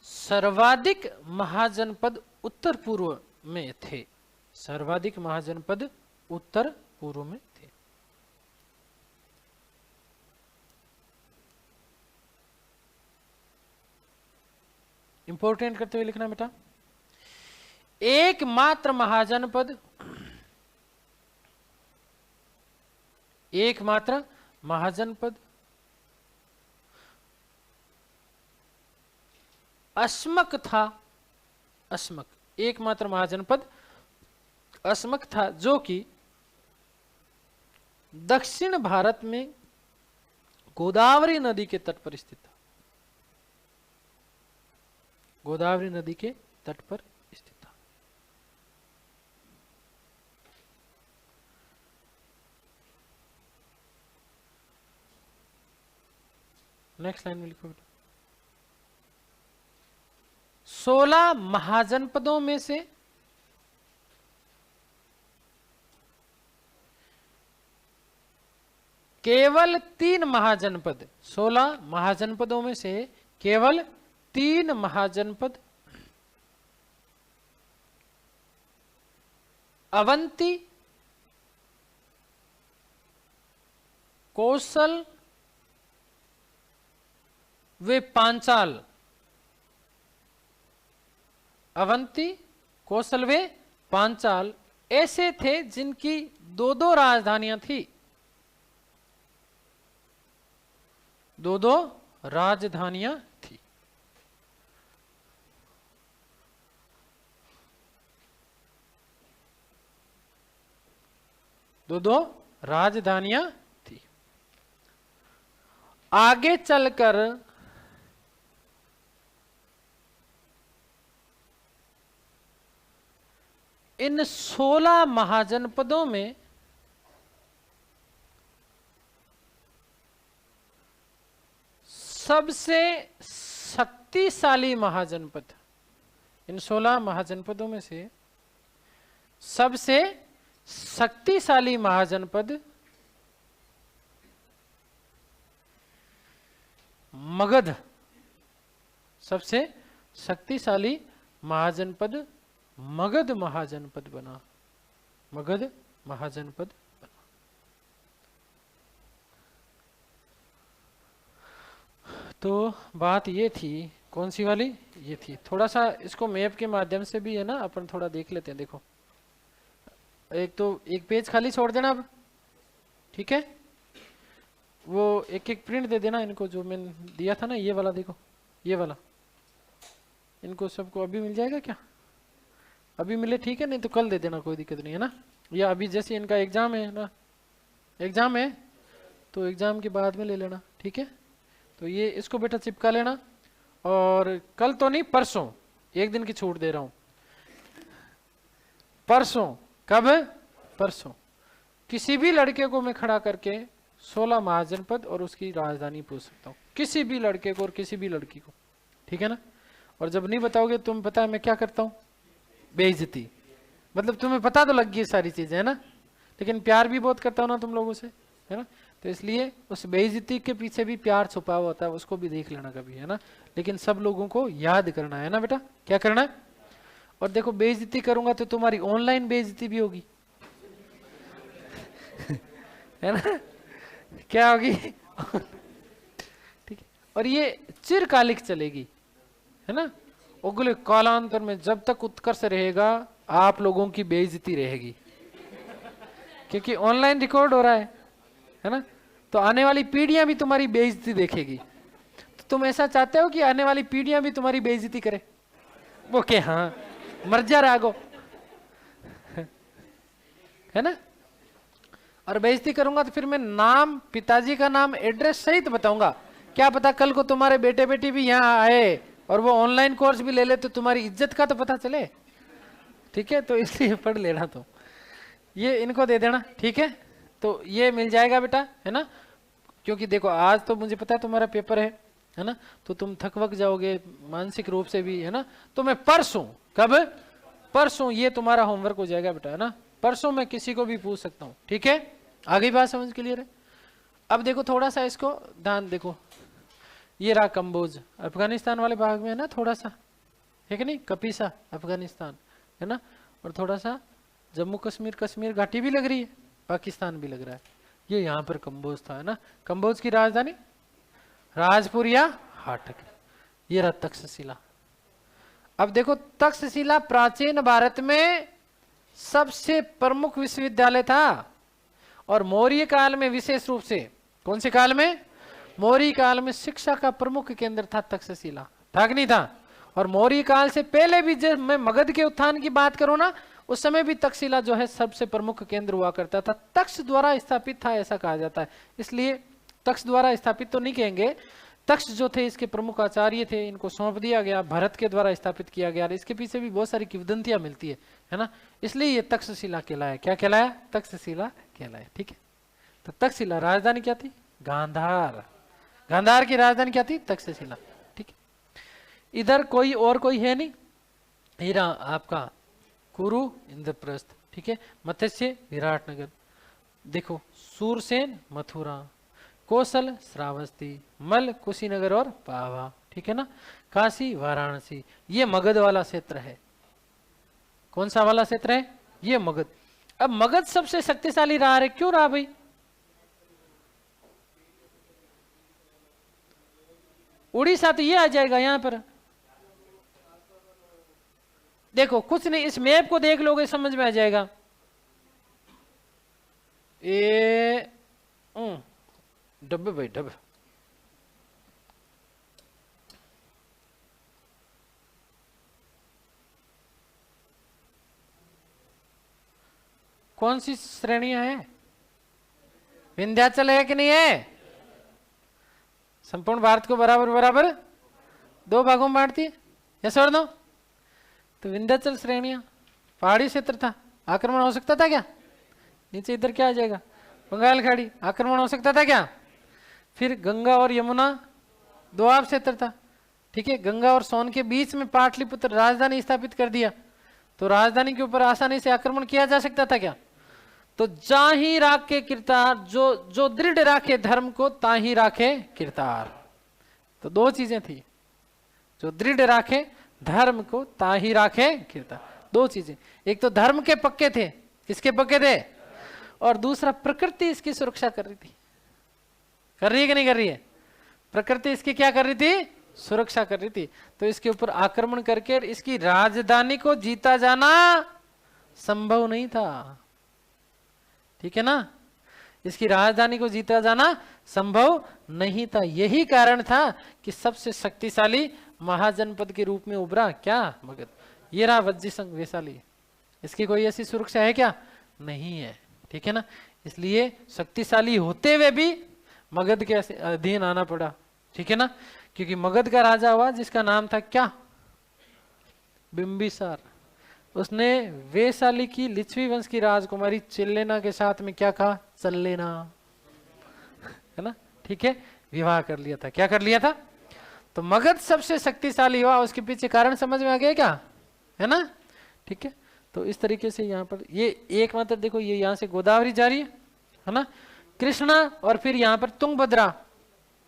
सर्वाधिक महाजनपद उत्तर पूर्व में थे, सर्वाधिक महाजनपद उत्तर पूर्व में थे। इंपोर्टेंट करते हुए लिखना बेटा, एकमात्र महाजनपद, एकमात्र महाजनपद अस्मक था, अस्मक, एकमात्र महाजनपद अस्मक था, जो कि दक्षिण भारत में गोदावरी नदी के तट पर स्थित था, गोदावरी नदी के तट पर स्थित था। नेक्स्ट लाइन में लिखो बेटा, 16 महाजनपदों में से केवल 3 महाजनपद, 16 महाजनपदों में से केवल 3 महाजनपद अवंती, कौशल वे पांचाल, अवंती, कौशल वे पांचाल ऐसे थे जिनकी 2-2 राजधानियां थी, 2-2 राजधानियां थी। दो राजधानियां थी। आगे चलकर इन 16 महाजनपदों में सबसे शक्तिशाली महाजनपद, इन 16 महाजनपदों में से सबसे शक्तिशाली महाजनपद मगध, सबसे शक्तिशाली महाजनपद मगध महाजनपद बना, मगध महाजनपद बना। तो बात ये थी, कौन सी वाली, ये थी। थोड़ा सा इसको मैप के माध्यम से भी है ना अपन थोड़ा देख लेते हैं। देखो, एक तो एक पेज खाली छोड़ देना अब, ठीक है, वो एक एक प्रिंट दे देना इनको, जो मैंने दिया था ना, ये वाला देखो, ये वाला, इनको सबको अभी मिल जाएगा क्या? अभी मिले ठीक है, नहीं तो कल दे देना, कोई दिक्कत नहीं है ना। या अभी जैसे इनका एग्जाम है ना, एग्जाम है तो एग्जाम के बाद में ले लेना, ठीक है। तो ये इसको बेटा चिपका लेना, और कल तो नहीं, परसों, एक दिन की छूट दे रहा हूं, परसों, कब है? परसों, किसी भी लड़के को मैं खड़ा करके 16 महाजनपद और उसकी राजधानी पूछ सकता हूँ, किसी भी लड़के को और किसी भी लड़की को, ठीक है ना। और जब नहीं बताओगे, तुम पता है मैं क्या करता हूँ? बेइज्जती। मतलब तुम्हें पता तो लग गई सारी चीजें, है ना, लेकिन प्यार भी बहुत करता हूँ ना तुम लोगों से, है ना। तो इसलिए उस बेइज्जती के पीछे भी प्यार छुपा हुआ होता है, उसको भी देख लेना कभी, है ना। लेकिन सब लोगों को याद करना है ना बेटा, क्या करना है। और देखो, बेइज्जती करूंगा तो तुम्हारी ऑनलाइन बेइज्जती भी होगी है ना, क्या होगी ठीक है। और ये चिरकालिक चलेगी, है ना। अगले कालांतर में जब तक उत्कर्ष रहेगा, आप लोगों की बेइज्जती रहेगी, क्योंकि ऑनलाइन रिकॉर्ड हो रहा है ना। तो आने वाली पीढ़ियां भी तुम्हारी बेइज्जती देखेगी। तो तुम ऐसा चाहते हो कि आने वाली पीढ़ियां भी तुम्हारी बेइज्जती करे? वो के हाँ मर जा रागो, है ना। और बेइज्जती करूंगा तो फिर मैं नाम, पिताजी का नाम, एड्रेस सहित बताऊंगा। क्या पता कल को तुम्हारे बेटे बेटी भी यहाँ आए और वो ऑनलाइन कोर्स भी ले ले तो तुम्हारी इज्जत का तो पता चले। ठीक है, तो इसलिए पढ़ लेना। तो ये इनको दे देना, ठीक है। तो ये मिल जाएगा बेटा, है ना। क्योंकि देखो आज तो मुझे पता है तुम्हारा पेपर है ना, तो तुम थक वक जाओगे मानसिक रूप से भी, है ना। तो मैं परसों, कब, परसों ये तुम्हारा होमवर्क हो जाएगा बेटा, है ना। परसों मैं किसी को भी पूछ सकता हूँ, ठीक है। आगे बात समझ क्लियर है। अब देखो थोड़ा सा इसको ध्यान देखो, ये रहा कंबोज, अफगानिस्तान वाले भाग में है ना, थोड़ा सा, है कि नहीं, कपीसा अफगानिस्तान, है ना। और थोड़ा सा जम्मू कश्मीर, कश्मीर घाटी भी लग रही है, पाकिस्तान भी लग रहा है। ये यहाँ पर कंबोज था, है ना। कंबोज की राजधानी राजपुर या हाटक। ये रहा तक्षशिला। अब देखो तक्षशिला प्राचीन भारत में सबसे प्रमुख विश्वविद्यालय था, और मौर्य काल में विशेष रूप से, कौन से काल में, मौर्य काल में शिक्षा का प्रमुख केंद्र था तक्षशिला, था कि नहीं था। और मौर्य काल से पहले भी, जब मैं मगध के उत्थान की बात करूं ना, उस समय भी तक्षशिला जो है सबसे प्रमुख केंद्र हुआ करता था। तक्ष द्वारा स्थापित था ऐसा कहा जाता है, इसलिए तक्ष द्वारा स्थापित तो नहीं कहेंगे, तक्ष जो थे इसके प्रमुख आचार्य थे, इनको सौंप दिया गया, भरत के द्वारा स्थापित किया गया। इसके पीछे भी बहुत सारी किंवदंतियां मिलती है ना। इसलिए ये तक्षशिला कहलाया। क्या कहलाया? तक्षशिला कहलाया, ठीक है। तो तक्षशिला राजधानी क्या थी? गांधार। गांधार की राजधानी क्या थी? तक्षशिला, ठीक है। इधर कोई और कोई है नहीं, हीरा आपका कुरु इंद्रप्रस्थ, ठीक है। मत्स्य विराटनगर, देखो सूरसेन मथुरा, कौशल श्रावस्ती, मल कुशीनगर और पावा, ठीक है ना। काशी वाराणसी, ये मगध वाला क्षेत्र है। कौन सा वाला क्षेत्र है? ये मगध। अब मगध सबसे शक्तिशाली रहा है, क्यों रहा भाई? उड़ीसा तो ये आ जाएगा यहां पर, देखो कुछ नहीं, इस मैप को देख लोगे समझ में आ जाएगा। डब्बे भाई डब्बे, कौन सी श्रेणियां हैं? विंध्याचल है कि नहीं है? संपूर्ण भारत को बराबर बराबर दो भागों में बांटती है, यस और नो। तो विंध्याचल श्रेणियां, पहाड़ी क्षेत्र था, आक्रमण हो सकता था क्या? नीचे इधर क्या आ जाएगा? बंगाल खाड़ी, आक्रमण हो सकता था क्या? फिर गंगा और यमुना दोआब क्षेत्र था, ठीक है। गंगा और सोन के बीच में पाटलिपुत्र राजधानी स्थापित कर दिया, तो राजधानी के ऊपर आसानी से आक्रमण किया जा सकता था क्या? तो जाही राखे किरतार, जो दृढ़ राखे धर्म को ताही राखे किरतार। तो दो चीजें थी, जो दृढ़ राखे धर्म को ताही राखे किरतार, दो चीजें। एक तो धर्म के पक्के थे, किसके पक्के थे? और दूसरा प्रकृति इसकी सुरक्षा कर रही थी। कर रही है कि नहीं कर रही है? प्रकृति इसकी क्या कर रही थी? सुरक्षा कर रही थी। तो इसके ऊपर आक्रमण करके इसकी राजधानी को जीता जाना संभव नहीं था, ठीक है ना। इसकी राजधानी को जीता जाना संभव नहीं था। यही कारण था कि सबसे शक्तिशाली महाजनपद के रूप में उभरा क्या? मगध। ये रहा वज्जी संघ वैशाली, इसकी कोई ऐसी सुरक्षा है क्या? नहीं है, ठीक है ना। इसलिए शक्तिशाली होते हुए भी मगध के अधीन आना पड़ा, ठीक है ना। क्योंकि मगध का राजा हुआ जिसका नाम था क्या? बिंबिसार। उसने वैशाली की लिच्छवी वंश की राजकुमारी चिल्लेना के साथ में क्या कहा? चल लेना, है ना, ठीक है। विवाह कर लिया था। क्या कर लिया था? तो मगध सबसे शक्तिशाली हुआ, उसके पीछे कारण समझ में आ गया क्या? है ना, ठीक है। तो इस तरीके से यहाँ पर ये एक मात्र देखो, ये यहाँ से गोदावरी जा रही है ना, कृष्णा, और फिर यहाँ पर तुंगभद्रा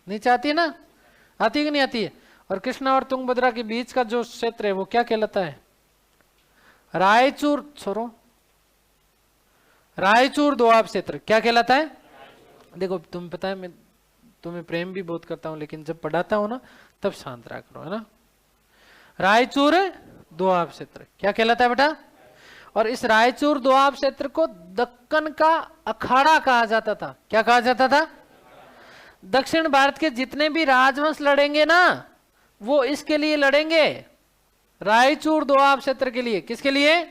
नीचे आती है ना, आती है कि नहीं आती है? और कृष्णा और तुंगभद्रा के बीच का जो क्षेत्र है वो क्या कहलाता है? रायचूर, छोरो, रायचूर दोआब क्षेत्र क्या कहलाता है? देखो तुम्हें पता है मैं तुम्हें प्रेम भी बहुत करता हूं, लेकिन जब पढ़ाता हूं ना तब शांत रहा करो, है ना। रायचूर दोआब क्षेत्र क्या कहलाता है बेटा? और इस रायचूर दोआब क्षेत्र को दक्कन का अखाड़ा कहा जाता था। क्या कहा जाता था? दक्षिण भारत के जितने भी राजवंश लड़ेंगे ना, वो इसके लिए लड़ेंगे, रायचूर दोआब क्षेत्र के लिए। किसके लिए?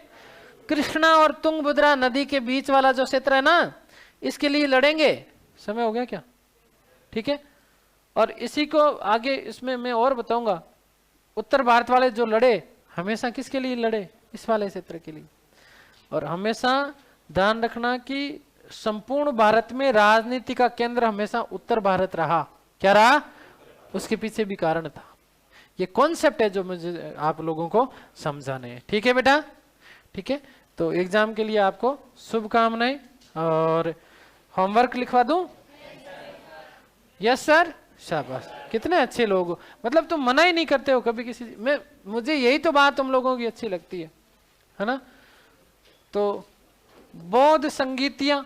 कृष्णा और तुंगभद्रा नदी के बीच वाला जो क्षेत्र है ना, इसके लिए लड़ेंगे। समय हो गया क्या? ठीक है। और इसी को आगे इसमें मैं और बताऊंगा। उत्तर भारत वाले जो लड़े, हमेशा किसके लिए लड़े? इस वाले क्षेत्र के लिए। और हमेशा ध्यान रखना कि संपूर्ण भारत में राजनीति का केंद्र हमेशा उत्तर भारत रहा। क्या रहा? उसके पीछे भी कारण था। ये कॉन्सेप्ट है जो मुझे आप लोगों को समझाने हैं। ठीक है बेटा? ठीक है। तो एग्जाम के लिए आपको शुभकामनाएं। और होमवर्क लिखवा दूं? Yes sir. शाबाश, कितने अच्छे लोग हो। मतलब तुम मना ही नहीं करते हो कभी किसी में। मुझे यही तो बात तुम लोगों की अच्छी लगती है ना? तो बौद्ध संगीतियां,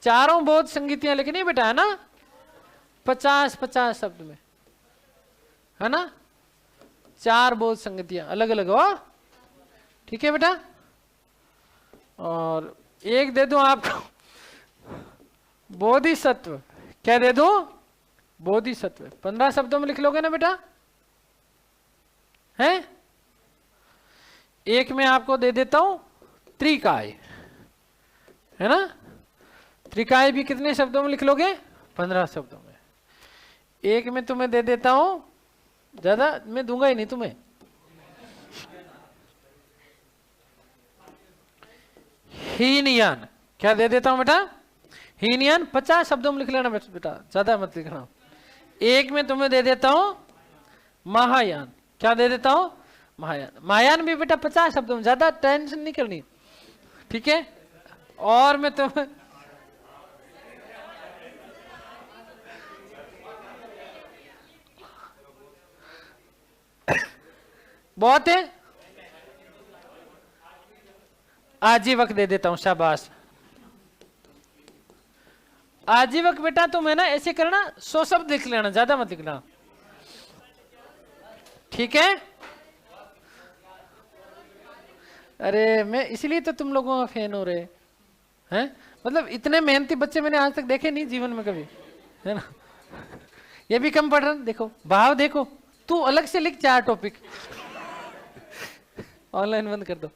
चारों बौद्ध संगीतियां लिखनी है बेटा, है ना? 50-50 शब्द में, है ना? 4 बौद्ध संगीतियां अलग अलग हो। ठीक है बेटा? और एक दे दूं आपको बोधिसत्व। क्या दे दूं? बोधिसत्व। 15 शब्दों में लिख लोगे ना बेटा? हैं? एक में आपको दे देता हूं त्रिकाय, है ना? त्रिकाय भी कितने शब्दों में लिख लोगे? 15 शब्दों में। एक में तुम्हें दे देता हूं, ज्यादा मैं दूंगा ही नहीं तुम्हें, हीनयान। क्या दे देता हूं बेटा? हीनयान। 50 शब्दों में लिख लेना बेटा, ज्यादा मत लिखना। एक में तुम्हें दे देता हूं महायान। क्या दे देता हूं? महायान। महायान भी बेटा 50 शब्दों में, ज्यादा टेंशन नहीं करनी। ठीक है। और मैं तुम्हें बहुत है, आजीवक दे देता हूं। शाबाश। आजीवक बेटा तुम है ना ऐसे करना, 100 शब्द लिख लेना, ज्यादा मत लिखना। ठीक है? अरे मैं इसलिए तो तुम लोगों का फैन हो रहे हैं। मतलब इतने मेहनती बच्चे मैंने आज तक देखे नहीं जीवन में कभी, है ना? ये भी कम पढ़ रहे। देखो भाव, देखो तू अलग से लिख 4 टॉपिक। ऑनलाइन बंद कर दो।